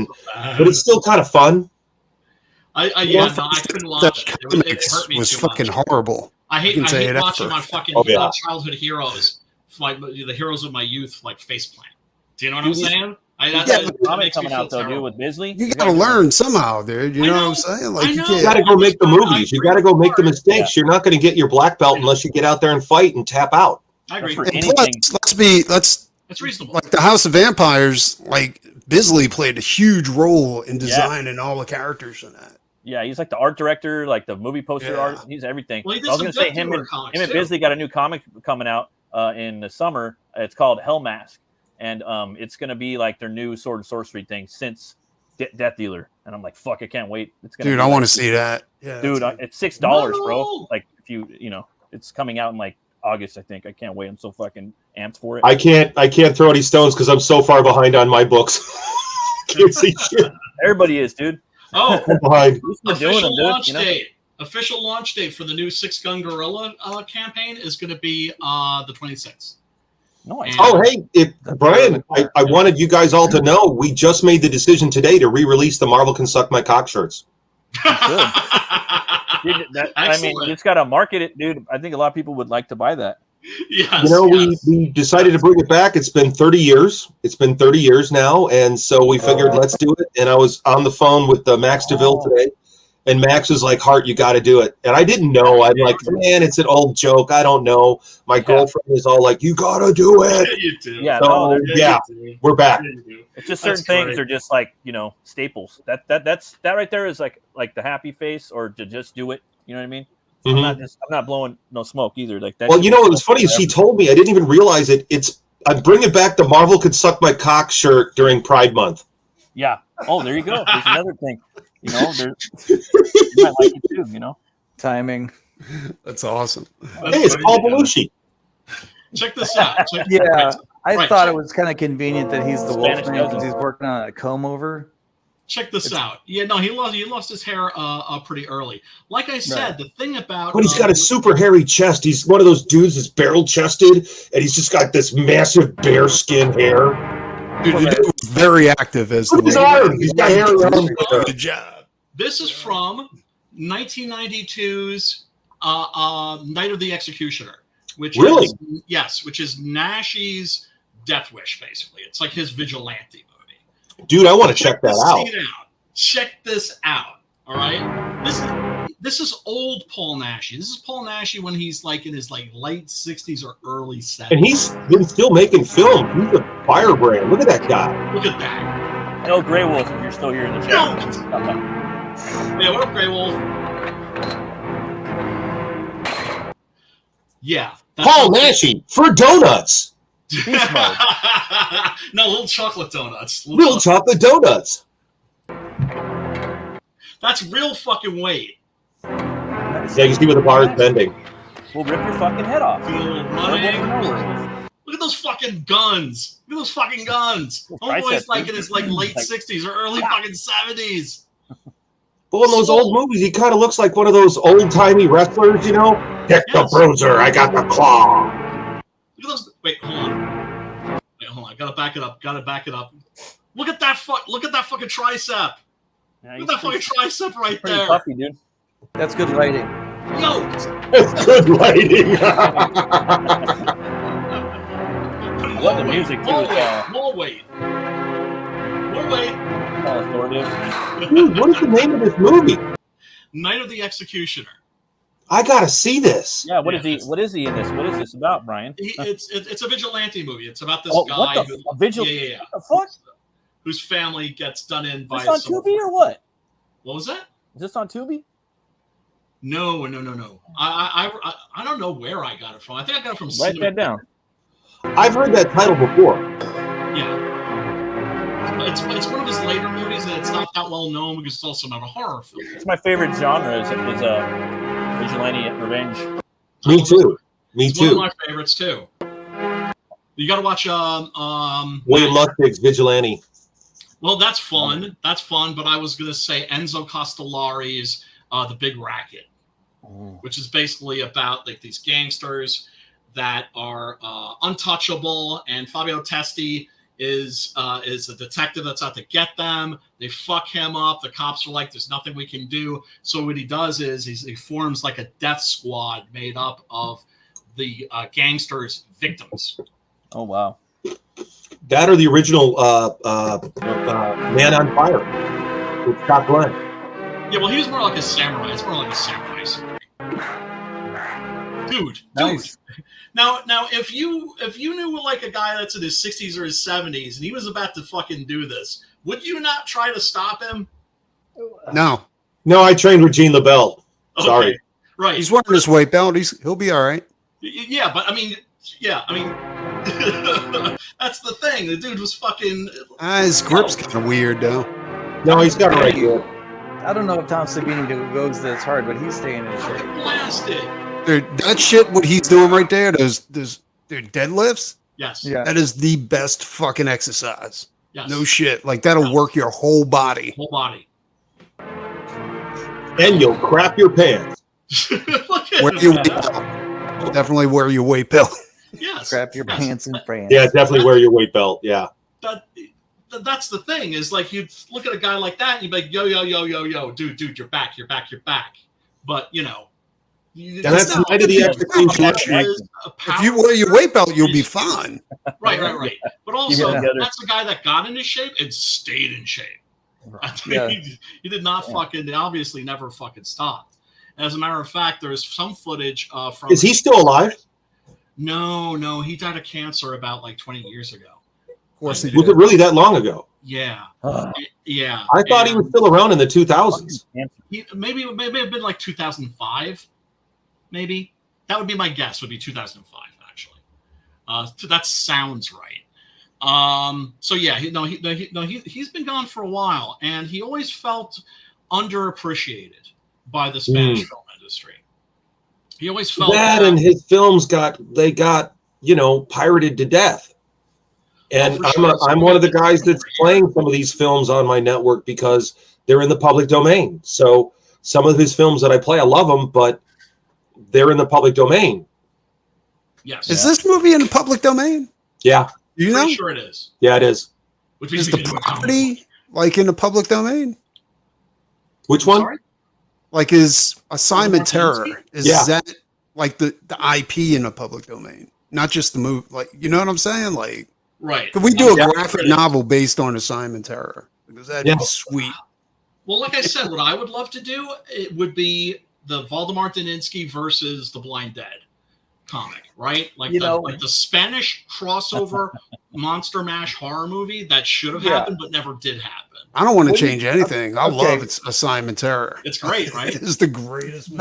but it's still kind of fun. I couldn't watch it. It hurt me was too fucking much. horrible. I hate watching my fucking childhood heroes, the heroes of my youth, like faceplant. Do you know what I'm saying? The comic coming out though, dude, with Bisley. You got to learn somehow, dude. You know what I'm saying? Like you got to go make the movies. You got to go make the mistakes. You're not going to get your black belt unless you get out there and fight and tap out. I agree. Plus, It's reasonable. Like the House of Vampires, like Bisley played a huge role in designing all the characters in that. Yeah, he's like the art director, like the movie poster art. He's everything. Well, he did I was going to say Death him Dealer and too. Bisley got a new comic coming out in the summer. It's called Hell Mask, and it's going to be like their new sword and sorcery thing since Death Dealer. And I'm like, fuck, I can't wait. It's gonna Dude, I want to see that. Yeah, dude, it's $6, bro. Like if you know, it's coming out in like August, I think. I can't wait. I'm so fucking amped for it. I can't throw any stones because I'm so far behind on my books. Can't see shit. Everybody is, dude. Oh, behind. Official launch date. Official launch date for the new Six Gun Gorilla campaign is going to be the 26th. Nice. Oh, hey, Brian, I wanted you guys all to know we just made the decision today to re-release the Marvel Can Suck My Cock shirts. Dude, I mean, you just got to market it, dude. I think a lot of people would like to buy that. Yes, you know, we decided to bring it back. It's been 30 years. It's been 30 years now, and so we figured let's do it. And I was on the phone with Max DeVille today, and Max was like, "Hart, you got to do it." And I didn't know. I'm like, "Man, it's an old joke. I don't know." My girlfriend is all like, "You got to do it." You do. Yeah, so, we're back. It's just certain things are just like, you know, staples. That right there is like the happy face or to just do it. You know what I mean? Mm-hmm. I'm not blowing no smoke either. Like that. Well, you know what was funny is she told me, I didn't even realize it. I'm bringing back the Marvel Could Suck My Cock shirt during Pride Month. Yeah. Oh, there you go. There's another thing. You know, you might like it too. You know, timing. That's awesome. Hey, it's Paul Belushi. Check this out. I thought it was kind of convenient that he's the Wolfman because he's working on a comb over. Check this out. Yeah, no, he lost his hair pretty early. Like I said, the thing about but he's got a super hairy chest. He's one of those dudes that's barrel chested, and he's just got this massive bear skin hair. Dude, the dude was very active as his arm. He's got hair around. Good job. This is from 1992's Night of the Executioner, which is Nashi's Death Wish. Basically, it's like his vigilante movie. Dude, I want to check that out. Check this out. All right, this is old Paul Naschy. This is Paul Naschy when he's like in his like late 60s or early 70s. And he's been still making film. He's a firebrand. Look at that guy. Look at that. No, Grey Wolf, if you're still here in the chat. Yeah, what up, Grey Wolf? Yeah. Paul Naschy for donuts. No, little chocolate donuts. Little chocolate donuts. That's real fucking weight. Yeah, you can see where the bar is bending. We'll rip your fucking head off. Look at those fucking guns. Look at those fucking guns. Homeboy's like in his like late 60s or early fucking 70s. Well, in those old movies, he kind of looks like one of those old-timey wrestlers, you know? Get the bruiser, I got the claw. Look at those. Wait, hold on. Gotta back it up. Look at that fucking tricep. Yeah, look at that fucking tricep right pretty there. Puffy, dude. That's good lighting. Yo, that's good lighting. I love the music too. More weight. Dude, what is the name of this movie? Night of the Executioner. I gotta see this. Yeah, what is he in this? What is this about, Brian? It's a vigilante movie. It's about this guy. What a vigilante? Yeah. What the fuck? Whose family gets done in by. Is this on Tubi or what? What was that? Is this on Tubi? No. I don't know where I got it from. I think I got it from. Write that down. I've heard that title before. Yeah. It's one of his later movies, and it's not that well known because it's also not a horror film. It's my favorite genre. Is vigilante revenge. Me too. It's one of my favorites too. You got to watch William Lustig's Vigilante. Well, that's fun. But I was gonna say Enzo Castellari's The Big Racket, which is basically about like these gangsters that are untouchable, and Fabio Testi is a detective that's out to get them. They fuck him up. The cops are like, there's nothing we can do. So what he does is he forms like a death squad made up of the gangsters' victims. Oh, wow. That or the original Man on Fire with Scott Glenn. Yeah, well, he was more like a samurai. It's more like a samurai story. dude. Nice. Now, if you knew like a guy that's in his 60s or his 70s and he was about to fucking do this, would you not try to stop him? No, I trained with Gene LaBelle. Sorry. Okay. Right. he's wearing his weight belt. He'll be all right. Yeah, but I mean, that's the thing. The dude was fucking. His grip's kind of weird though. No, he's got it right here. I don't know if Tom Savini goes this hard, but he's staying in shape. Blasted. Dude, that shit, what he's doing right there, those deadlifts. Yes. Yeah. That is the best fucking exercise. Yes. No shit. Like that'll work your whole body. Whole body. And you'll crap your pants. Wear your weight belt. Definitely wear your weight belt. Yes. Crap your pants in France. Yeah, definitely wear your weight belt. Yeah. That's the thing is like you'd look at a guy like that and you'd be like, yo, dude, you're back. But you know, And that's the night of the execution. If you wear your weight belt, you'll be fine. Right. But also, that's the guy that got into shape and stayed in shape. Yeah. He did not fucking, obviously never fucking stopped. As a matter of fact, there's some footage from. Is he still alive? No, he died of cancer about like 20 years ago. Of course he Was did. it really that long ago? Yeah. Yeah. I thought he was still around in the 2000s. Maybe it have been like 2005. Maybe that would be my guess. Would be 2005 actually. That sounds right. So yeah, he's been gone for a while, and he always felt underappreciated by the Spanish film industry. He always felt that, and his films got pirated to death. And I'm one of the guys that's playing some of these films on my network because they're in the public domain. So some of his films that I play, I love them, but they're in the public domain. Yes. Is this movie in the public domain? Yeah. You know? Pretty sure it is. Yeah, it is. Which means Is the property like in the public domain? Which one? Sorry? Like is Assignment Terror? Is Yeah. that like the IP in the public domain? Not just the movie. Like, you know what I'm saying? Like, Right. could we do a Yeah. graphic novel based on Assignment Terror? Because that'd Yeah. be sweet. Well, like I said, what I would love to do, it would be the Valdemar Daninsky versus the Blind Dead comic, right? Like the Spanish crossover monster mash horror movie that should have happened but never did happen. I don't want to change anything. I okay. love its Assignment Terror. It's great, right? It's the greatest movie.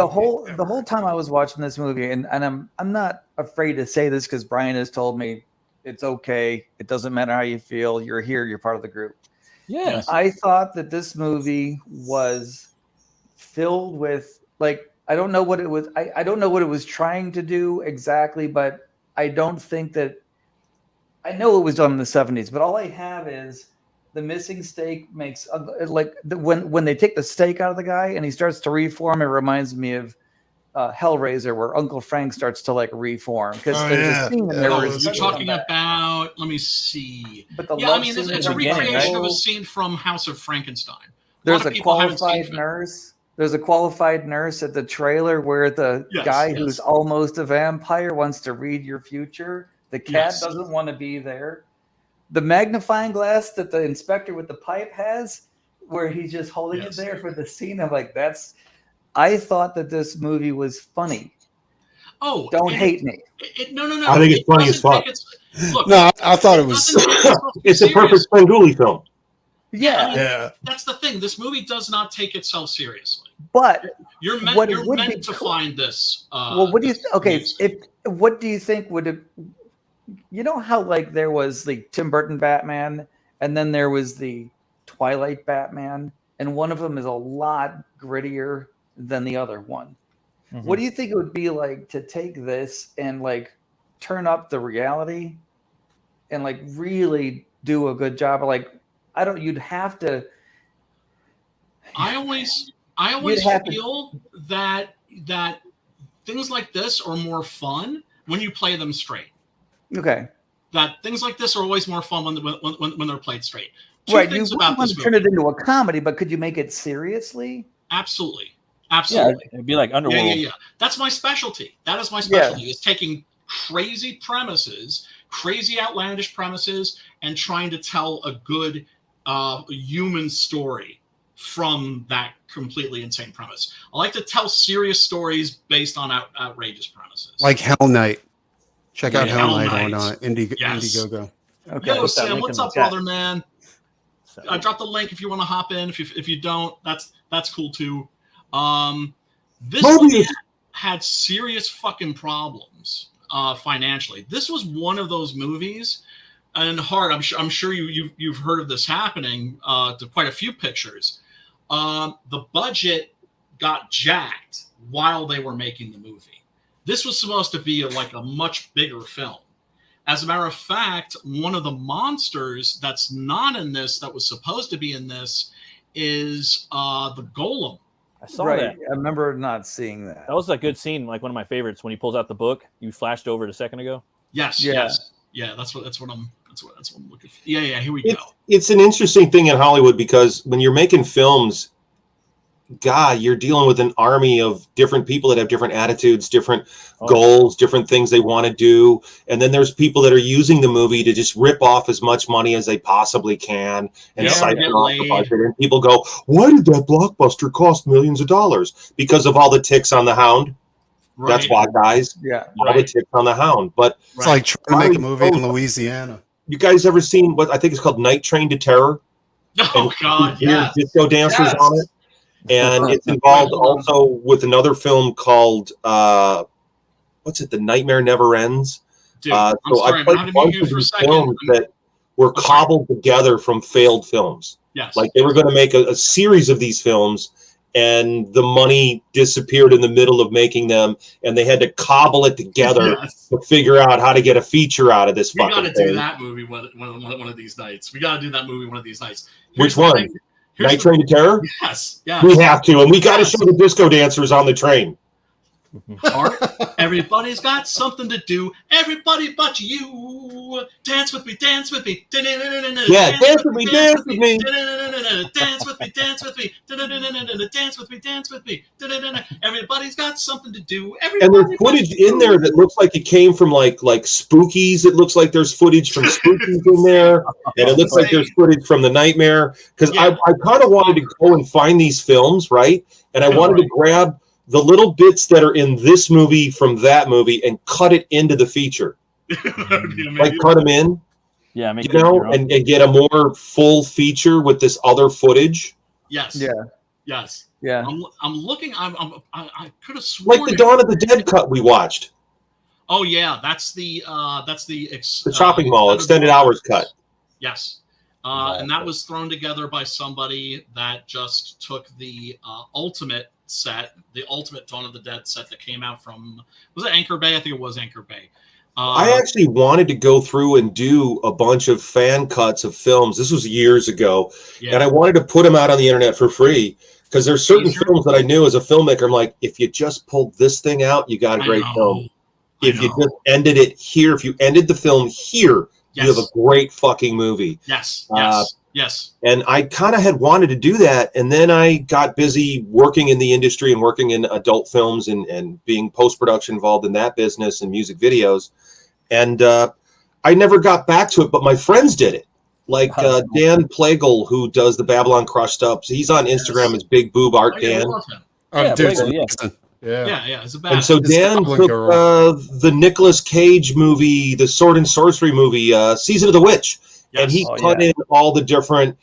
The whole time I was watching this movie, and I'm not afraid to say this because Brian has told me it's okay. It doesn't matter how you feel. You're here. You're part of the group. Yeah. I thought that this movie was filled with I don't know what it was. I don't know what it was trying to do exactly, but I don't think that I know it was done in the 70s, but all I have is the missing steak makes when they take the steak out of the guy and he starts to reform, it reminds me of Hellraiser, where Uncle Frank starts to reform because there's a scene in there where you're talking about. Let me see. But it's a recreation of a scene from House of Frankenstein. There's a qualified nurse. There's a qualified nurse at the trailer where the guy who's almost a vampire wants to read your future. The cat doesn't want to be there. The magnifying glass that the inspector with the pipe has, where he's just holding it there for the scene. I'm like, I thought that this movie was funny. Oh, don't hate me. No. I think it's funny as fuck. Look, no, I thought it was. It's a perfect Spanguli film. Yeah. That's the thing. This movie does not take itself seriously. But you're meant to find this. What do you? What do you think would have? You know how there was the Tim Burton Batman, and then there was the Twilight Batman, and one of them is a lot grittier than the other one. Mm-hmm. What do you think it would be like to take this and turn up the reality and really do a good job of you'd have to. I always feel that things like this are more fun when you play them straight. Okay. That things like this are always more fun when they're played straight. Right. You wouldn't want to turn it into a comedy, but could you make it seriously? Absolutely. Yeah, it'd be like Underworld. Yeah. That's my specialty. That is my specialty. Is taking crazy premises, crazy outlandish premises, and trying to tell a good human story from that completely insane premise. I like to tell serious stories based on outrageous premises. Like Hell Night. Check out Hell Night Night. on Indiegogo. Okay. Yo, Sam, what's up, brother, man? So, I dropped the link if you want to hop in. If you don't, that's cool too. This movie had serious fucking problems financially. This was one of those movies, and hard. I'm sure you've heard of this happening to quite a few pictures. The budget got jacked while they were making the movie. This was supposed to be like a much bigger film. As a matter of fact, one of the monsters that's not in this, that was supposed to be in this, is the Golem. I saw that. I remember not seeing that. That was a good scene, like one of my favorites when he pulls out the book. You flashed over it a second ago. Yes, Yeah. yes, yeah. That's what I'm looking for. Yeah. Here we go. It's an interesting thing in Hollywood because when you're making films, God, you're dealing with an army of different people that have different attitudes, different goals, different things they want to do. And then there's people that are using the movie to just rip off as much money as they possibly can and siphon off the budget. And people go, why did that blockbuster cost millions of dollars? Because of all the ticks on the hound. Right. That's why, guys. Yeah. All the ticks on the hound. But it's like trying to make a movie in Louisiana. You guys ever seen what I think is called Night Train to Terror? Oh, God, yeah. Disco dancers on it. And it's involved also with another film called what's it? The Nightmare Never Ends. Dude, I'm sorry, I played a bunch of these films that were cobbled together from failed films. Yes, like they were going to make a series of these films, and the money disappeared in the middle of making them, and they had to cobble it together to figure out how to get a feature out of this. We got to do that movie one of these nights. We got to do that movie one of these nights. Which one? Night Train to Terror? Yes. We have to, and we got to show the disco dancers on the train. Everybody's got something to do. Everybody but you. Dance with me, dance with me. Yeah, dance with me, dance with me. Dance with me, dance with me. Dance with me, dance with me. Everybody's got something to do. And there's footage in there that looks like it came from like Spookies. It looks like there's footage from Spookies in there, and it looks like there's footage from The Nightmare. Because I kind of wanted to go and find these films, right? And I wanted to grab the little bits that are in this movie from that movie and cut it into the feature. Like cut them in, make and get a more full feature with this other footage. Yes. Yeah. Yes. Yeah. I'm looking. I could have sworn like the Dawn of the Dead cut we watched. Oh yeah, that's the Chopping Mall extended hours cut. Yes. And that was thrown together by somebody that just took the ultimate set, the ultimate Dawn of the Dead set that came out from, was it Anchor Bay? I think it was Anchor Bay. I actually wanted to go through and do a bunch of fan cuts of films. This was years ago. Yeah. And I wanted to put them out on the internet for free because there's certain films that I knew as a filmmaker. I'm like, if you just pulled this thing out, you got a great film. If you just ended it here, if you ended the film here, you have a great fucking movie. Yes. Yes. And I kind of had wanted to do that. And then I got busy working in the industry and working in adult films and being post-production involved in that business and music videos. And I never got back to it, but my friends did it. Like Dan Plagle, who does the Babylon Crushed Up. He's on Instagram as Big Boob Art Dan. Yeah. It's a bad. And so Dan took the Nicolas Cage movie, the Sword and Sorcery movie, Season of the Witch. Yes. And he cut in all the different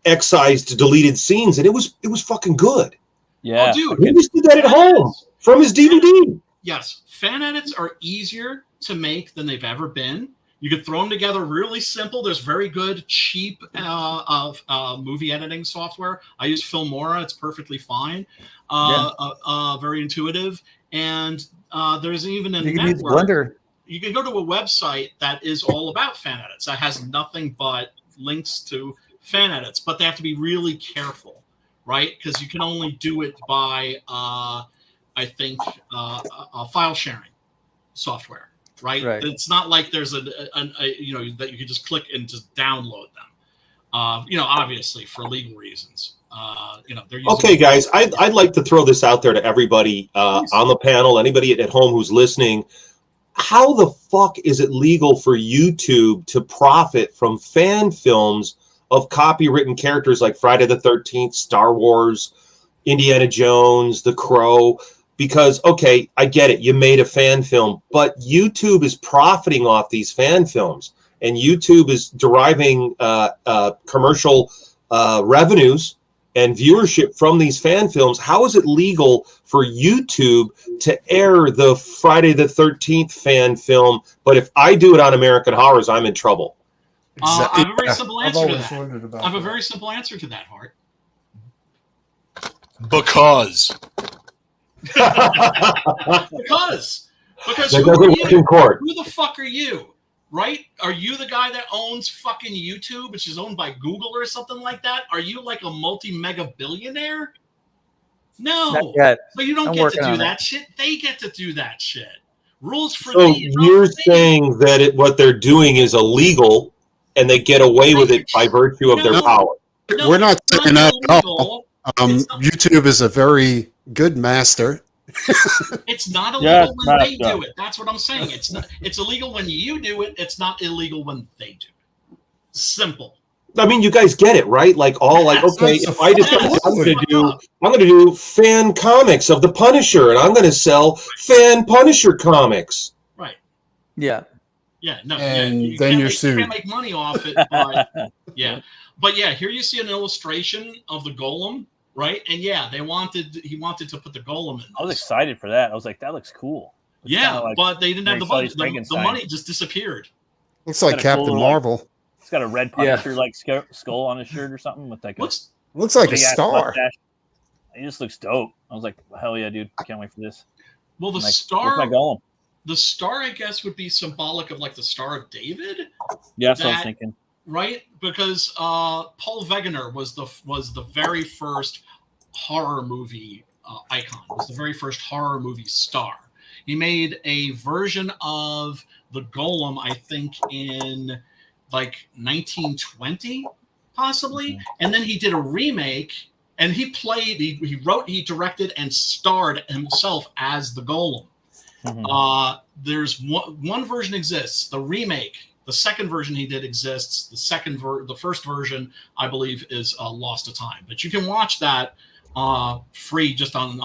excised, deleted scenes, and it was fucking good. Yeah, dude, he just did that at home from his DVD. Yes, fan edits are easier to make than they've ever been. You could throw them together really simple. There's very good, cheap movie editing software. I use Filmora; it's perfectly fine. Very intuitive, and there's even a network. You can go to a website that is all about fan edits. That has nothing but links to fan edits, but they have to be really careful, right? Because you can only do it by, I think, file sharing software, right? It's not like there's that you can just click and just download them. Obviously for legal reasons. They're using okay, guys, I'd like to throw this out there to everybody on the panel, anybody at home who's listening. How the fuck is it legal for YouTube to profit from fan films of copywritten characters like Friday the 13th, Star Wars, Indiana Jones, The Crow, because, okay, I get it. You made a fan film, but YouTube is profiting off these fan films, and YouTube is deriving commercial revenues and viewership from these fan films. How is it legal for YouTube to air the Friday the 13th fan film, but if I do it on American Horrors, I'm in trouble? I have a very simple answer to always that. wondered about I have a that. very simple answer to that, Hart. Because Because That who doesn't are work you? in court. Who the fuck are you? Right? Are you the guy that owns fucking YouTube, which is owned by Google or something like that? Are you like a multi-mega billionaire? No. Not yet. So you don't I'm get to working do on that shit. They get to do that shit. Rules for So thee. not you're for me. saying that what they're doing is illegal, and they get away with it by virtue of their No. power. No, We're not it's saying that at all. illegal. It's not- YouTube is a very good master. It's not Yeah, illegal when they master. do it. That's what I'm saying. It's not. It's illegal when you do it. It's not illegal when they do it. Simple. I mean, you guys get it, right? Like okay, That's if I decide Yes. I'm going to do fan comics of the Punisher, and I'm going to sell fan Punisher comics. Right. Yeah. Yeah. No. And you then can't you're make, sued. You can't make money off it. But But yeah, here you see an illustration of the Golem, right? And yeah, he wanted to put the Golem in. I was this. excited for that. I was like, that looks cool. It's Yeah, kinda like, but they didn't have the Mary budget. Shelley's The Frankenstein. money just disappeared. Looks like Got a cool Captain little, Marvel. it's got a red Punisher like skull on his shirt or something with like a Looks Looks like a big-ass star. mustache. It just looks dope. I was like, hell yeah, dude! I can't wait for this. well. The I'm like, star. where's my Golem? The star, I guess, would be symbolic of like the Star of David. Yeah, that's what I was That- thinking. Right, because Paul Wegener was the very first horror movie icon. Was the very first horror movie star. He made a version of the Golem, I think, in like 1920, possibly, and then he did a remake. And he wrote, he directed, and starred himself as the Golem. Mhm. There's one version exists, the remake. The second version he did exists. The first version, I believe, is lost to time. But you can watch that free just on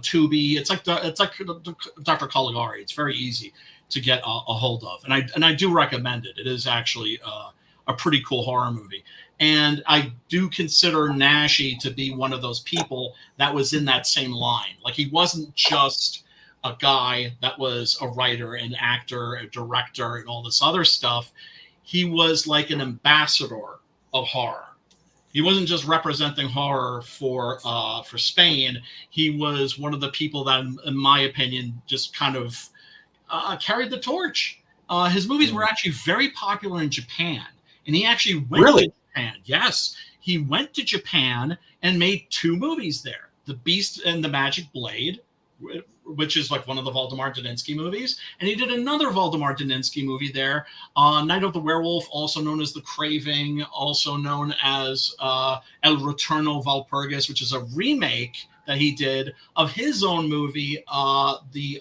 Tubi. It's like Dr. Caligari. It's very easy to get a hold of, and I do recommend it. It is actually a pretty cool horror movie. And I do consider Nashi to be one of those people that was in that same line. Like, he wasn't just a guy that was a writer, an actor, a director, and all this other stuff. He was like an ambassador of horror. He wasn't just representing horror for Spain. He was one of the people that, in my opinion, just kind of carried the torch. His movies were actually very popular in Japan, and he actually went to Japan. Yes, he went to Japan and made 2 movies there: The Beast and the Magic Blade, which is like one of the Waldemar Daninsky movies. And he did another Waldemar Daninsky movie there, Night of the Werewolf, also known as The Craving, also known as El Retorno Valpurgis, which is a remake that he did of his own movie, the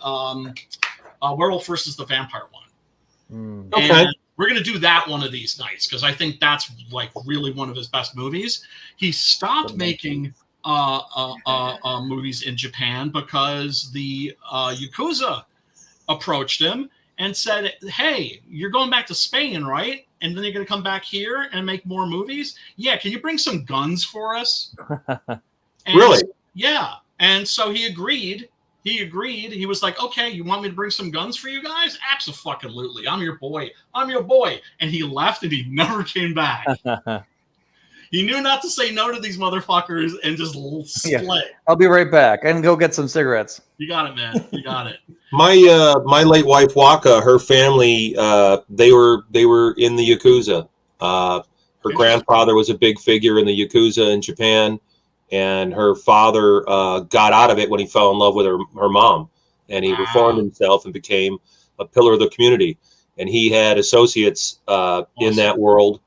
Werewolf versus the Vampire one. Okay. And we're going to do that one of these nights, because I think that's like really one of his best movies. He stopped making movies in Japan because the Yakuza approached him and said, hey, you're going back to Spain, right? And then you're going to come back here and make more movies? Yeah, can you bring some guns for us? And Really? Yeah. And so he agreed. He was like, okay, you want me to bring some guns for you guys? Absolutely. I'm your boy. And he left, and he never came back. He knew not to say no to these motherfuckers and just split. Yeah. I'll be right back and go get some cigarettes. You got it, man. You got it. My late wife Waka, her family, they were in the Yakuza. Her grandfather was a big figure in the Yakuza in Japan, and her father got out of it when he fell in love with her mom, and he reformed himself and became a pillar of the community. And he had associates in that world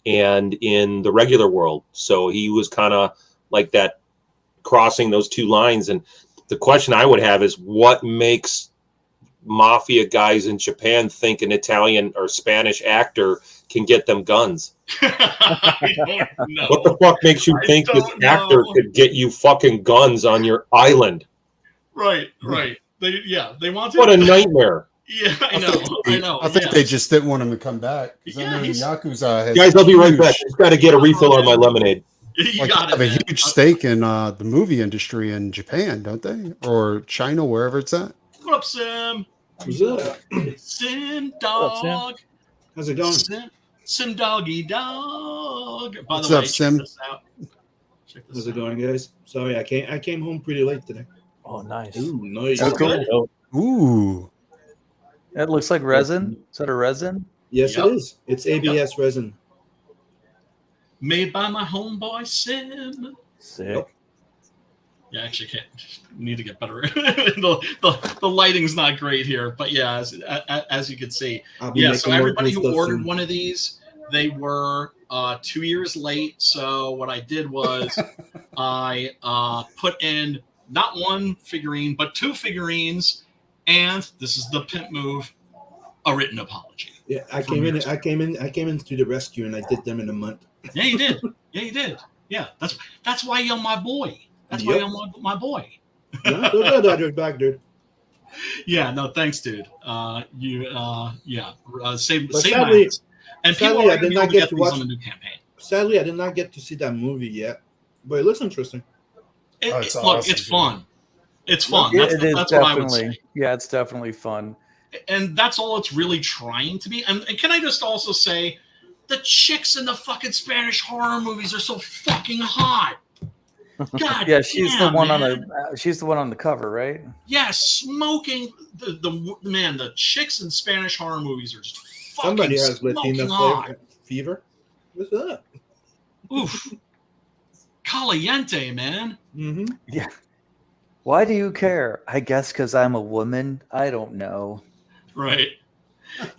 and in the regular world. So he was kind of like that, crossing those 2 lines. And the question I would have is, what makes mafia guys in Japan think an Italian or Spanish actor can get them guns. I don't know. What the fuck makes you think this actor could get you fucking guns on your island? Right. They want to. What a nightmare. Yeah, I know. I think they just didn't want him to come back. I know the Yakuza has guys, I'll be right back. Just got to get a refill on my lemonade. You like, got have it, a huge stake in the movie industry in Japan, don't they? Or China, wherever it's at. What up, Sim? What's up? Sim dog. How's it going? Sim doggy dog. By What's the way, up, Sim? check this out. How's it going, guys? Sorry, I came home pretty late today. Oh, nice. Ooh, nice. That's cool. Oh, Ooh. It looks like resin. Is that a resin? Yes, Yep. it is. It's ABS resin. Made by my homeboy Sim. sick. Yep. Yeah, actually, can't need to get better. the lighting's not great here, but yeah, as you can see, I'll be yeah. making So more everybody cool who stuff ordered soon. one of these, they were 2 years late. So what I did was I put in not one figurine but 2 figurines, and this is the pimp move: a written apology. Yeah, I came in to the rescue, and I did them in a month. Yeah, you did. Yeah, you did. Yeah, that's why you're my boy. That's why you're my boy. No, those are Dodgers back, dude. Yeah, no, thanks, dude. Same sadly- lines. And sadly, people I are going did to not be able to get get to these watch- on the new campaign. Sadly, I did not get to see that movie yet, but it looks interesting. It's Look, awesome, it's dude. fun. It's fun. Yeah, That's, it is that's what I would definitely. say. Yeah, it's definitely fun. And that's all it's really trying to be. And can I just also say, the chicks in the fucking Spanish horror movies are so fucking hot. God, Yeah, she's the one man. on the. She's the one on the cover, right? Yeah, smoking the chicks in Spanish horror movies are just fucking Somebody has smoking Latina hot. fever. What's up? Oof, caliente, man. Mm-hmm. Yeah. Why do you care? I guess because I'm a woman. I don't know. Right.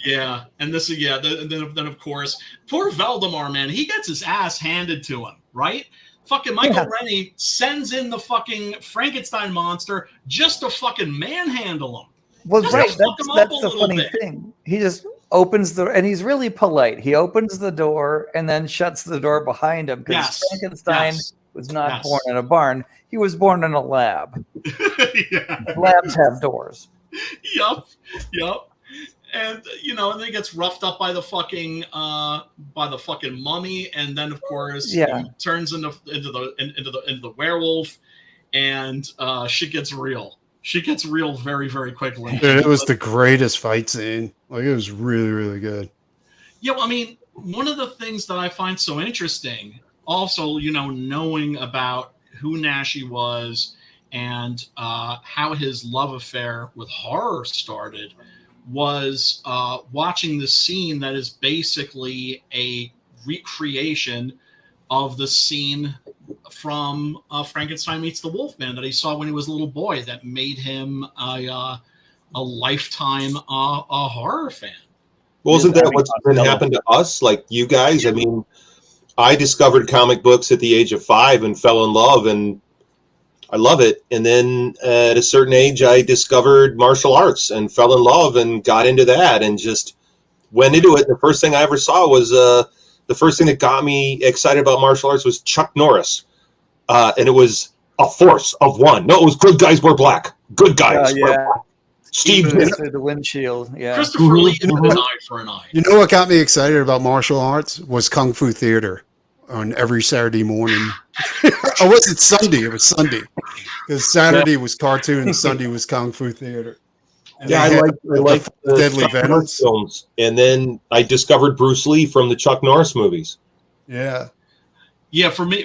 Yeah, and this, yeah. Then of course, poor Valdemar, man, he gets his ass handed to him, right? Fucking Michael Rennie sends in the fucking Frankenstein monster just to fucking manhandle him. Well, Just right. to fuck him up That's a the little funny bit. thing. He just opens the, and he's really polite. He opens the door and then shuts the door behind him because Yes. Frankenstein Yes. was not Yes. born in a barn. He was born in a lab. Yeah. Labs have doors. Yup. And and then he gets roughed up by the fucking mummy, and then of course he turns into the werewolf, and shit gets real. Shit gets real very, very quickly. Dude, it was the greatest fight scene. Like, it was really, really good. Yeah, well, I mean, one of the things that I find so interesting, also, knowing about who Nashi was and how his love affair with horror started, was watching the scene that is basically a recreation of the scene from Frankenstein Meets the Wolfman that he saw when he was a little boy, that made him a lifetime a horror fan. Wasn't that what's been happened to us? Like you guys, I mean, I discovered comic books at the age of 5 and fell in love, and I love it. And then at a certain age, I discovered martial arts and fell in love and got into that and just went into it. The first thing I ever saw was the first thing that got me excited about martial arts was Chuck Norris. And it was a force of one. No, it was good guys wear black. Good guys. Yeah. Steve through the windshield. Yeah. Christopher Lee did an eye for an eye. You know what got me excited about martial arts was Kung Fu Theater on every Saturday morning. Or was it Sunday? It was Sunday. Because Saturday was cartoon and Sunday was Kung Fu Theater. And Yeah, I they had like the Deadly Chuck Norris Venoms. films. And then I discovered Bruce Lee from the Chuck Norris movies. Yeah. Yeah, for me,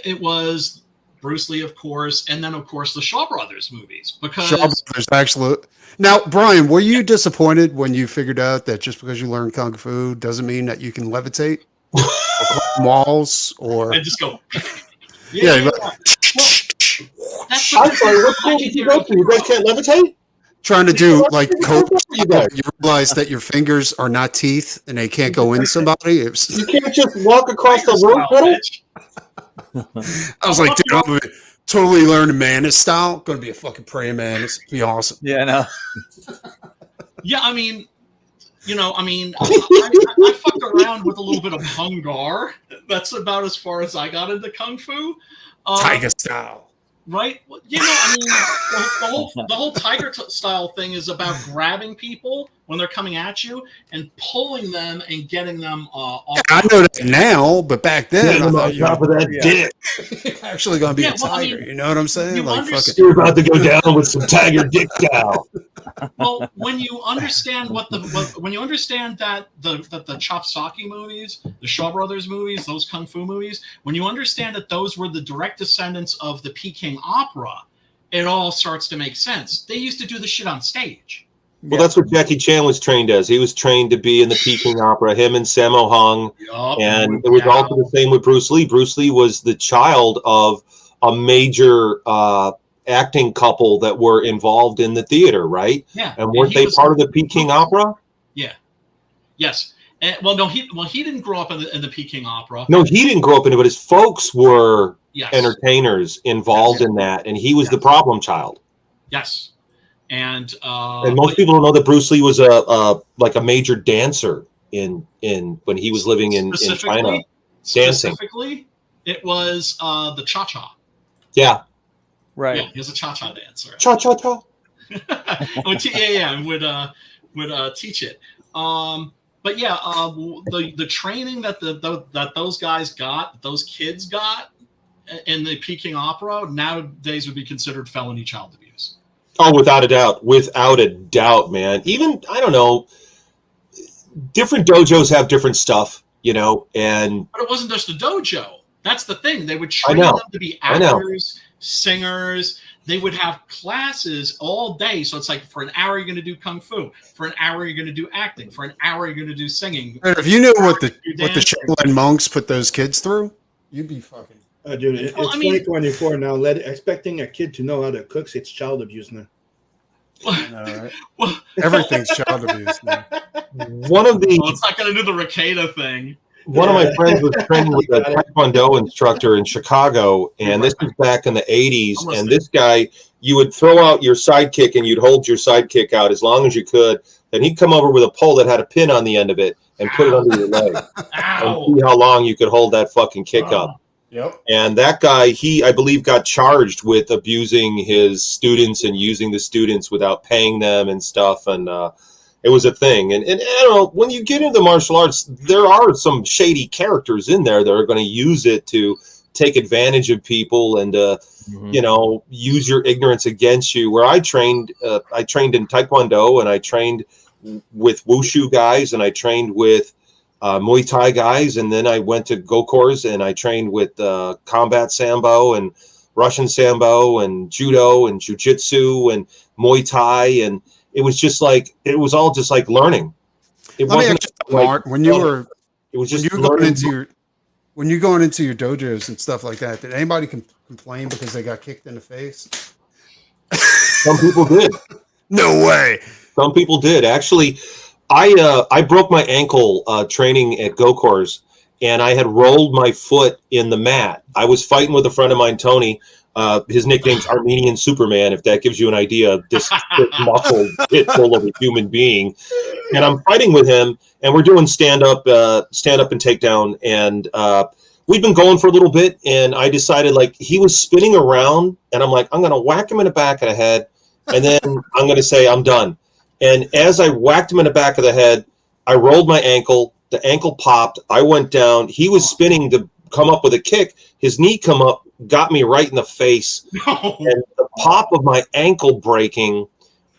it was Bruce Lee, of course, and then of course the Shaw Brothers movies. Because Shaw Brothers, actually. Now, Brian, were you disappointed when you figured out that just because you learn Kung Fu doesn't mean that you can levitate? Or climb walls? Or I just go. yeah. That's I'm sorry, what school did you go to? You guys can't levitate? Trying to do like coach, You guys. you realize that your fingers are not teeth and they can't go in somebody. It was, You can't just walk across the room, little? I was like, dude, totally learn the Manus style. Going to be a fucking praying mantis. Be awesome. Yeah, I know. Yeah, I mean, I fucked around with a little bit of Hungar. That's about as far as I got into Kung Fu. Tiger style. Right? Well, the whole tiger style thing is about grabbing people when they're coming at you and pulling them and getting them off. I know that now, but back then, I thought top of that dick. you're actually going to be a tiger. You know what I'm saying? You're about to go down with some tiger dick style. Well, when you understand when you understand that the Chopsaki movies, the Shaw Brothers movies, those kung fu movies, when you understand that those were the direct descendants of the Peking opera, it all starts to make sense. They used to do the shit on stage. Well, that's what Jackie Chan was trained as. He was trained to be in the Peking opera, him and Sammo Hung. And it was also the same with Bruce Lee. Bruce Lee was the child of a major acting couple that were involved in the theater, right? Yeah. And weren't they part of the Peking opera? Yeah. Yes. And, he didn't grow up in the Peking opera. No, he didn't grow up in it, but his folks were entertainers involved in that, and he was the problem child. Yes. And most people don't know that Bruce Lee was a major dancer in when he was living in China. Dancing. Specifically, it was the cha-cha. Yeah. Right. Yeah, he was a cha-cha dancer. Cha-cha-cha. would teach it. But yeah, the training that that those guys got, those kids got in the Peking opera nowadays would be considered felony child abuse. Oh, without a doubt, man. Even, I don't know, different dojos have different stuff, and... But it wasn't just a dojo. That's the thing. They would train them to be actors, singers. They would have classes all day. So it's like, for an hour, you're going to do kung fu. For an hour, you're going to do acting. For an hour, you're going to do singing. And if you knew what the Shaolin monks put those kids through, you'd be fucking... Dude, it's 2024 now. Expecting a kid to know how to cook, it's child abuse now. Right? Everything's child abuse now. It's not going to do the Ricada thing. One of my friends was training with a Taekwondo instructor in Chicago, and this was back in the 80s. And this guy, you would throw out your sidekick, and you'd hold your sidekick out as long as you could. Then he'd come over with a pole that had a pin on the end of it and put it under your leg. And see how long you could hold that fucking kick up. Yep. And that guy, I believe, got charged with abusing his students and using the students without paying them and stuff. And it was a thing. And I don't know, when you get into martial arts, there are some shady characters in there that are going to use it to take advantage of people and, use your ignorance against you. Where I trained in Taekwondo, and I trained with Wushu guys, and I trained with Muay Thai guys, and then I went to Gokors and I trained with combat Sambo and Russian Sambo and Judo and Jiu-Jitsu and Muay Thai, and it was all just like learning. Mark, when you going into your dojos and stuff like that, did anybody complain because they got kicked in the face? Some people did. No way. Some people did. Actually, I broke my ankle training at Gokors, and I had rolled my foot in the mat. I was fighting with a friend of mine, Tony. His nickname's Armenian Superman, if that gives you an idea of this muscle pit full of a human being. And I'm fighting with him, and we're doing stand up and takedown. And we've been going for a little bit, and I decided, he was spinning around, and I'm like, I'm going to whack him in the back of the head, and then I'm going to say I'm done. And as I whacked him in the back of the head, I rolled my ankle. The ankle popped. I went down. He was spinning to come up with a kick. His knee come up, got me right in the face. And the pop of my ankle breaking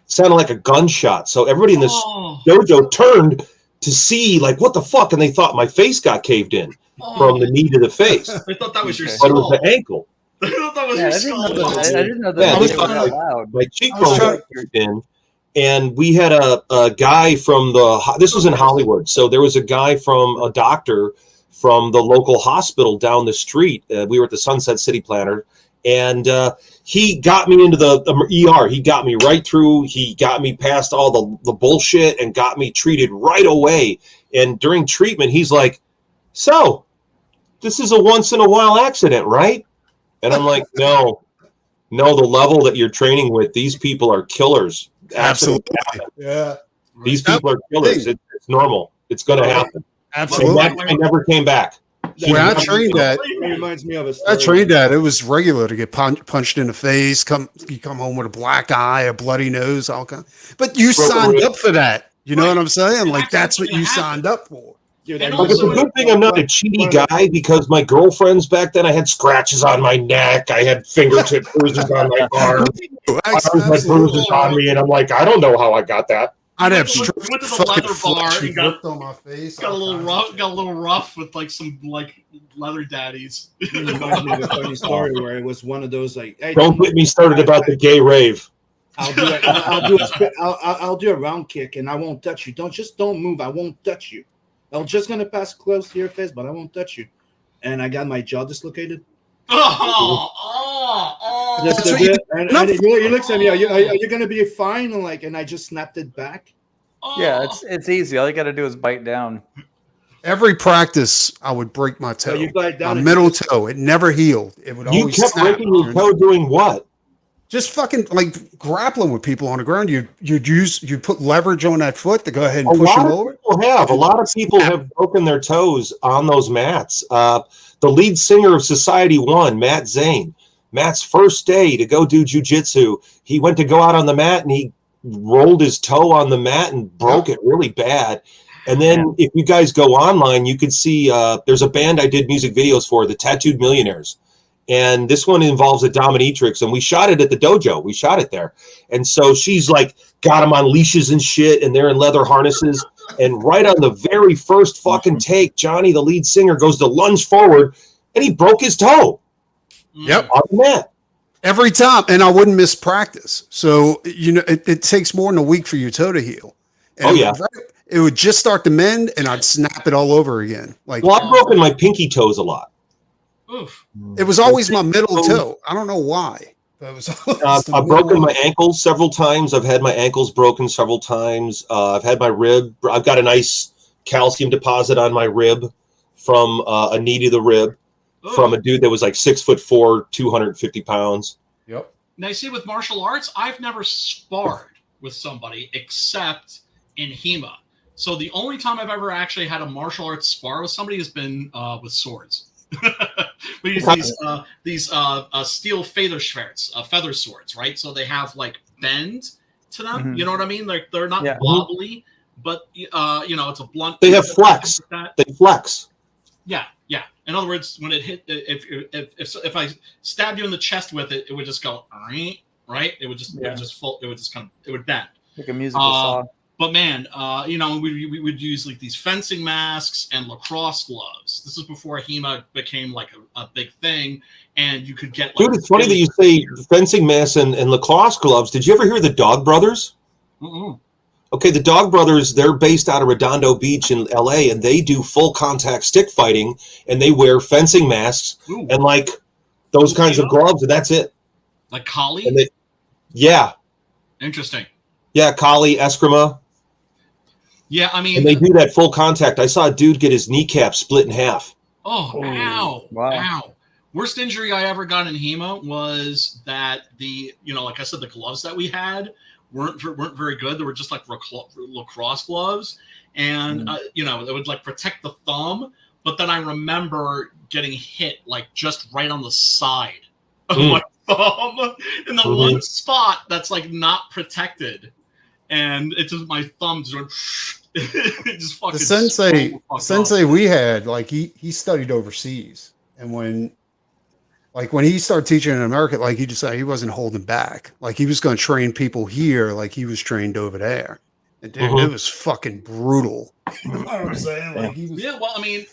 sounded like a gunshot. So everybody in this dojo turned to see, what the fuck? And they thought my face got caved in from the knee to the face. They thought that was your skull. But it was the ankle. I thought that was your skull. I didn't know that was allowed. My cheekbone got caved in. And we had a guy from this was in Hollywood. So there was a guy a doctor from the local hospital down the street. We were at the Sunset City Planner, and he got me into the ER. He got me right through. He got me past all the bullshit and got me treated right away. And during treatment, he's like, "So, this is a once in a while accident, right?" And I'm like, "No, No, the level that you're training with, these people are killers. Absolutely. Yeah. These people are killers. It's normal. It's going to happen. Absolutely. And I never came back. When I trained that, It reminds me of a I story. trained that, it was regular to get punched in the face. You come home with a black eye, a bloody nose, all kind. But you signed up for that. You know what I'm saying? Like that's what you signed up for. Dude, But it's a good thing I'm not a cheaty guy because my girlfriends back then, I had scratches on my neck. I had fingertip bruises on my arm. I had bruises on me, and I'm like, I don't know how I got that. I'd have went to the leather bar and got on my face. Got a little rough with like some like leather daddies. It reminds me of a funny story where it was one of those like, hey, Don't get me started about the gay rave. I'll do a round kick and I won't touch you. Don't move. I won't touch you. I'm just gonna pass close to your face, but I won't touch you. And I got my jaw dislocated. Just a bit. And he looks at me. Are you gonna be fine? And I just snapped it back. Yeah, it's easy. All you got to do is bite down. Every practice, I would break my toe. You bite down my middle toe. It never healed. It would You always kept snap. breaking your toe doing what? Just fucking like grappling with people on the ground. You'd put leverage on that foot to go ahead and push them over. A lot of people have broken their toes on those mats. The lead singer of Society One, Matt Zane. Matt's first day to go do jujitsu, he went to go out on the mat and he rolled his toe on the mat and broke it really bad. And then if you guys go online, you could see there's a band I did music videos for, the Tattooed Millionaires. And this one involves a dominatrix, and we shot it at the dojo. We shot it there. And so she's like got them on leashes and shit, and they're in leather harnesses. And right on the very first fucking take, Johnny, the lead singer, goes to lunge forward, and he broke his toe. Yep. On the mat. Every time. And I wouldn't miss practice. So, it takes more than a week for your toe to heal. And it would just start to mend, and I'd snap it all over again. Like, well, I've broken my pinky toes a lot. Oof. It was always my middle toe. I don't know why. But it was I've broken my ankles several times. I've had my ankles broken several times. I've had my rib. I've got a nice calcium deposit on my rib from a knee to the rib from a dude that was like 6'4", 250 pounds. Yep. Now, see, with martial arts, I've never sparred with somebody except in HEMA. So the only time I've ever actually had a martial arts spar with somebody has been with swords. We use these steel feather swords, right? So they have like bend to them. Mm-hmm. You know what I mean? Like they're not wobbly, but it's a blunt. They have flex. Like they flex. Yeah. In other words, when it hit, if I stabbed you in the chest with it, it would just go right. It would bend Like a musical saw. But man, we would use like these fencing masks and lacrosse gloves. This is before HEMA became like a big thing, and you could get. Dude, it's funny that you say fencing masks and lacrosse gloves. Did you ever hear the Dog Brothers? Mm-mm. Okay, the Dog Brothers, they're based out of Redondo Beach in LA, and they do full contact stick fighting, and they wear fencing masks and like those kinds of gloves, and that's it. Like Kali? Yeah. Interesting. Yeah, Kali, Eskrima. Yeah, I mean, and they do that full contact. I saw a dude get his kneecap split in half. Oh, ow. Wow. Ow. Worst injury I ever got in HEMA was that like I said, the gloves that we had weren't very good. They were just like lacrosse gloves, and it would like protect the thumb. But then I remember getting hit like just right on the side of my thumb in the one spot that's like not protected, and it's just my thumb just fucking. The sensei we had, like he studied overseas, and when he started teaching in America, like he decided he wasn't holding back. Like he was going to train people here, like he was trained over there. And dude, it was fucking brutal. You know what I'm saying? Like well, I mean,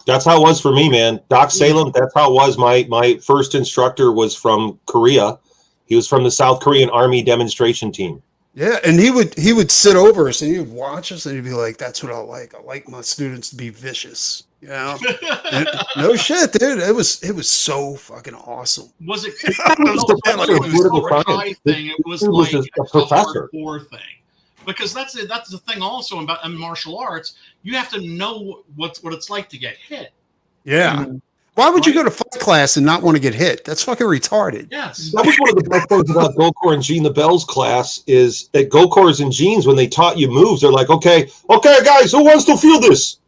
that's how it was for me, man. Doc Salem, that's how it was. My first instructor was from Korea. He was from the South Korean Army demonstration team. Yeah, and he would sit over us and he would watch us and he'd be like, "That's what I like. I like my students to be vicious." You know? No shit, dude. It was so fucking awesome. Was it? It was like a professor thing, because that's the thing also about martial arts. You have to know what it's like to get hit. Yeah. Why would you go to fight class and not want to get hit? That's fucking retarded. Yes. That was one of the best things about Gokor and Gene the Bell's class is that Gokors and Genes, when they taught you moves, they're like, okay, guys, who wants to feel this?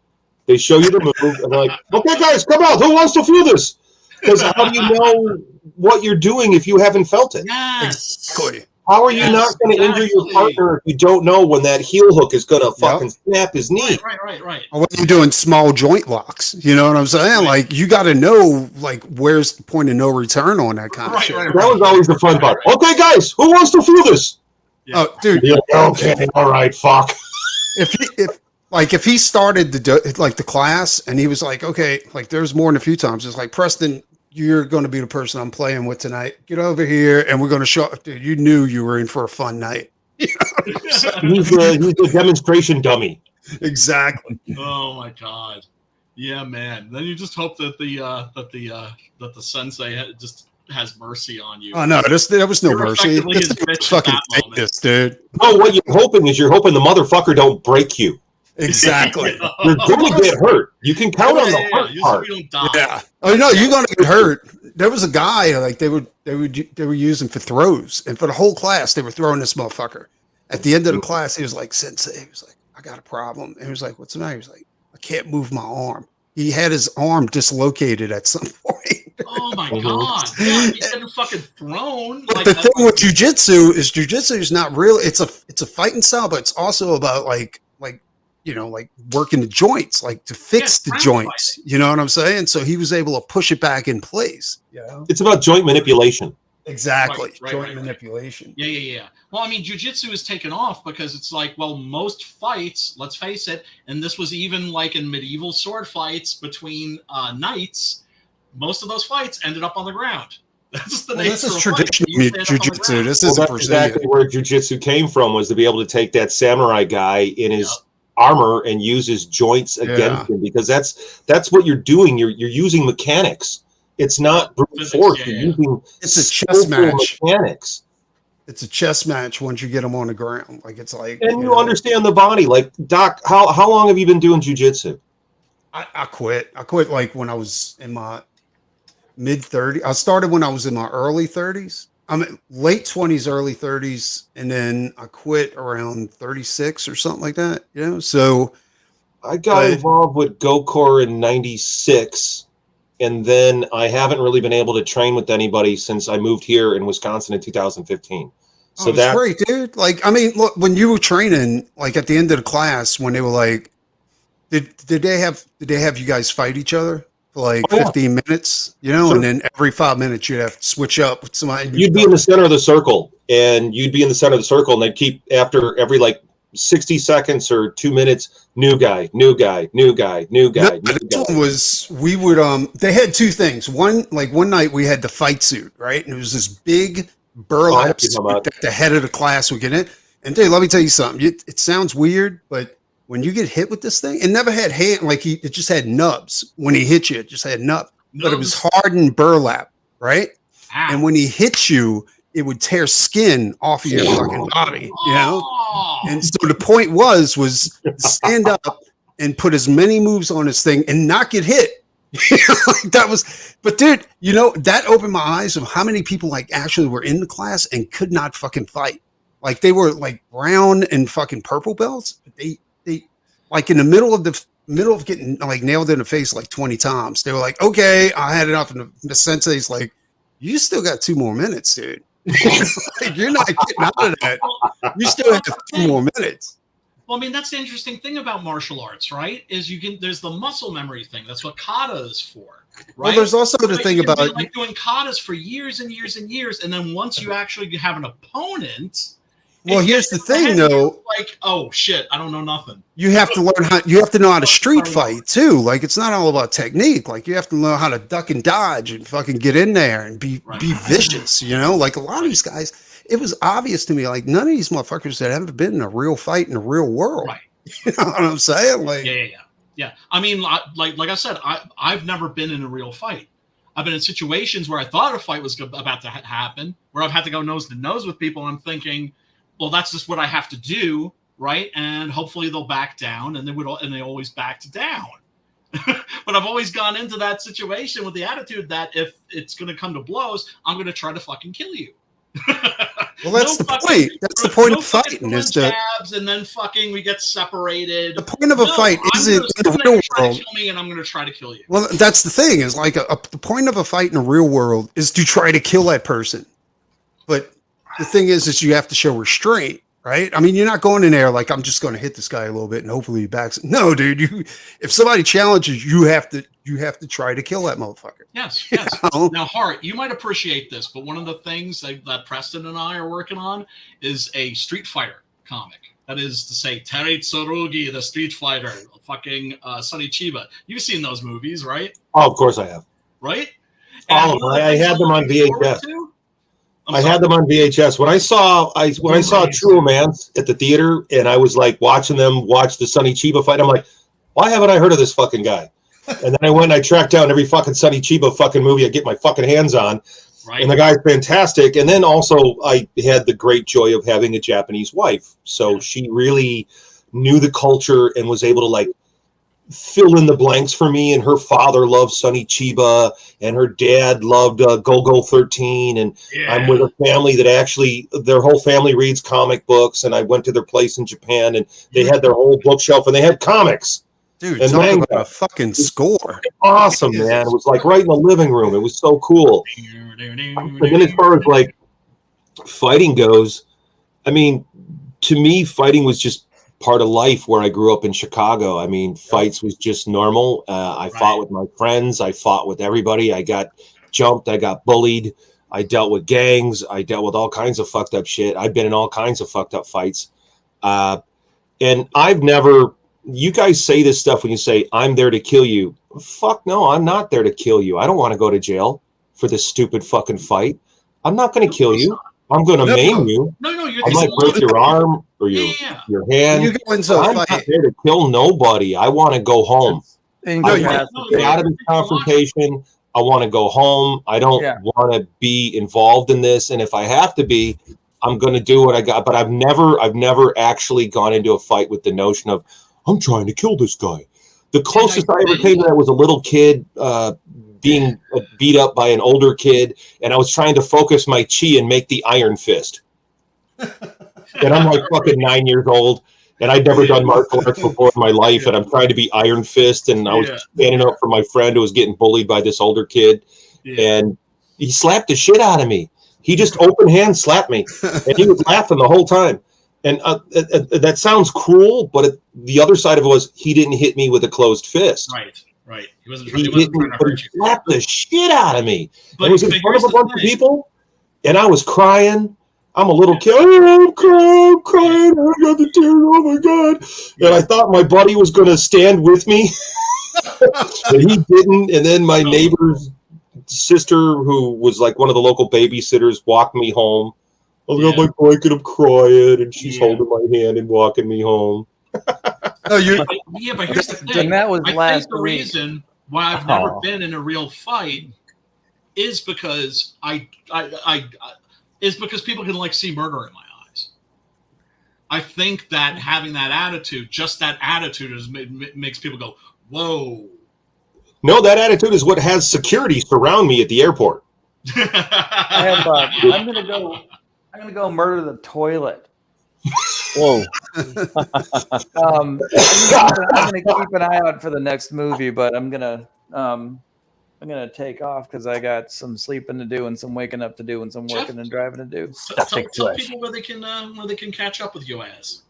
They show you the move, and they're like, okay, guys, come out. Who wants to feel this? Because how do you know what you're doing if you haven't felt it? Yes. Exactly. How are you not going to injure your partner if you don't know when that heel hook is going to fucking snap his knee? Right. Or when you're doing small joint locks, you know what I'm saying? Like, you got to know, like, where's the point of no return on that kind of shit. That was always the fun part. Okay, guys, who wants to feel this? Yeah. Oh, dude. Okay, all right, fuck. If he started the class and he was like, okay, like there's more than a few times. It's like, Preston, you're going to be the person I'm playing with tonight. Get over here and we're going to show up. Dude, you knew you were in for a fun night. He's a demonstration dummy. Exactly. Oh my God. Yeah, man. Then you just hope that the sensei just has mercy on you. Oh no, there was no You're mercy. effectively his This bitch fucking at that moment. this, dude. No, what you're hoping the motherfucker don't break you. Exactly. You're going to get hurt. You can count on the hurt part. You don't die. Yeah. Oh no, you're gonna get hurt. There was a guy like they were using for throws, and for the whole class they were throwing this motherfucker. At the end of the class, he was like, "Sensei," he was like, "I got a problem." And he was like, "What's the matter?" He was like, "I can't move my arm." He had his arm dislocated at some point. Oh my God. Yeah, he's getting fucking thrown. But the thing with jujitsu is not real. It's a fighting style, but it's also about like working the joints, like to fix the joints. You know what I'm saying? So he was able to push it back in place. Yeah. It's about joint manipulation. Exactly. Right, Joint manipulation. Yeah. Well, I mean, jiu-jitsu is taken off because it's like, well, most fights, let's face it, and this was even like in medieval sword fights between knights, most of those fights ended up on the ground. That's the nature this is of traditional jiu-jitsu. This That's isn't Brazilian. exactly where jiu-jitsu came from, was to be able to take that samurai guy in his armor and use his joints against him, because that's what you're doing. You're using mechanics. It's not brute force. You're using it's a chess match. Mechanics. It's a chess match once you get them on the ground. Like it's like, and you understand the body. Like, Doc, how long have you been doing jiu-jitsu? I quit. I quit like when I was in my mid 30s. I started when I was in my early 30s. I'm late 20s, early 30s, and then I quit around 36 or something like that. You know, so I got involved with Gokor in '96, and then I haven't really been able to train with anybody since I moved here in Wisconsin in 2015. So that's great, dude. Like, I mean, look, when you were training, like at the end of the class, when they were like, did they have you guys fight each other for like 15 minutes, you know, and then every 5 minutes you'd have to switch up with somebody. You'd be in the center of the circle, and they'd keep after every like 60 seconds or 2 minutes, new guy. One was, we would, they had two things. One night we had the fight suit, right? And it was this big burlap suit that the head of the class would get in. And dude, let me tell you something. It sounds weird, but when you get hit with this thing, it never had it just had nubs. When he hit you, it just had nubs. But it was hardened burlap, right? Ow. And when he hits you, it would tear skin off of your fucking body, you know? And so the point was stand up and put as many moves on this thing and not get hit. But dude, you know, that opened my eyes of how many people like actually were in the class and could not fucking fight. Like they were like brown and fucking purple belts, but they like in the middle of getting like nailed in the face like 20 times, they were like, okay, I had enough. And the sensei's like, you still got 2 more minutes, dude. Like, you're not getting out of that. You still have 2 more minutes. Well, I mean, that's the interesting thing about martial arts, right? Is there's the muscle memory thing. That's what kata is for, right? Well, there's also the thing about like doing katas for years and years and years, and then once you actually have an opponent. Well, here's the thing, though. Like, oh shit, I don't know nothing. You have to learn how. You have to know how to street fight too. Like, it's not all about technique. Like, you have to learn how to duck and dodge and fucking get in there and be vicious. You know, like a lot of these guys. It was obvious to me, like none of these motherfuckers had ever been in a real fight in the real world. Right. You know what I'm saying? Like, yeah. I mean, like I said, I've never been in a real fight. I've been in situations where I thought a fight was about to happen, where I've had to go nose to nose with people, and I'm thinking, well, that's just what I have to do, right? And hopefully they'll back down, and they always backed down. But I've always gone into that situation with the attitude that if it's going to come to blows, I'm going to try to fucking kill you. Well, that's the point. That's the point of fighting. Is jabs and then fucking we get separated. The point of a fight isn't in the real world. Kill me and I'm going to try to kill you. Well, that's the thing. Is like the point of a fight in the real world is to try to kill that person. But the thing is you have to show restraint, right? I mean, you're not going in there like I'm just going to hit this guy a little bit and hopefully he backs. No, dude. If somebody challenges, you have to try to kill that motherfucker. Yes. Now, Hart, you might appreciate this, but one of the things that Preston and I are working on is a Street Fighter comic. That is to say, Terry Tsurugi, the Street Fighter, fucking Sonny Chiba. You've seen those movies, right? Oh, of course I have. Right? I had them on VHS. I had them on VHS. When I saw True Romance at the theater, and I was like watching them watch the Sonny Chiba fight, I'm like, why haven't I heard of this fucking guy? And then I went and I tracked down every fucking Sonny Chiba fucking movie I get my fucking hands on. Right. And the guy's fantastic. And then also I had the great joy of having a Japanese wife. So she really knew the culture and was able to like fill in the blanks for me. And her father loved Sonny Chiba and her dad loved Go-Go 13. And I'm with a family that actually, their whole family reads comic books. And I went to their place in Japan and they had their whole bookshelf and they had comics. Dude, and talk about a fucking score. Awesome, man. It was like right in the living room. It was so cool. And then as far as like fighting goes, I mean, to me, fighting was just part of life where I grew up in Chicago. I mean, fights was just normal. I fought with my friends. I fought with everybody. I got jumped. I got bullied. I dealt with gangs. I dealt with all kinds of fucked up shit. I've been in all kinds of fucked up fights. And I've never... You guys say this stuff when you say, I'm there to kill you. Fuck no, I'm not there to kill you. I don't want to go to jail for this stupid fucking fight. I'm not going to kill you. I'm going to maim you. No, I might break your arm or your hand. I'm not there to kill nobody. I want to go home. I want to get out of this confrontation. I want to go home. I don't want to be involved in this. And if I have to be, I'm going to do what I got. But I've never actually gone into a fight with the notion of, I'm trying to kill this guy. The closest I ever came to that was a little kid being beat up by an older kid, and I was trying to focus my chi and make the iron fist. And I'm like fucking 9 years old, and I'd never done martial arts before in my life, and I'm trying to be iron fist, and I was standing up for my friend who was getting bullied by this older kid, and he slapped the shit out of me. He just open hand slapped me, and he was laughing the whole time. And that sounds cruel, but the other side of it was he didn't hit me with a closed fist. Right. He wasn't trying to slap the shit out of me. It was in front of a bunch of people, and I was crying. I'm a little kid. Oh, I'm crying. I got the tears. Oh, my God. And I thought my buddy was going to stand with me, but he didn't. And then my neighbor's sister, who was like one of the local babysitters, walked me home. I got my blanket, I'm crying, and she's holding my hand and walking me home. But here's the thing. And that was I think the reason why I've never been in a real fight is because because people can like see murder in my eyes. I think that having that attitude, just that attitude, makes people go, "Whoa." No, that attitude is what has security surround me at the airport. I'm gonna go murder the toilet. Whoa. I'm gonna keep an eye out for the next movie, but I'm gonna take off because I got some sleeping to do and some waking up to do and some working and driving to do. Tell people where they can catch up with your ass.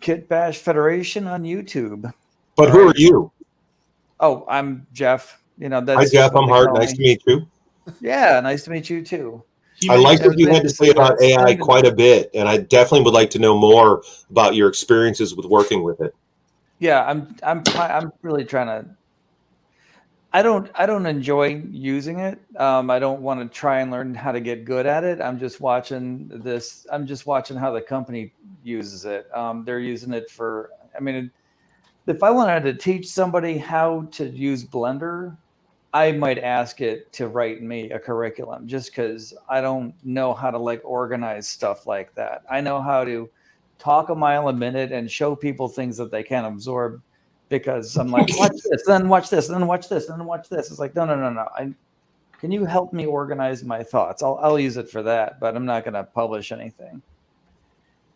Kit Bash Federation on YouTube. But who are you? Oh, I'm Jeff. Hi Jeff, I'm Hart. Nice to meet you. Yeah, nice to meet you too. I like what you had to say about AI quite a bit, and I definitely would like to know more about your experiences with working with it. Yeah, I'm really trying to. I don't enjoy using it. I don't want to try and learn how to get good at it. I'm just watching this. I'm just watching how the company uses it. They're using it for. I mean, if I wanted to teach somebody how to use Blender, I might ask it to write me a curriculum just because I don't know how to like organize stuff like that. I know how to talk a mile a minute and show people things that they can absorb. because I'm like, watch this, then watch this, then watch this, then watch this. It's like, no. Can you help me organize my thoughts? I'll use it for that, but I'm not going to publish anything.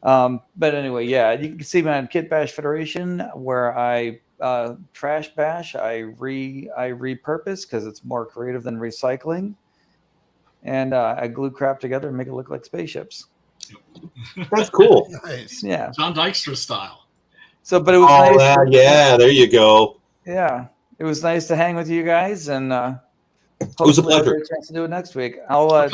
But anyway, yeah, you can see me on Kit Bash Federation, where I trash bash. I repurpose because it's more creative than recycling, and I glue crap together and make it look like spaceships. That's cool. Nice. Yeah, John Dykstra style. So, but it was nice. Yeah, there you go. Yeah, it was nice to hang with you guys, and it was a pleasure. I'll get a chance to do it next week. I'll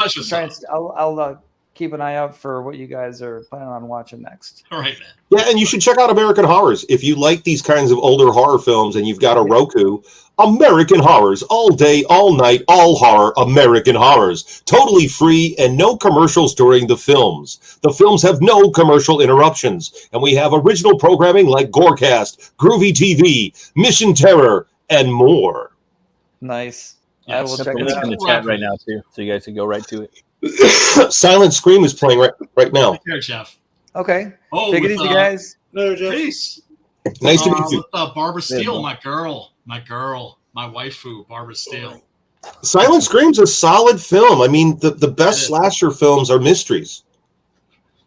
keep an eye out for what you guys are planning on watching next. All right, man. Yeah, and you should check out American Horrors. If you like these kinds of older horror films and you've got a Roku, American Horrors, all day, all night, all horror, American Horrors. Totally free and no commercials during the films. The films have no commercial interruptions. And we have original programming like Gorecast, Groovy TV, Mission Terror, and more. Nice. Yeah, I will check It's it out. in the chat right now too, so you guys can go right to it. Silent Scream is playing right now. Here, Jeff. Okay. Oh, Take it easy, guys. No, Jeff. Peace. Nice to meet you. With Barbara Steele, my waifu, Barbara Steele. Silent Scream's a solid film. I mean, the best slasher films are mysteries.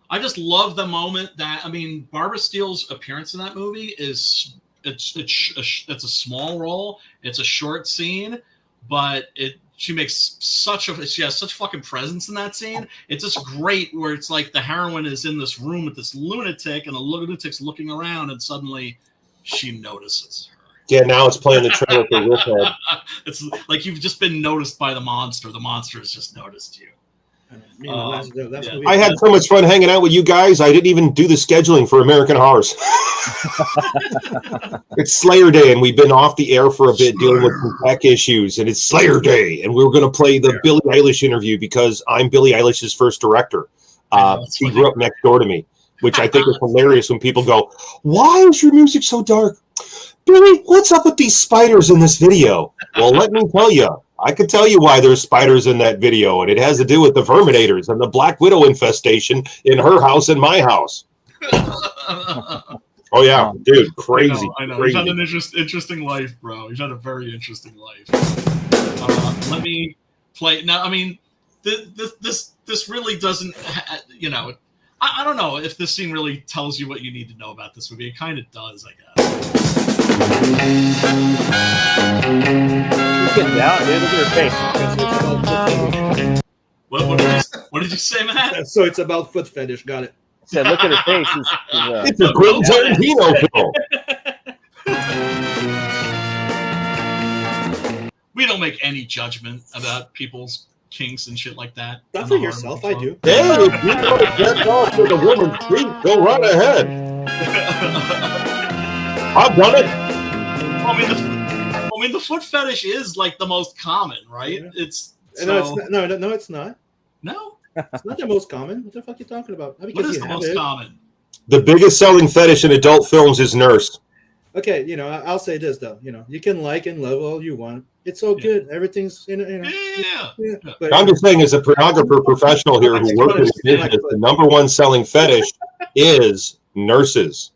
I just love the moment that, I mean, Barbara Steele's appearance in that movie is it's a small role. It's a short scene, but she has such fucking presence in that scene. It's just great where it's like the heroine is in this room with this lunatic, and the lunatic's looking around, and suddenly she notices her. Yeah, now it's playing the trailer for Wolfhead. It's like you've just been noticed by the monster. The monster has just noticed you. I had so much fun hanging out with you guys. I didn't even do the scheduling for American Horrors. It's Slayer Day, and we've been off the air for a bit dealing with some tech issues, and it's Slayer Day, and we were going to play the Billie Eilish interview because I'm Billie Eilish's first director. She grew up next door to me, which I think is hilarious when people go, "Why is your music so dark?" Billy, what's up with these spiders in this video? Well, let me tell you. I could tell you why there's spiders in that video, and it has to do with the Verminators and the Black Widow infestation in her house and my house. Oh, yeah, dude, crazy. I know. Crazy. You've had an interesting life, bro. You've had a very interesting life. Let me play. Now, I mean, this really doesn't, I don't know if this scene really tells you what you need to know about this movie. It kind of does, I guess. Get down, dude. Look at her face. What did you say, Matt? So it's about foot fetish. Got it. I said, look at her face. It's a Quentin Tarantino film. We don't make any judgment about people's kinks and shit like that. Not for yourself, I do. Hey, if you want to get off with a woman's feet, go right ahead. I've done it. I mean, the foot fetish is like the most common, right? Yeah. No, it's not. No, it's not the most common. What the fuck are you talking about? What is the most common? The biggest selling fetish in adult films is nurse. Okay, I'll say this though. You can like and love all you want. It's all good. Everything's Yeah. But, I'm just saying, as a pornographer professional here who works in the business, the number one selling fetish is nurses.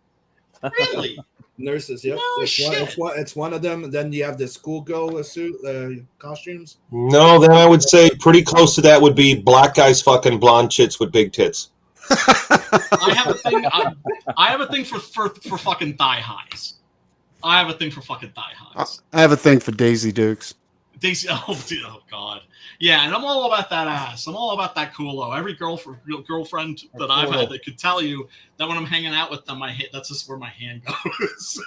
Really? Nurses, yep. No, It's one of them. Then you have the schoolgirl suit costumes. No, then I would say pretty close to that would be black guys fucking blonde chicks with big tits. I have a thing for fucking thigh highs. I have a thing for fucking thigh highs. I have a thing for Daisy Dukes. Daisy, oh god, yeah, and I'm all about that ass. I'm all about that culo. Every girlfriend that I've had that could tell you that when I'm hanging out with them, that's just where my hand goes.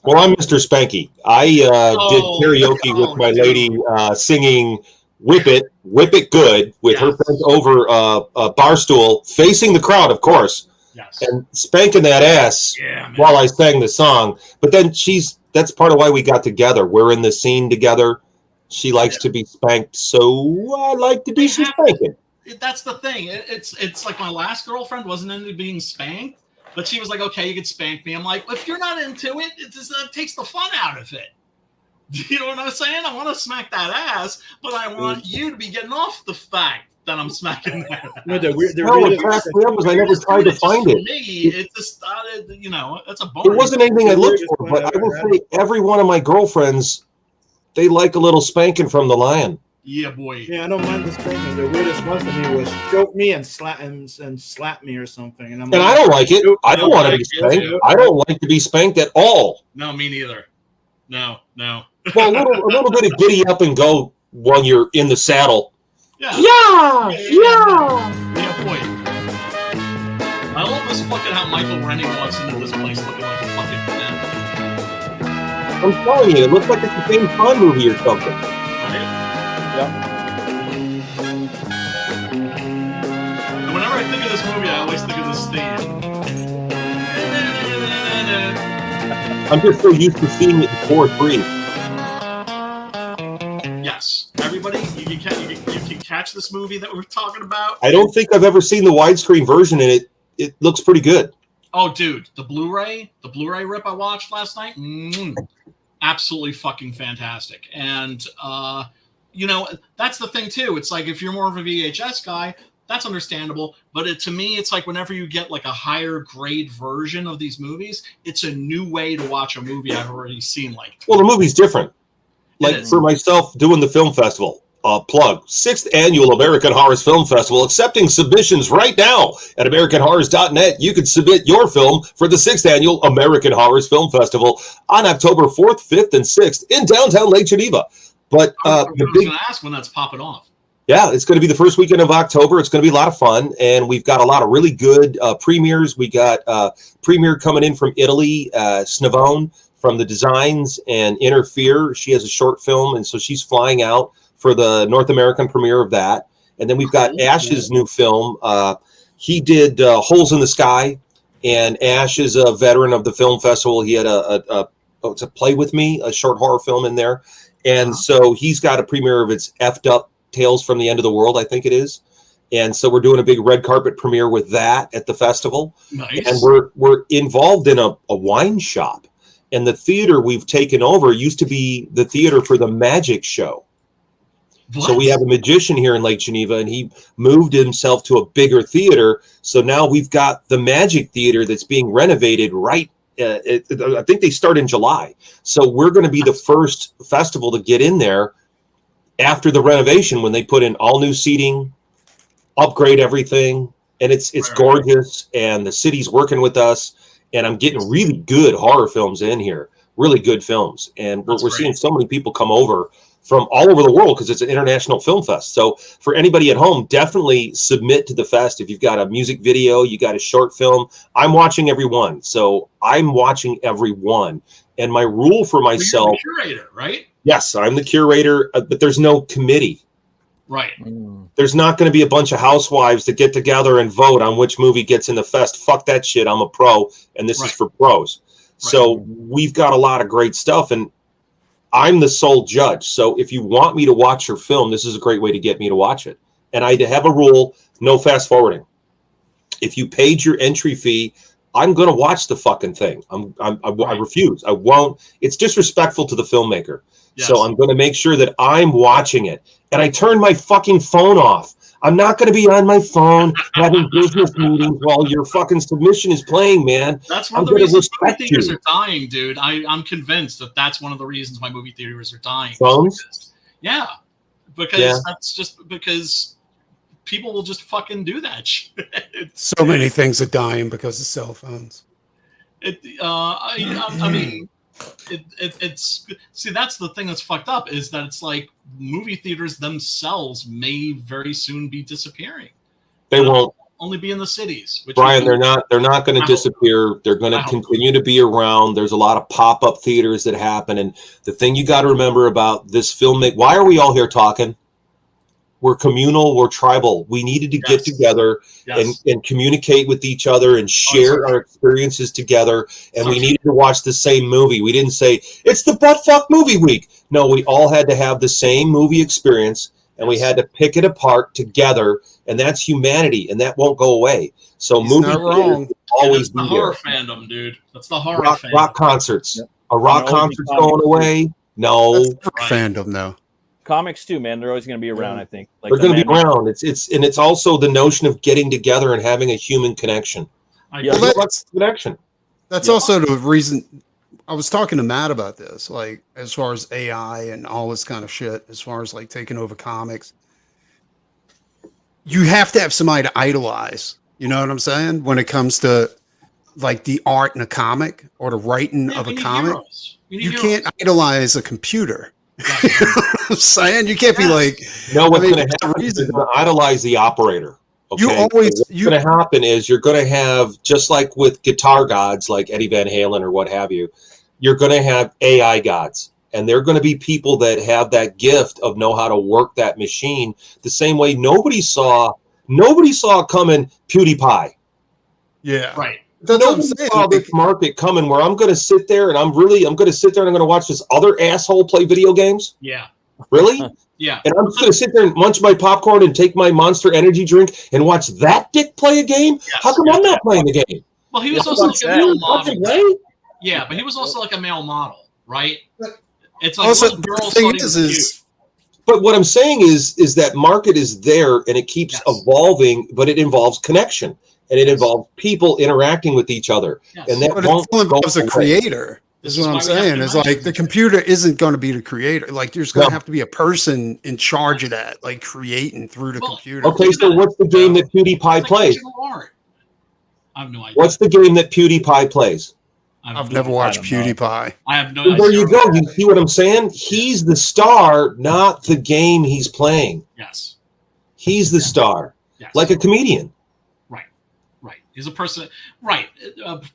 Well, I'm Mr. Spanky. I did karaoke with my lady singing "Whip It Good" with her bent over a bar stool, facing the crowd, of course, and spanking that ass while I sang the song. But then that's part of why we got together. We're in the scene together. She likes to be spanked, so I like to do some spanking. That's the thing. It's like my last girlfriend wasn't into being spanked, but she was like, "Okay, you can spank me." I'm like, if you're not into it, it takes the fun out of it. You know what I'm saying? I want to smack that ass, but I want you to be getting off the fact that I'm smacking that. No, the what cracks me up is I never tried to find it. It just that's a bonus. It wasn't anything I looked for, but I will say every one of my girlfriends, they like a little spanking from the lion. Yeah, boy. Yeah, I don't mind the spanking. The weirdest one for me was choke me and slap me or something. And I don't like it. I don't want to be spanked. I don't like to be spanked at all. No, me neither. No. Well, a little bit of giddy up and go when you're in the saddle. Yeah, boy. I love this fucking how Michael Rennie walks into this place looking like a fucking man. I'm telling you, it looks like it's the same Khan movie or something. Right? Yep. And whenever I think of this movie, I always think of this theme. I'm just so used to seeing it in 4:3. Yes, everybody, you can catch this movie that we're talking about. I don't think I've ever seen the widescreen version, and it looks pretty good. Oh, dude, the Blu-ray rip I watched last night, absolutely fucking fantastic. And that's the thing too. It's like if you're more of a VHS guy, that's understandable. But to me, it's like whenever you get like a higher grade version of these movies, it's a new way to watch a movie I've already seen. Well, the movie's different. Like for myself, doing the film festival. Plug 6th Annual American Horrors Film Festival, accepting submissions right now at AmericanHorrors.net. You can submit your film for the 6th Annual American Horrors Film Festival on October 4th, 5th, and 6th in downtown Lake Geneva. But I was going to ask when that's popping off. Yeah, it's going to be the first weekend of October. It's going to be a lot of fun, and we've got a lot of really good premieres. We got premiere coming in from Italy, Snavone from the Designs and Interfere. She has a short film, and so she's flying out for the North American premiere of that. And then we've got Ash's new film. He did Holes in the Sky, and Ash is a veteran of the film festival. He had a Play With Me, a short horror film in there. And so he's got a premiere of its Effed Up Tales from the End of the World, I think it is. And so we're doing a big red carpet premiere with that at the festival. Nice. And we're involved in a wine shop. And the theater we've taken over used to be the theater for the magic show. What? So we have a magician here in Lake Geneva, and he moved himself to a bigger theater. So now we've got the Magic Theater that's being renovated right. I think they start in July. So we're going to be the first festival to get in there after the renovation when they put in all new seating, upgrade everything. And it's gorgeous, and the city's working with us. And I'm getting really good horror films in here, really good films. And we're seeing so many people come over from all over the world because it's an international film fest. So for anybody at home, definitely submit to the fest. If you've got a music video, you got a short film, I'm watching every one. So I'm watching every one. And my rule for myself... You're the curator, right? Yes, I'm the curator, but there's no committee. Right. There's not going to be a bunch of housewives that get together and vote on which movie gets in the fest. Fuck that shit. I'm a pro, and this is for pros. Right. So we've got a lot of great stuff, and I'm the sole judge. So if you want me to watch your film, this is a great way to get me to watch it. And I have a rule, no fast forwarding. If you paid your entry fee, I'm going to watch the fucking thing. I refuse. I won't. It's disrespectful to the filmmaker. Yes. So I'm going to make sure that I'm watching it. And I turn my fucking phone off. I'm not going to be on my phone having business meetings while your fucking submission is playing, man. That's one of the reasons movie theaters are dying, dude. I'm convinced that that's one of the reasons why movie theaters are dying. Phones? Yeah. Because that's just because people will just fucking do that shit. So many things are dying because of cell phones. I mean... It's see, that's the thing that's fucked up, is that it's like movie theaters themselves may very soon be disappearing. They won't only be in the cities. Brian, they're not going to disappear. They're going to continue to be around. There's a lot of pop-up theaters that happen, and the thing you got to remember about this filmmaking, why are we all here talking? We're communal, we're tribal. We needed to get together and communicate with each other and share our experiences together. And we needed to watch the same movie. We didn't say, it's the butt-fuck movie week. No, we all had to have the same movie experience, and we had to pick it apart together. And that's humanity, and that won't go away. So movie will always be there. Horror fandom, dude. That's the horror fandom. Rock concerts. A rock concert's going away? No. Fandom, though. Comics too, man. They're always going to be around. I think they're going to be around. It's also the notion of getting together and having a human connection. Connection. That's also the reason I was talking to Matt about this, like as far as AI and all this kind of shit, as far as like taking over comics. You have to have somebody to idolize. You know what I'm saying? When it comes to like the art in a comic or the writing of a comic, you can't idolize a computer. You know what I'm saying? You can't be like, what's going to happen is you're going to idolize the operator. Okay? What's going to happen is you're going to have, just like with guitar gods like Eddie Van Halen or what have you, you're going to have AI gods. And they're going to be people that have that gift of know how to work that machine the same way nobody saw coming PewDiePie. Yeah. Right. Nobody saw this market coming where I'm going to sit there and I'm going to sit there and I'm going to watch this other asshole play video games. Yeah. Really? Yeah. And I'm just going to sit there and munch my popcorn and take my Monster Energy drink and watch that dick play a game? Yes. How come I'm not playing the game? Well, he was also like a male model. Right? Yeah, but he was also like a male model, right? It's like also, the thing is but what I'm saying is that market is there and it keeps evolving, but it involves connection and it involves people interacting with each other. Yes. And that but it still involves a creator. This is what I'm saying. Is like the computer isn't going to be the creator. Like there's going to have to be a person in charge of that, like creating through the computer. Okay, so what's the game that PewDiePie plays? I have no idea. What's the game that PewDiePie plays? I've never watched PewDiePie. I have no idea. There you go. You see what I'm saying? He's the star, not the game he's playing. Yes. He's the star. Yes. Like a comedian. Right. Right. He's a person. Right.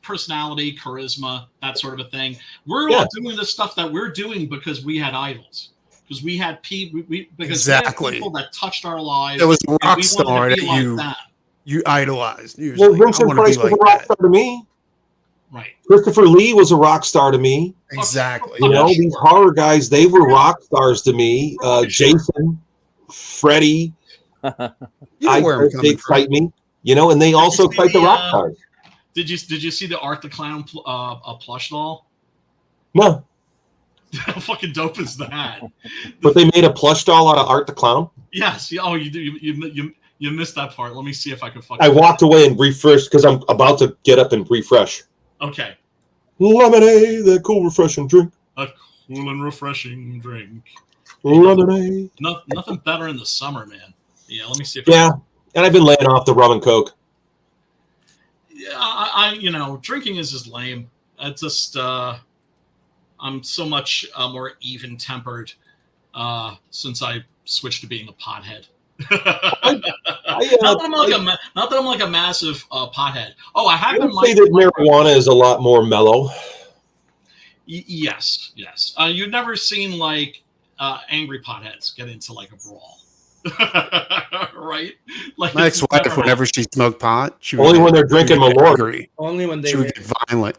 Personality, charisma, that sort of a thing. We're all doing the stuff that we're doing because we had idols. Because we had people. We had people that touched our lives. There was a rock star that you idolized. Well, Vincent Price was a rock star to me. Right. Christopher Lee was a rock star to me. Exactly. You know, these horror guys, they were rock stars to me. Jason, Freddie. They excite me. You know, and they also excite the rock stars. Did you see the Art the Clown plush doll? No. How fucking dope is that? But they made a plush doll out of Art the Clown? Yes. Oh, you do. You missed that part. Let me see if I can I walked away and refreshed because I'm about to get up and refresh. Okay. Lemonade, that cool, refreshing drink. A cool and refreshing drink. Lemonade. Nothing better in the summer, man. Yeah, let me see if and I've been laying off the rum and coke. Yeah, I drinking is just lame. It's just I'm so much more even-tempered since I switched to being a pothead. Not that I'm like a massive pothead. Oh, I would say that marijuana is a lot more mellow. Yes. You've never seen like angry potheads get into like a brawl, right? Like my ex-wife, whenever she smoked pot, only when they're drinking Malort. Only when she would get violent.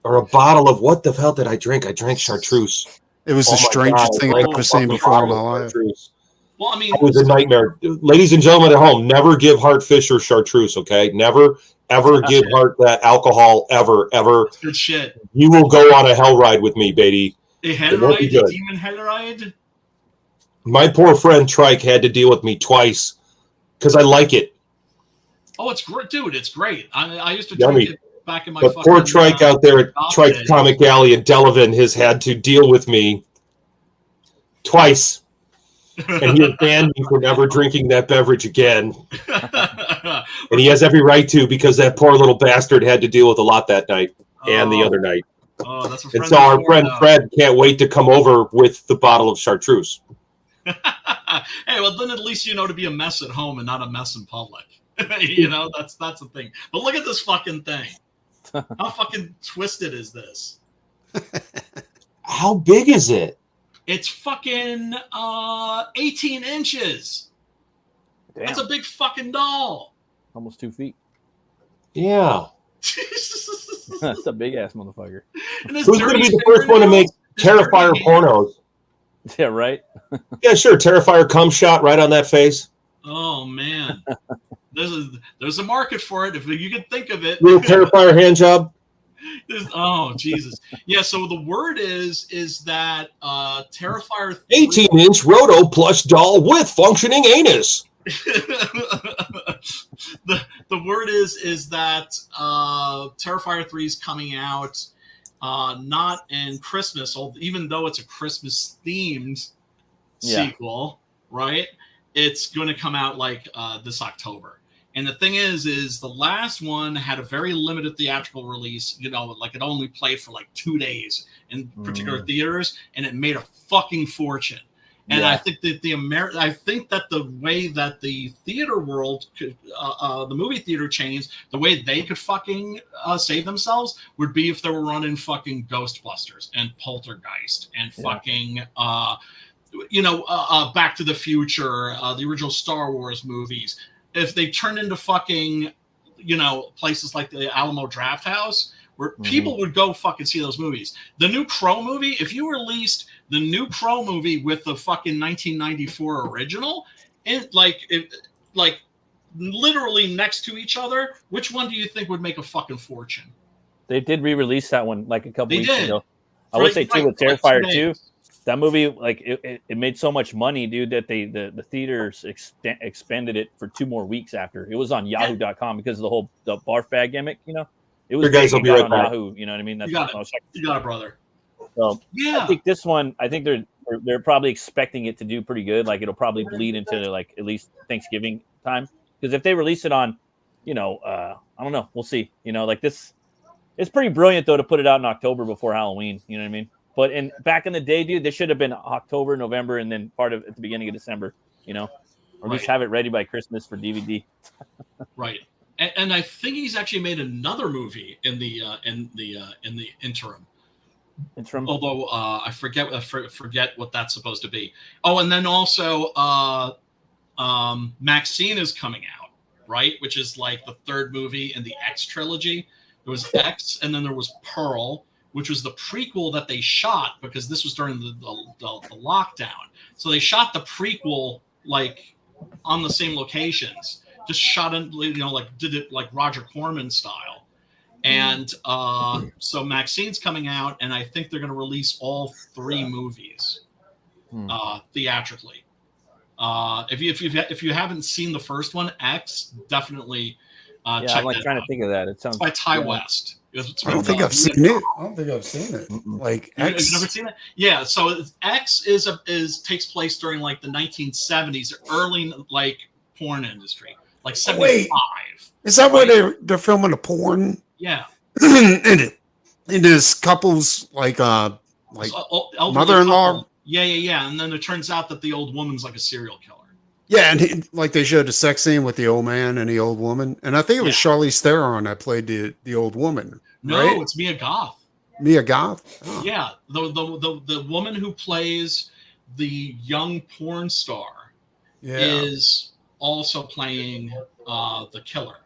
Or a bottle of what the hell did I drink? I drank chartreuse. It was the strangest thing I've ever seen before in my life. Well, I mean, it was a nightmare. Ladies and gentlemen at home, never give Hart Fisher chartreuse, okay? Never, ever give Hart that alcohol, ever. Good shit. You will go on a hell ride with me, baby. A hell ride? A demon hell ride? My poor friend Trike had to deal with me twice because I like it. Oh, it's great, dude. It's great. I used to drink it back in my fucking... Poor Trike out there at Trike Comic Alley in Delavan has had to deal with me twice. And he has banned me for never drinking that beverage again. And he has every right to, because that poor little bastard had to deal with a lot that night and the other night. Oh, that's and so our friend Fred can't wait to come over with the bottle of chartreuse. Hey, well, then at least you know to be a mess at home and not a mess in public. You know, that's the thing. But look at this fucking thing. How fucking twisted is this? How big is it? It's fucking 18 inches. Damn. That's a big fucking doll. Almost 2 feet. Yeah. That's a big ass motherfucker. Who's going to be the first one to make Terrifier pornos? Yeah, right. Yeah, sure. Terrifier cum shot right on that face. Oh man, there's a market for it if you can think of it. Little Terrifier hand job. Oh Jesus! Yeah. So the word is that Terrifier 3... 18-inch roto plush doll with functioning anus. the word is that Terrifier 3 is coming out not in Christmas, even though it's a Christmas themed sequel, right? It's going to come out like this October. And the thing is the last one had a very limited theatrical release. You know, like it only played for like 2 days in particular theaters, and it made a fucking fortune. And I think that the way that the theater world, the movie theater chains, the way they could fucking save themselves would be if they were running fucking Ghostbusters and Poltergeist and fucking, Back to the Future, the original Star Wars movies. If they turned into fucking, places like the Alamo Drafthouse, where people would go fucking see those movies. The new Crow movie, if you released the new Crow movie with the fucking 1994 original, like literally next to each other, which one do you think would make a fucking fortune? They did re-release that one like a couple weeks ago. I would say too with Terrifier 2, that movie, like it made so much money, dude, that the theaters expended it for 2 more weeks after. It was on Yahoo.com because of the barf bag gimmick, It was your guys will be right on back. Yahoo, you know what I mean? You got it, brother. So I think this one, I think they're probably expecting it to do pretty good. Like it'll probably bleed into like at least Thanksgiving time. Because if they release it on, I don't know, we'll see. Like this, it's pretty brilliant though to put it out in October before Halloween. You know what I mean? But back in the day, dude, this should have been October, November, and then part of at the beginning of December. Or at least have it ready by Christmas for DVD. Right. And I think he's actually made another movie in the interim. Although I forget what that's supposed to be. Oh, and then also Maxine is coming out, right? Which is like the 3rd movie in the X trilogy. There was X, and then there was Pearl, which was the prequel that they shot because this was during the lockdown. So they shot the prequel like on the same locations. Just shot in, did it like Roger Corman style. And so Maxine's coming out, and I think they're going to release all 3 movies theatrically. If you haven't seen the first one, X, definitely check I'm like that trying out. to think of that. It sounds by Ty West. I don't think I've seen it. Like X. You've never seen it? Yeah. So X takes place during like the 1970s, early like porn industry. Like 75. Wait, is that where they're filming a porn? Yeah. in this couple's like mother-in-law. Couple. Yeah. And then it turns out that the old woman's like a serial killer. Yeah, and like they showed a sex scene with the old man and the old woman, and I think it was Charlize Theron that played the old woman. No, right? It's Mia Goth. Mia Goth. Oh. Yeah, the woman who plays the young porn star is also playing the killer.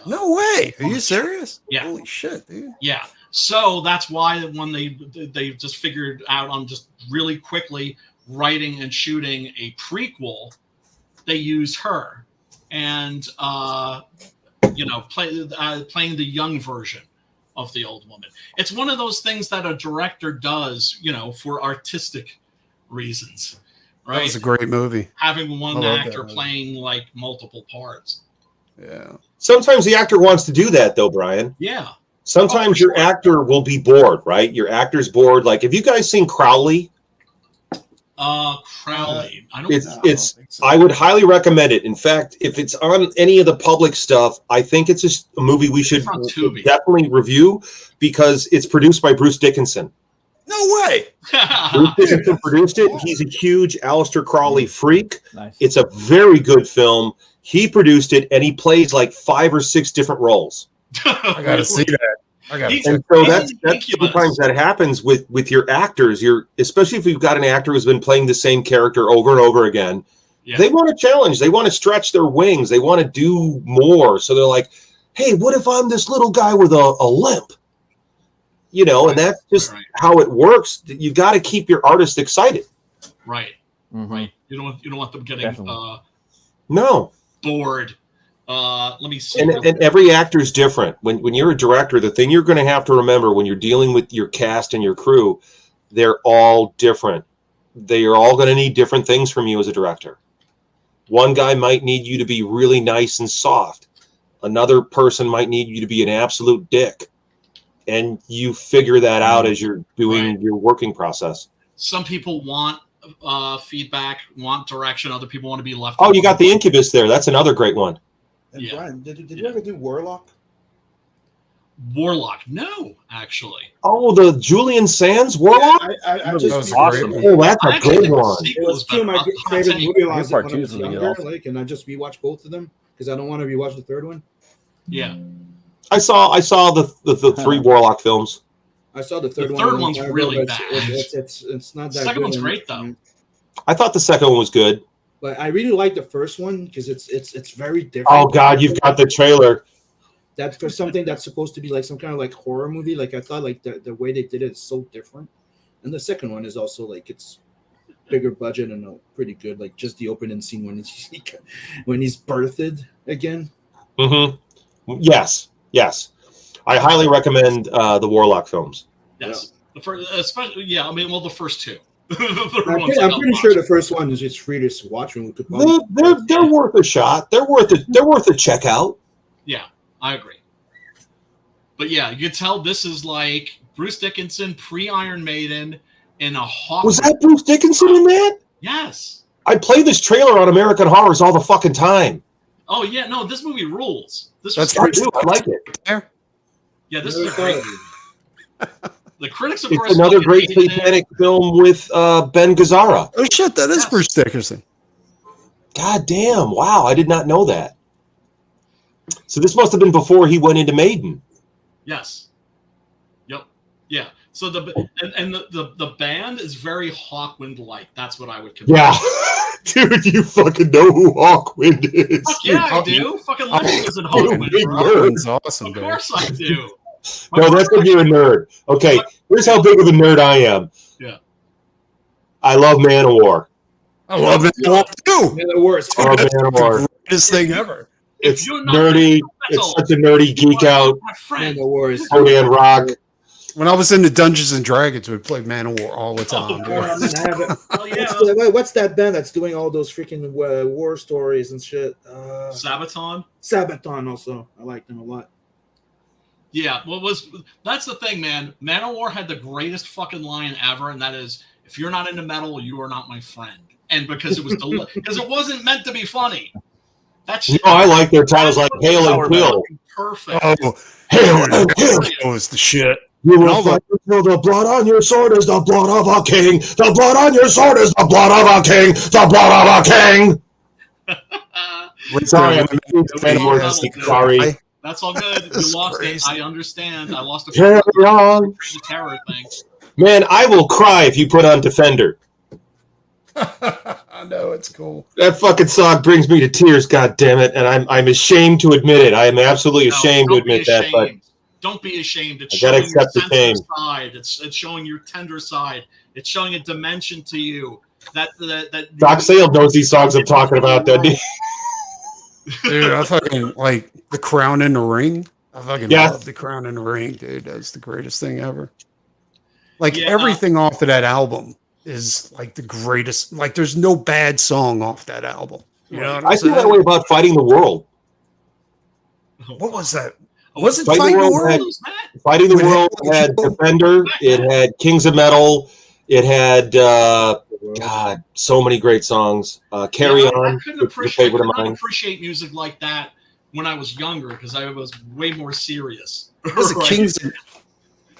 No way! Are you serious? Yeah. Holy shit, dude. Yeah. So that's why when they just figured out on just really quickly writing and shooting a prequel, they used her and playing the young version of the old woman. It's one of those things that a director does, for artistic reasons. Right? That was a great movie. Having one actor playing like multiple parts. Yeah. Sometimes the actor wants to do that, though, Brian. Yeah. Sometimes your actor will be bored, right? Your actor's bored. Like, have you guys seen Crowley? Crowley. I would highly recommend it. In fact, if it's on any of the public stuff, I think it's just a movie we should definitely review because it's produced by Bruce Dickinson. No way. Bruce Dickinson produced it. He's a huge Aleister Crowley freak. Nice. It's a very good film. He produced it, and he plays like 5 or 6 different roles. I gotta see that. And so that's sometimes that happens with your actors. Especially if you've got an actor who's been playing the same character over and over again. Yeah. They want a challenge. They want to stretch their wings. They want to do more. So they're like, "Hey, what if I'm this little guy with a limp?" And that's just how it works. You got to keep your artist excited. Right. Mm-hmm. Right. You don't want them getting no bored Let me see. And every actor is different. When you're a director, the thing you're going to have to remember when you're dealing with your cast and your crew, they're all different. They are all going to need different things from you as a director. One guy might need you to be really nice and soft. Another person might need you to be an absolute dick. And you figure that out as you're doing your working process. Some people want feedback, want direction. Other people want to be left. Oh, you got the Incubus there. That's another great one. And Brian, did you ever do Warlock? Warlock? No, actually. Oh, the Julian Sands Warlock? I just awesome. Oh, that's a good one. It was two of my favorite movie lines when I Part was two's really younger, awesome. and I just rewatched both of them because I don't want to rewatch the third one. Yeah. I saw the three Warlock films. I saw the third The one. third one's really bad. It's not that Second good. one's great, though. I thought the second one was good. But I really like the first one because it's very different. Oh God, you've got the trailer. That for something that's supposed to be like some kind of like horror movie. Like I thought, like the way they did it is so different. And the second one is also like it's bigger budget and pretty good. Like just the opening scene when he's birthed again. Mm-hmm. Yes. I highly recommend the Warlock films. Yes. The first, especially, the first two. I'm pretty sure the first one is just free to watch when we could. They're worth a shot. They're worth a check out. Yeah, I agree. But yeah, you can tell this is like Bruce Dickinson pre-Iron Maiden in a hawk. Was that Bruce Dickinson in that? Yes. I play this trailer on American Horrors all the fucking time. Oh yeah, no, this movie rules. That's I do. I like it. Yeah, this is a great movie. The critics, of course, It's another great satanic film with Ben Gazzara. Oh shit, that is Bruce Dickinson. God damn! Wow, I did not know that. So this must have been before he went into Maiden. Yes. Yep. Yeah. So the band is very Hawkwind-like. That's what I would consider. Yeah, dude, you fucking know who Hawkwind is. Fuck yeah, I do. Fucking Lennon was in Hawkwind, big bro. nerd. That's awesome, Of dude. course I do. No, that's when you're a nerd. Okay, here's how big of a nerd I am. Yeah. I love Manowar. I love it too. Yeah, the worst. I love Manowar. Greatest thing ever. It's you're not nerdy. metal, It's such a nerdy geek out. My Man, friend. the worst. Conan Rock. When I was into Dungeons and Dragons, we played Man of War all the time. Oh, man, I have it. Oh yeah. What's that band that's doing all those freaking war stories and shit? Sabaton. Sabaton also. I like them a lot. Yeah, that's the thing, man. Manowar had the greatest fucking line ever, and that is, "If you're not into metal, you are not my friend." And because it was because it wasn't meant to be funny. That's I like their titles like Hail and Kill. Perfect. Oh, Hail and Kill. that was the shit. You will fight until the blood on your sword is the blood of a king. The blood on your sword is the blood of a king. The blood of a king. Sorry, sorry. That's all good. You lost crazy. it. I understand. I lost a Carry on. the terror thing. Man, I will cry if you put on Defender. I know, it's cool. That fucking song brings me to tears, god damn it, and I'm ashamed to admit it. I am absolutely ashamed to admit that, but don't be ashamed. It's I gotta showing your accept the shame. sensitive side. It's showing your tender side. It's showing a dimension to you that Doc Sale knows these songs I'm talking about, doesn't he? Dude, I fucking like The Crown in the Ring. I fucking love The Crown in the Ring, dude. That's the greatest thing ever. Like everything off of that album is like the greatest. Like there's no bad song off that album. You know what I'm I feel saying? that way about Fighting the World. What was that? Was it Fighting Fighting the the World World? Fighting the World had Defender. It had Kings of Metal. It had God, so many great songs. Carry On, I couldn't appreciate music like that when I was younger because I was way more serious. Was it Right?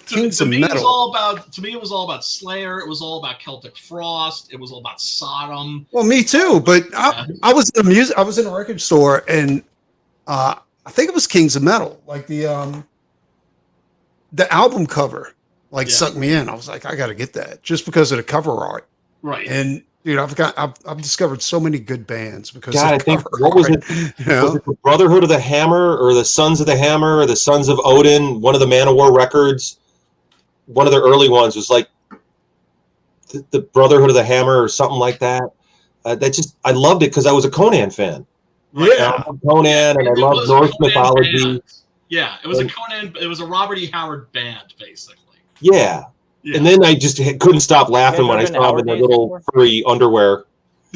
Kings of me, Metal? It was all about Slayer. It was all about Celtic Frost. It was all about Sodom. Well, me too. But I was in I was in a record store, and I think it was Kings of Metal. Like the album cover, sucked me in. I was like, I got to get that just because of the cover art. Right. And dude, I've discovered so many good bands because God, I of the think cover what was art, it? you know? Was it the Brotherhood of the Hammer or the Sons of the Hammer or the Sons of Odin? One of the Manowar records. One of the early ones was like the Brotherhood of the Hammer or something like that. I loved it because I was a Conan fan. Yeah, Conan, and I love Norse mythology. Band. Yeah, it was a Conan. It was a Robert E. Howard band, basically. Yeah. And then I just couldn't stop laughing when I saw them in their little furry underwear.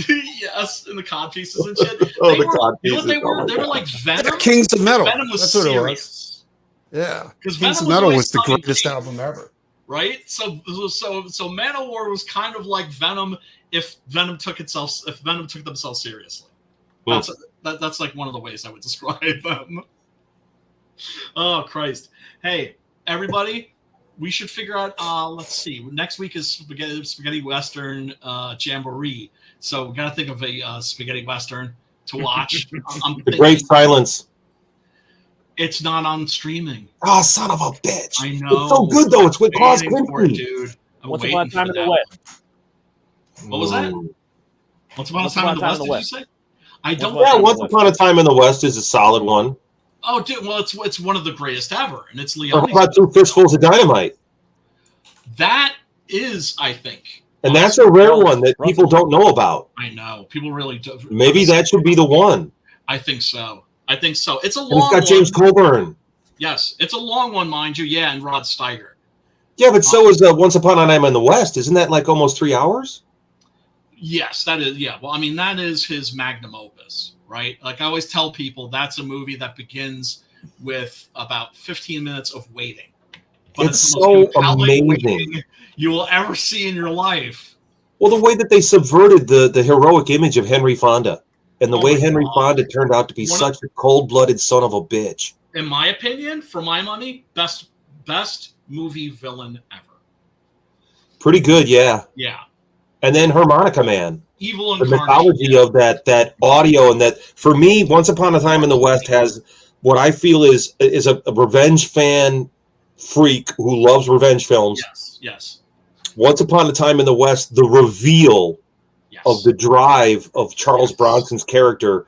Yes, in the cod pieces and shit. They were like Venom. Kings of Metal. Venom was That's serious. what it was. Yeah, because Kings of Metal was the greatest album ever. Right? So Manowar was kind of like Venom if Venom took themselves seriously. That's like one of the ways I would describe them. Oh Christ! Hey, everybody, we should figure out. Let's see. Next week is spaghetti western jamboree. So we got to think of a spaghetti western to watch. The Great Silence. It's not on streaming. Oh, son of a bitch! I know. It's so good though. It's with Cos Quincy, dude. Once Upon a Time in the West. What was that? Once Upon a Time in the West. Did you say? I don't. Yeah, Once Upon a Time in the West is a solid one. Oh, dude. Well, it's one of the greatest ever, and it's Leon. What about Two Fistfuls of Dynamite? That is, I think. And that's a rare one that people don't know about. I know. People really do. Maybe that should be the one. I think so. It's a long one. It's got James Coburn. Yes. It's a long one, mind you. Yeah, and Rod Steiger. Yeah, but so is Once Upon a Time in the West. Isn't that like almost 3 hours? Yes, that is. Yeah. Well, I mean, that is his magnum opus, right? Like I always tell people, that's a movie that begins with about 15 minutes of waiting. But it's so amazing you will ever see in your life. Well, the way that they subverted the heroic image of Henry Fonda, and the way Henry Fonda turned out to be such a cold-blooded son of a bitch. In my opinion, for my money, best movie villain ever. Pretty good, yeah. Yeah. And then Harmonica Man. Evil the Incarnate. mythology of that audio, and that for me, Once Upon a Time in the West has what I feel is a revenge fan freak who loves revenge films. Yes. Once Upon a Time in the West, the reveal of the drive of Charles Bronson's character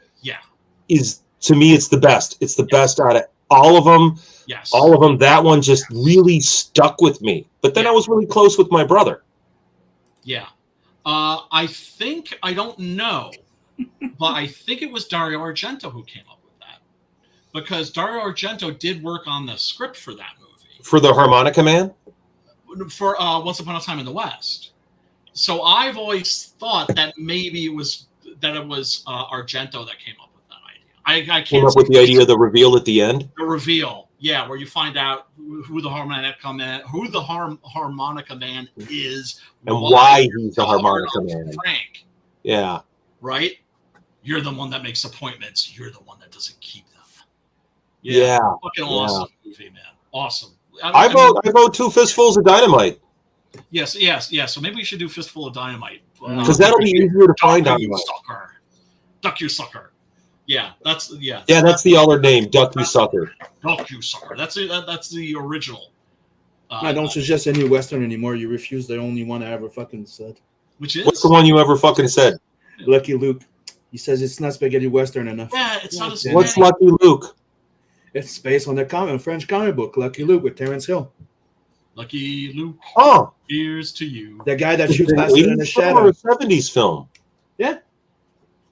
is, to me, it's the best. It's the best out of all of them. Yes. All of them. That one just really stuck with me. But then I was really close with my brother. Yeah. I think, I don't know, but I think it was Dario Argento who came up with that. Because Dario Argento did work on the script for that movie. For the Harmonica Man? For Once Upon a Time in the West. So I've always thought that maybe it was Argento that came up with that idea. I came up with the idea of the reveal at the end? The reveal, yeah, where you find out who the Harmonica Man is. And why he's the Harmonica Man. Frank. Yeah. Right? You're the one that makes appointments. You're the one that doesn't keep them. Yeah. Fucking awesome movie, man. Awesome. I vote Two Fistfuls of Dynamite. Yes. So maybe we should do Fistful of Dynamite. Because that'll be easier to find Dynamite. Duck you sucker. Yeah, that's Yeah, that's the other name, Duck You Sucker. Duck You Sucker. That's the original. I don't suggest any Western anymore. You refuse the only one I ever fucking said. Which is? What's the one you ever fucking said? Lucky Luke. He says it's not spaghetti Western enough. Yeah, it's not a spaghetti. What's Lucky Luke? It's based on the French comic book, Lucky Luke, with Terrence Hill. Lucky Luke. Oh. Here's to you. The guy that shoots faster than a shadow. Or a 70s film. Yeah.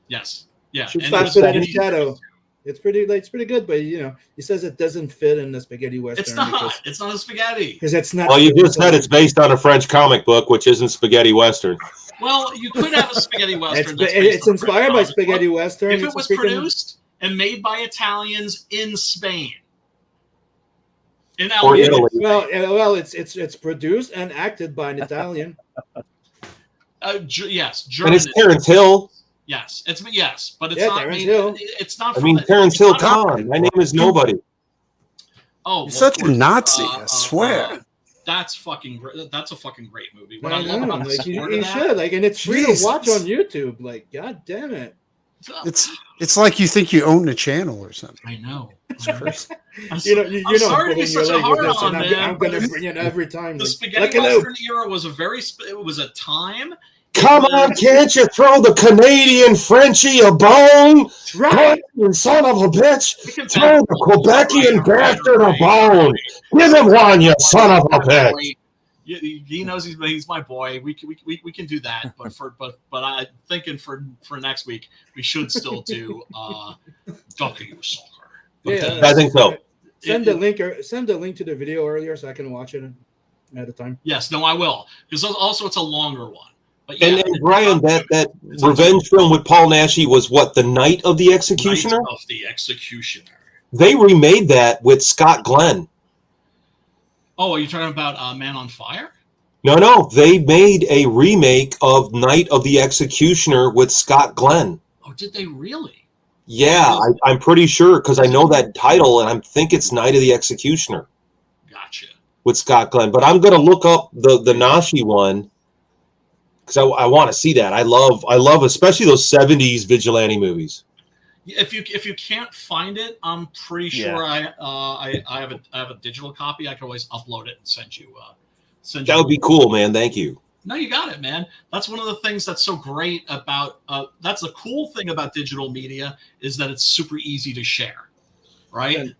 Yes. Yeah. Shoots faster than a shadow. It's pretty good, but he says it doesn't fit in the spaghetti Western. It's not. It's not a spaghetti. Because it's not. Well, you just said it's based on a French comic book, which isn't spaghetti Western. Well, you could have a spaghetti Western. It's inspired by spaghetti Western. If it was produced and made by Italians in Spain. In or Italy. Well, it's produced and acted by an Italian. Yes, German. And it's Terrence Hill. Yes, but it's not. It's not. Terrence Hill. Come on, my name is nobody. Oh, you're such a Nazi! I swear. That's fucking great. That's a fucking great movie. What I love about you should and it's free to watch on YouTube. Like, god damn it! It's like you think you own the channel or something. I know. It's crazy. I'm sorry to be such a hard on, man. I'm gonna bring it every time. The spaghetti Western era was a time. Come on, can't you throw the Canadian Frenchie a bone? Right. Son of a bitch. Throw the Quebecian bastard a bone. Give him one, you son of a bitch. He knows he's my boy. We can do that. But I'm thinking for next week we should still do W soccer. Yeah, I think so. Send the link to the video earlier so I can watch it at a time. Yes, no, I will, because also it's a longer one. But yeah, and Brian, that revenge film with Paul Naschy was what, The Night of the Executioner? Night of the Executioner. They remade that with Scott Glenn. Oh, are you talking about Man on Fire? No, they made a remake of Night of the Executioner with Scott Glenn. Oh, did they really? Yeah, I'm pretty sure, because I know that title, and I think it's Night of the Executioner. Gotcha. With Scott Glenn. But I'm going to look up the Naschy one, because I want to see that. I love especially those 70s vigilante movies. If you can't find it, I'm pretty sure I have a digital copy. I can always upload it and send you. That would be cool, man. Thank you. No, you got it, man. That's one of the things that's so great about. That's the cool thing about digital media is that it's super easy to share, right?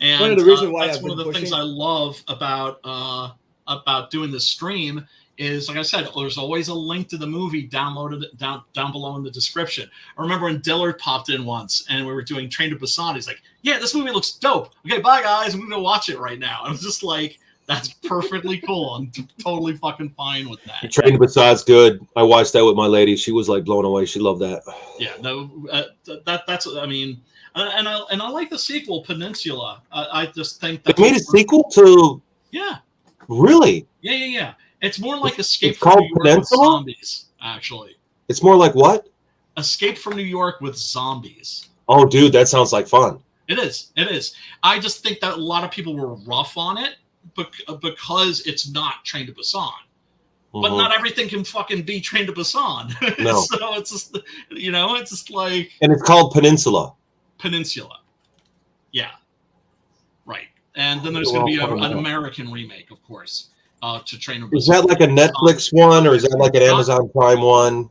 And one of the reasons why that's one of the things I love about doing this stream. Is, like I said, there's always a link to the movie downloaded down below in the description. I remember when Dillard popped in once and we were doing Train to Busan. He's like, yeah, this movie looks dope. Okay, bye, guys. I'm going to watch it right now. I was just like, that's perfectly cool. I'm totally fucking fine with that. Train to Busan's good. I watched that with my lady. She was like blown away. She loved that. Yeah, no, that's, I mean, and I like the sequel, Peninsula. I just think that. They made a sequel to. Yeah. Really? Yeah. It's more like Escape it's from called New York Peninsula? with Zombies, actually. It's more like what? Escape from New York with Zombies. Oh, dude, that sounds like fun. It is. I just think that a lot of people were rough on it because it's not Train to Busan. But not everything can fucking be Train to Busan. No. So it's just, it's just like... And it's called Peninsula. Yeah. Right. And then there's going to be an American remake, of course. To Train to Busan. Is that like a Netflix one, or is that like an Amazon Prime one?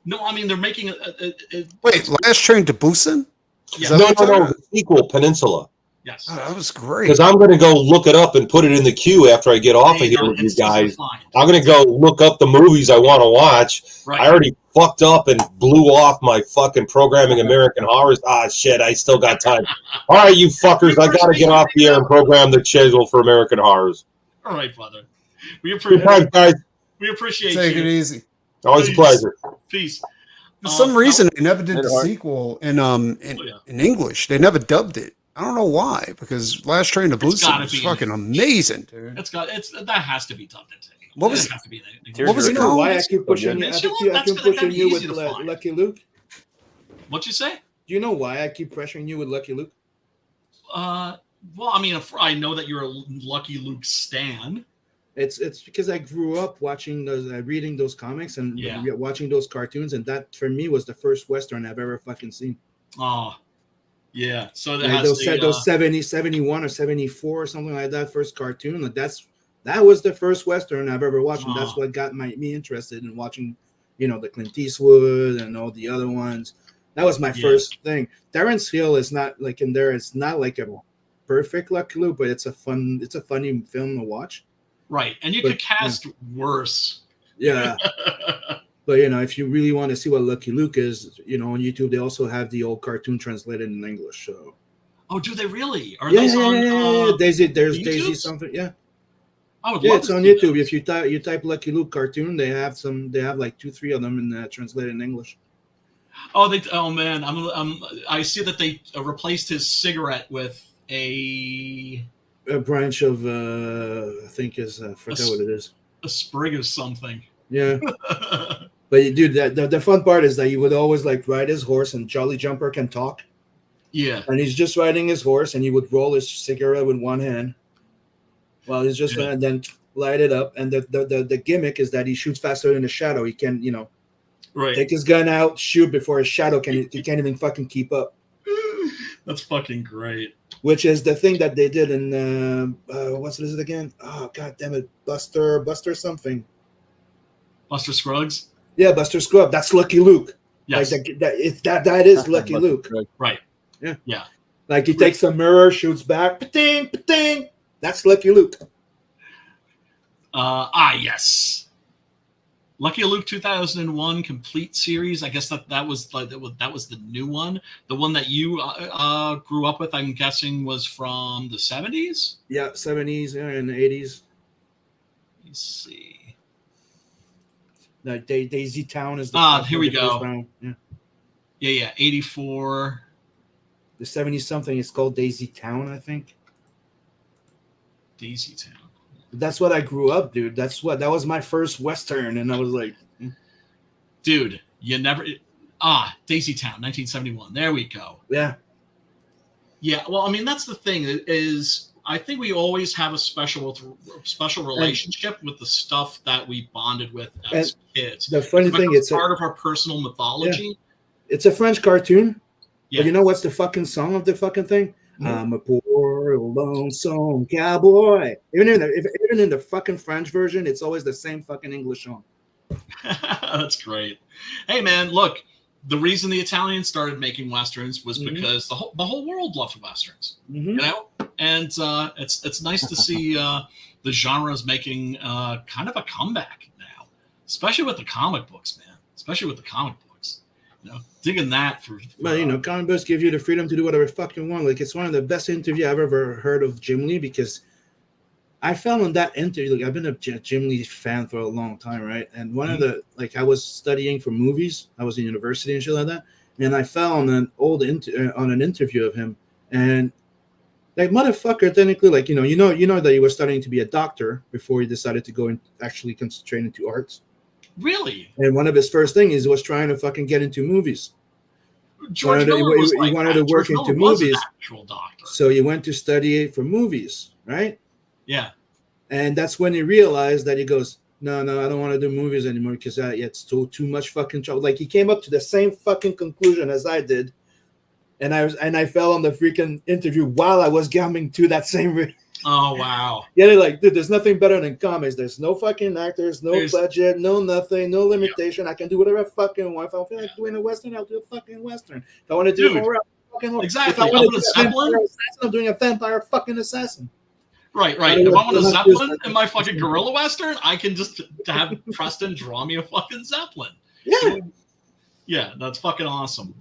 No, I mean they're making Wait, Last Train to Busan? Yeah. No, the sequel, Peninsula. Yes. Oh, that was great. Because I'm going to go look it up and put it in the queue after I get off of here with you guys. I'm going to go look up the movies I want to watch. Right. I already fucked up and blew off my fucking Programming American Horrors. Ah, shit, I still got time. All right, you fuckers, I got to get off the air and program the schedule for American Horrors. All right, brother. We appreciate it, guys. We appreciate Take it easy. Always a pleasure. Peace. For some reason, they never did the sequel in English. They never dubbed it. I don't know why, because Last Train to Busan is fucking amazing, dude. That has to be dubbed into. What was it called? Why I keep pushing you? I keep pushing you with Lucky Luke. What'd you say? Do you know why I keep pressuring you with Lucky Luke? Well, I mean, I know that you're a Lucky Luke stan. It's because I grew up watching those, reading those comics and watching those cartoons, and that for me was the first Western I've ever fucking seen. Oh, yeah. So those 70, 71 or 74 or something like that first cartoon. That was the first Western I've ever watched, and that's what got me interested in watching, the Clint Eastwood and all the other ones. That was my first thing. Terrence Hill is not like in there. It's not like a perfect Lucky Luke, but it's a funny film to watch. Right, and you could cast worse. Yeah, but if you really want to see what Lucky Luke is, on YouTube they also have the old cartoon translated in English. So, oh, do they really? Are those on? Daisy, there's YouTube? Daisy something. Yeah, I would love it's on YouTube. If you type Lucky Luke cartoon, they have like 2-3 of them in translated in English. Oh, man, I see that they replaced his cigarette with a branch of I think I forgot what it is. A sprig of something. Yeah. But dude, the fun part is that he would always like ride his horse, and Jolly Jumper can talk. Yeah. And he's just riding his horse, and he would roll his cigarette with one hand while he's just and then light it up. And the gimmick is that he shoots faster than the shadow. He can, take his gun out, shoot before his shadow he can't even fucking keep up. That's fucking great. Which is the thing that they did in what's it again? Oh, god damn it, Buster something. Buster Scruggs. Yeah, Buster Scruggs. That's Lucky Luke. Yes, like that is Lucky Luke. Right. Yeah. Like he takes a mirror, shoots back, pa-ting, pa-ting. That's Lucky Luke. Yes. Lucky Luke 2001 complete series. I guess that was the new one. The one that you grew up with, I'm guessing, was from the 70s. Yeah, 70s and the 80s. Let's see. Daisy Town is the here we go. Yeah, 84. The 70 something is called Daisy Town, I think. Daisy Town. That's what I grew up, dude. That was my first Western, and I was like, dude, you never Daisy Town, 1971. There we go. Yeah. Yeah, well, I mean, that's the thing is I think we always have a special relationship with the stuff that we bonded with as kids. The funny thing, it's part of our personal mythology. Yeah. It's a French cartoon. Yeah. But you know what's the fucking song of the fucking thing? I'm a poor lonesome cowboy. Even in the fucking French version, it's always the same fucking English song. That's great. Hey man, look, the reason the Italians started making westerns was because the whole world loved westerns. You know, and it's nice to see the genres making kind of a comeback now, especially with the comic books, man. Especially with the comic books. You know, digging that for well, you know, comic books give you the freedom to do whatever fucking want. Like, it's one of the best interviews I've ever heard of Jim Lee, because I fell on that interview. Like, I've been a Jim Lee fan for a long time, right? And one of the, like, I was studying for movies. I was in university and shit like that, and I fell on an on an interview of him, and that motherfucker technically, like, you know that he was studying to be a doctor before he decided to go and actually concentrate into arts. Really? And one of his first things was trying to fucking get into movies. George Miller he wanted to work into movies. Actual doctor. So he went to study for movies, right? Yeah. And that's when he realized that he goes, no, I don't want to do movies anymore because it's too much fucking trouble. Like, he came up to the same fucking conclusion as I did, and I fell on the freaking interview while I was coming to that same. Oh wow! Yeah, they're like, dude, there's nothing better than comics. There's no fucking actors, budget, no nothing, no limitation. I can do whatever I fucking want. If I feel like doing a western, I'll do a fucking western. If I want to do horror, exactly. If I want to do a Zeppelin, I'm doing a vampire fucking assassin. Right. If I want a Zeppelin in my fucking guerrilla western, I can just have Preston draw me a fucking Zeppelin. Yeah. Yeah, that's fucking awesome.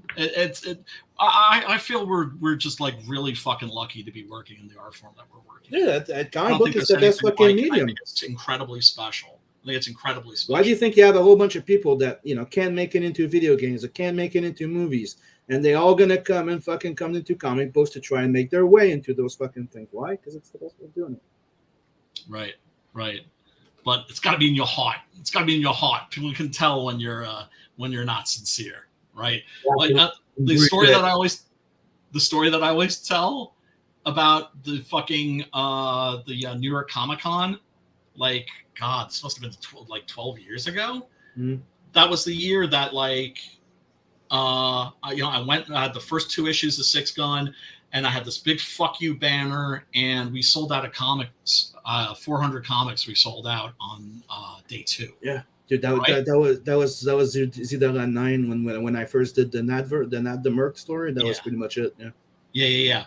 I feel we're just like really fucking lucky to be working in the art form that we're working. Yeah, comic book is the best fucking medium. I think it's incredibly special. Why do you think you have a whole bunch of people that, you know, can't make it into video games or can't make it into movies, and they all gonna come into comic books to try and make their way into those fucking things? Why? Because it's the best way of doing it. Right. But it's got to be in your heart. It's got to be in your heart. People can tell when you're not sincere, right? Like the story that I always tell about the fucking the New York Comic Con, like, God, this must have been 12 years ago. That was the year that, like, I went. I had the first 2 issues of Six Gun, and I had this big "fuck you" banner, and we sold out of comics. 400 comics we sold out on day 2. Yeah, dude, that was Zidara 9 when I first did the Merc story. That was pretty much it. Yeah.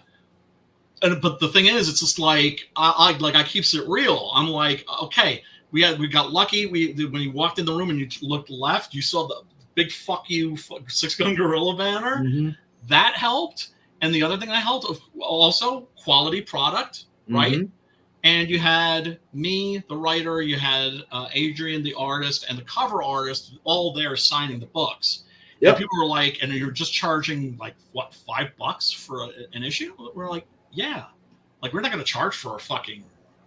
But the thing is, it's just like I keeps it real. I'm like, okay, we got lucky. When you walked in the room and you looked left, you saw the big "fuck you" Six Gun Gorilla banner. That helped. And the other thing that helped, also, quality product, right? And you had me, the writer, you had Adrian, the artist, and the cover artist, all there signing the books. Yeah. People were like, and you're just charging like what, $5 for an issue? We're like, yeah, like we're not going to charge for a fucking.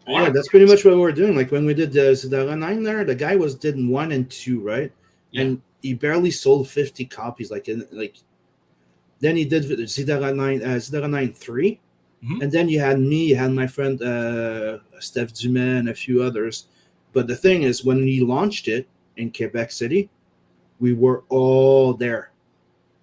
Yeah, that's pretty much what we're doing. Like when we did the Zidara 9 there, the guy did 1 and 2, right? Yeah. And he barely sold 50 copies. Then he did Zidara 9 3. And then you had me, you had my friend Steph Dumas, and a few others. But the thing is, when we launched it in Quebec City, we were all there.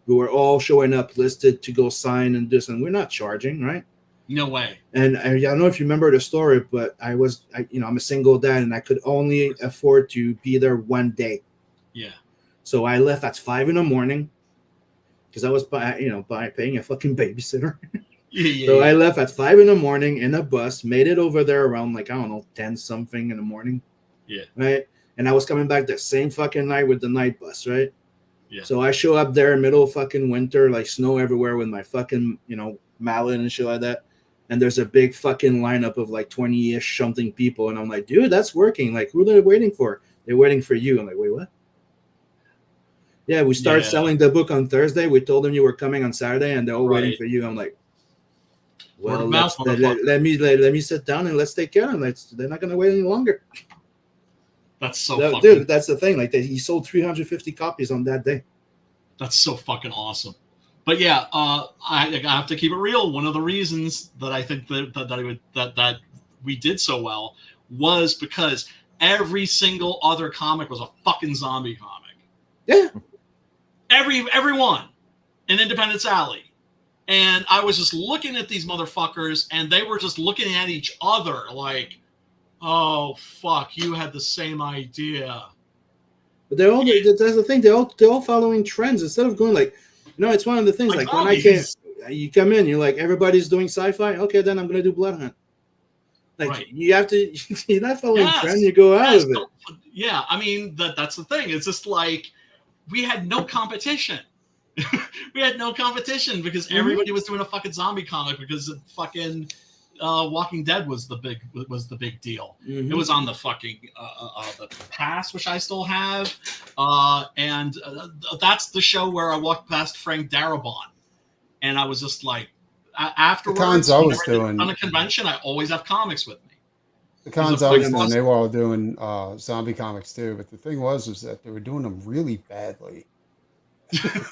We were all showing up, listed to go sign and this, and we're not charging, right? No way. And I don't know if you remember the story, but I'm a single dad, and I could only afford to be there 1 day. Yeah. So I left at 5 a.m. because I was paying a fucking babysitter. Yeah. So I left at 5 a.m. in a bus, made it over there around 10 something in the morning. Yeah. Right. And I was coming back that same fucking night with the night bus, right? Yeah. So I show up there middle of fucking winter, like snow everywhere with my fucking, mallet and shit like that. And there's a big fucking lineup of like 20-ish something people. And I'm like, dude, that's working. Like, who are they waiting for? They're waiting for you. I'm like, wait, what? Yeah, we started selling the book on Thursday. We told them you were coming on Saturday, and they're all waiting for you. I'm like, well, let me sit down and let's take care of them. They're not going to wait any longer. That's so dude, that's the thing. Like, he sold 350 copies on that day. That's so fucking awesome. But yeah, I have to keep it real. One of the reasons that I think that we did so well was because every single other comic was a fucking zombie comic. Yeah. Everyone in Independence Alley. And I was just looking at these motherfuckers, and they were just looking at each other like, oh, fuck, you had the same idea. But they're all, that's the thing, they're all following trends instead of going like, it's one of the things, like when you come in, you're like, everybody's doing sci-fi. Okay, then I'm going to do Blood Hunt. Like, you have to, you're not following trend, you go out of it. Yeah, I mean, that's the thing. It's just like, we had no competition. We had no competition because everybody was doing a fucking zombie comic because fucking Walking Dead was the big deal. It was on the fucking the pass, which I still have, and that's the show where I walked past Frank Darabont, and I was just like, afterwards, the cons I was doing on a convention, I always have comics with me. The cons I was doing, they were all doing zombie comics too, but the thing was that they were doing them really badly. I'm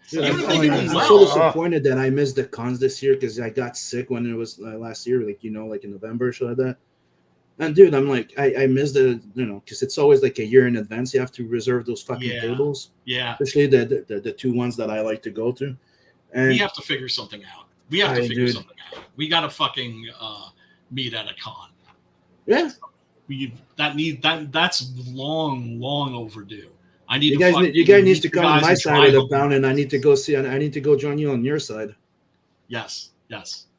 so disappointed that I missed the cons this year because I got sick when it was last year, like in November or so like that. And dude, I'm like, I missed the, because it's always like a year in advance. You have to reserve those fucking tables. Yeah. Especially the two ones that I like to go to. And we have to figure something out. We got to fucking meet at a con. Yeah. That's long overdue. I need you guys need to come on my side of the town, and I need to go join you on your side. Yes.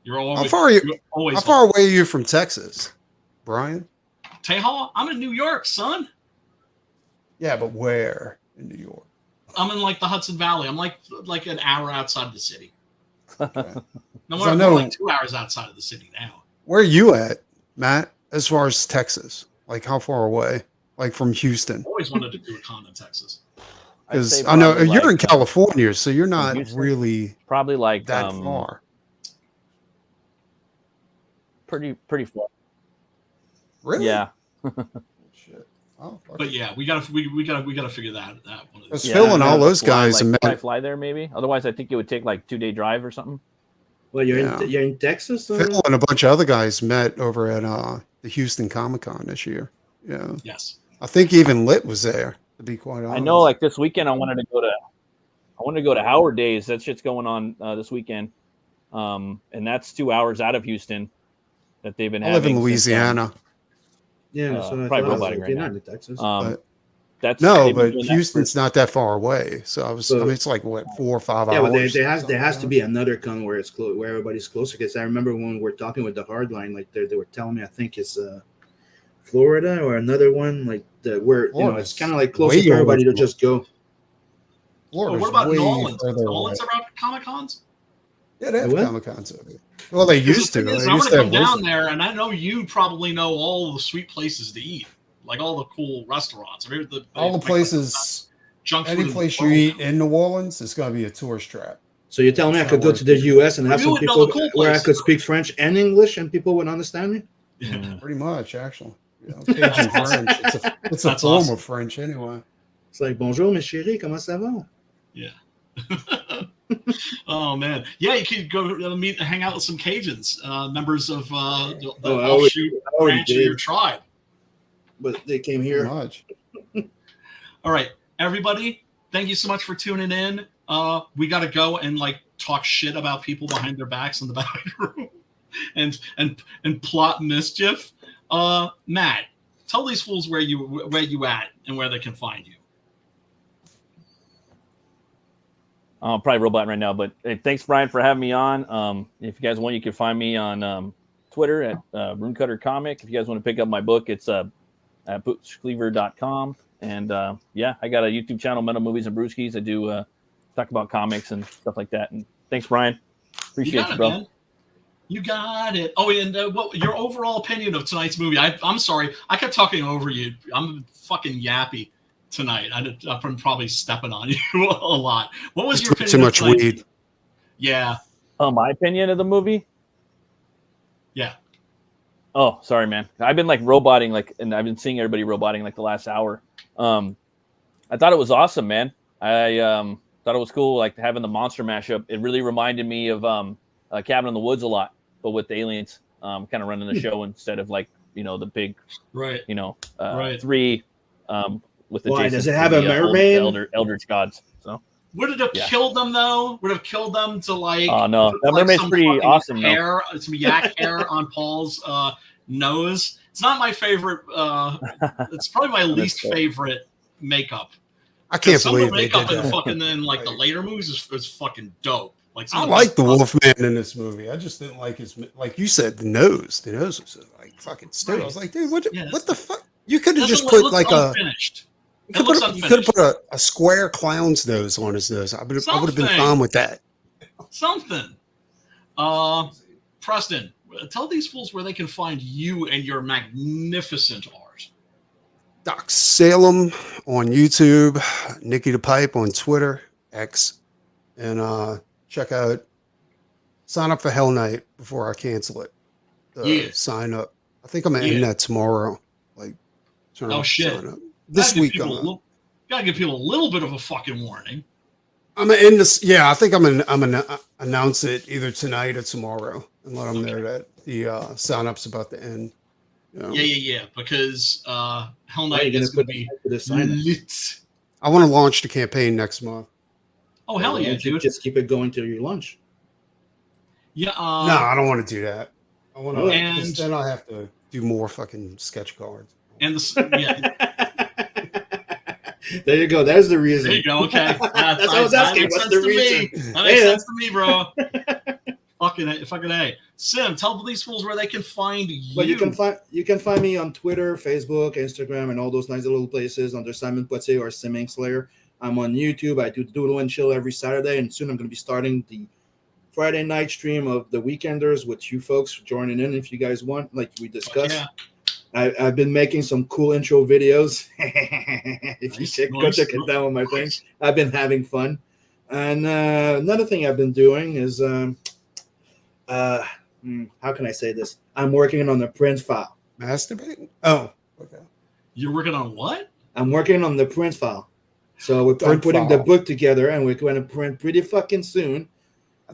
You're always. How far away are you from Texas, Brian? Teja, I'm in New York, son. Yeah, but where in New York? I'm in like the Hudson Valley. I'm like an hour outside of the city. Okay. No, we're like 2 hours outside of the city now. Where are you at, Matt? As far as Texas, like how far away? Like from Houston. Always wanted to do a con in Texas. Because I know you're in California, so you're not really probably like that far. Pretty far. Really? Yeah. Shit. Oh, but yeah, we gotta figure that one. Because Phil and all those guys fly there maybe. Otherwise, I think it would take like 2-day drive or something. Well, you're in Texas. Phil and a bunch of other guys met over at the Houston Comic-Con this year. Yeah. Yes. I think even Lit was there, to be quite honest. I know, like this weekend, I wanted to go to Howard Days. That shit's going on this weekend, and that's 2 hours out of Houston. That they've been. I live in Louisiana. Probably roboting right now. Texas. But Houston's not that far away. So I mean, it's like what 4 or 5 hours. Yeah, there has to be another con where it's where everybody's closer. Because I remember when we're talking with the Hardline, like they were telling me, I think it's Florida or another one, like where it's kind of like closer for everybody to just go. What about Nolan's? Nolan's around Comic Cons? Yeah, they have Comic Cons over there. Well, they used to. I want to come down there, and I know you probably know all the sweet places to eat, like all the cool restaurants. All the places, junk food. Any place you eat in New Orleans, it's going to be a tourist trap. So you're telling me I could go to the U.S. and have some people where I could speak French and English, and people would understand me? Yeah. Pretty much, actually. Cajun French. It's a form of French anyway. It's like, bonjour, mes chéris, comment ça va? Yeah. Oh, man. Yeah, you could go hang out with some Cajuns, members of the offshoot branch of your tribe. But they came here. Much. All right, everybody, thank you so much for tuning in. We got to go and talk shit about people behind their backs in the back room and plot mischief. Matt, tell these fools where you at and where they can find you. Probably robot right now, but hey, thanks, Brian, for having me on. If you guys want, you can find me on Twitter at Runecutter Comic. If you guys want to pick up my book, it's at bookcleaver.com. And yeah, I got a YouTube channel, Metal Movies and Brewskis. I do talk about comics and stuff like that. And thanks, Brian. Appreciate you, bro. Man. You got it. Oh, and what your overall opinion of tonight's movie? I'm sorry, I kept talking over you. I'm fucking yappy tonight. I'm probably stepping on you a lot. What was your opinion? Too much weed. Yeah. Oh, my opinion of the movie? Yeah. Oh, sorry, man. I've been like roboting, and I've been seeing everybody roboting the last hour. I thought it was awesome, man. I thought it was cool, like having the monster mashup. It really reminded me of Cabin in the Woods a lot, but with the aliens kind of running the show instead of the big, right? Right. Three with the. Why does it have a mermaid? Eldritch gods. So would it have killed them though? Would have killed them to like? Oh no, that mermaid's pretty awesome. Hair, some yak hair on Paul's nose. It's not my favorite. It's probably my least favorite makeup. I can't believe the makeup in the later movies is fucking dope. Like I like the Wolfman in this movie. I just didn't like his, like you said, the nose. The nose was like fucking stupid. Right. I was like, dude, what the fuck? You could have just put like unfinished. You could have put a square clown's nose on his nose. I would have been fine with that. Something. Preston, tell these fools where they can find you and your magnificent art. Doc Salem on YouTube, Nikki the Pipe on Twitter, X, and check out, sign up for Hell Night before I cancel it. Sign up. I think I'm gonna end that tomorrow. Like, sign up. This week. Gotta give people a little bit of a fucking warning. I'm gonna end this. Yeah, I think I'm gonna announce it either tonight or tomorrow and let them know that the sign up's about to end. You know? Yeah. Because Hell Night is gonna be lit. I want to launch the campaign next month. Oh hell yeah, dude! Just keep it going till your lunch. Yeah. No, I don't want to do that. I want to, and then I have to do more fucking sketch cards. And there you go. There's the reason. There you go. Okay. That's what I was asking. What's the reason? That makes sense to me, bro. fucking A. Sim, tell these fools where they can find you. Well, you can find me on Twitter, Facebook, Instagram, and all those nice little places under Simon Poitier or Simming Slayer. I'm on YouTube. I do Doodle and Chill every Saturday, and soon I'm going to be starting the Friday night stream of the Weekenders with you folks joining in if you guys want, like we discussed. Yeah. I've been making some cool intro videos. If you go check it down on my thing. I've been having fun. And another thing I've been doing is, how can I say this? I'm working on the print file. Masturbating? Oh, okay. You're working on what? I'm working on the print file. So I'm putting the book together, and we're going to print pretty fucking soon.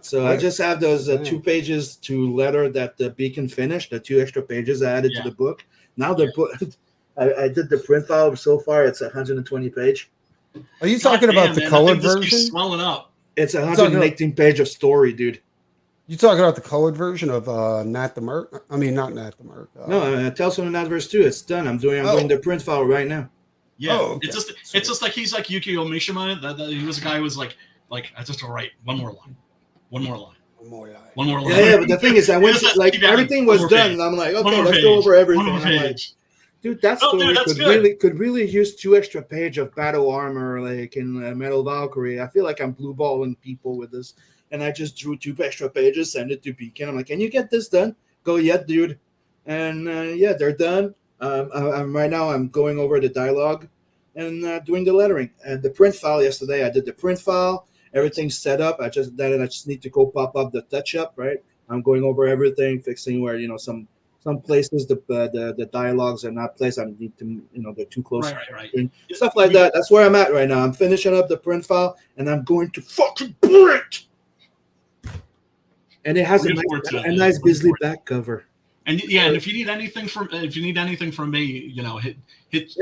So I just have those 2 pages to letter that the Beacon finished, the 2 extra pages I added to the book. Now the book, I did the print file so far. It's 120 page. Are you talking about the colored version? Swelling up. It's 118 page of story, dude. You talking about the colored version of Nat the Merc? I mean, not Nat the Merc. No, Tales from the Nightverse 2. It's done. I'm doing the print file right now. Yeah, okay. It's just like he's like Yukio Mishima. He was a guy who was like I just write one more line. Yeah, but the thing is, I went to, like everything was done, and I'm like, okay, let's go over everything. I'm like, dude, that story could really use 2 extra page of battle armor, like in Metal Valkyrie. I feel like I'm blue balling people with this, and I just drew 2 extra pages, send it to Beacon. I'm like, can you get this done? Go, dude. And they're done. Right now I'm going over the dialogue and doing the lettering and the print file. Yesterday I did the print file. Everything's set up. I just need to go pop up the touch up. Right. I'm going over everything, fixing where some places the dialogues are not placed. I need to they're too close. Right. Stuff like that. That's where I'm at right now. I'm finishing up the print file and I'm going to fucking print. And it has a nice Bisley back cover. And and if you need anything from me, hit.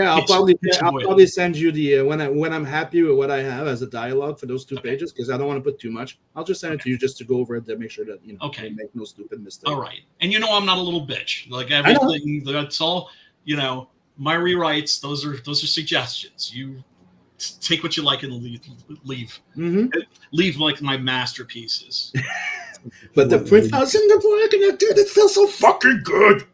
I'll probably send you the when I'm happy with what I have as a dialogue for those 2 pages, because I don't want to put too much. I'll just send it to you just to go over it to make sure that I make no stupid mistakes. All right, and I'm not a little bitch. Like everything, that's all. My rewrites. Those are suggestions. You take what you like and leave. Mm-hmm. Leave like my masterpieces. But the print file's in the book, and dude, it feels so fucking good.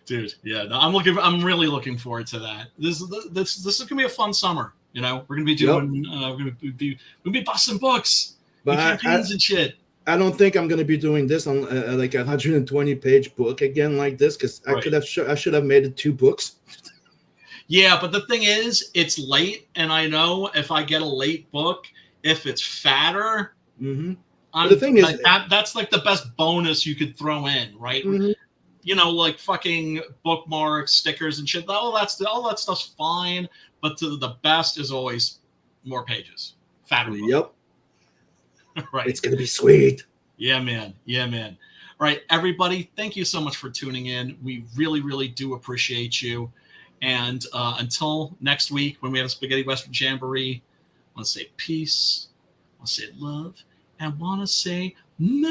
Dude, yeah, no, I'm really looking forward to that. This is gonna be a fun summer. You know, we're gonna be doing, we're gonna be busting books, but campaigns and shit. I don't think I'm gonna be doing this on like a 120-page book again like this, because I should have made it 2 books. Yeah, but the thing is, it's late, and I know if I get a late book, if it's fatter, the thing is that's like the best bonus you could throw in, right? You know, like fucking bookmarks, stickers, and shit. All that stuff's fine, but the best is always more pages, fatter. Yep. Right. It's gonna be sweet. Yeah, man. Yeah, man. All right, everybody. Thank you so much for tuning in. We really, really do appreciate you. And until next week, when we have a Spaghetti Western Jamboree, I want to say peace. I want to say love, and I want to say no.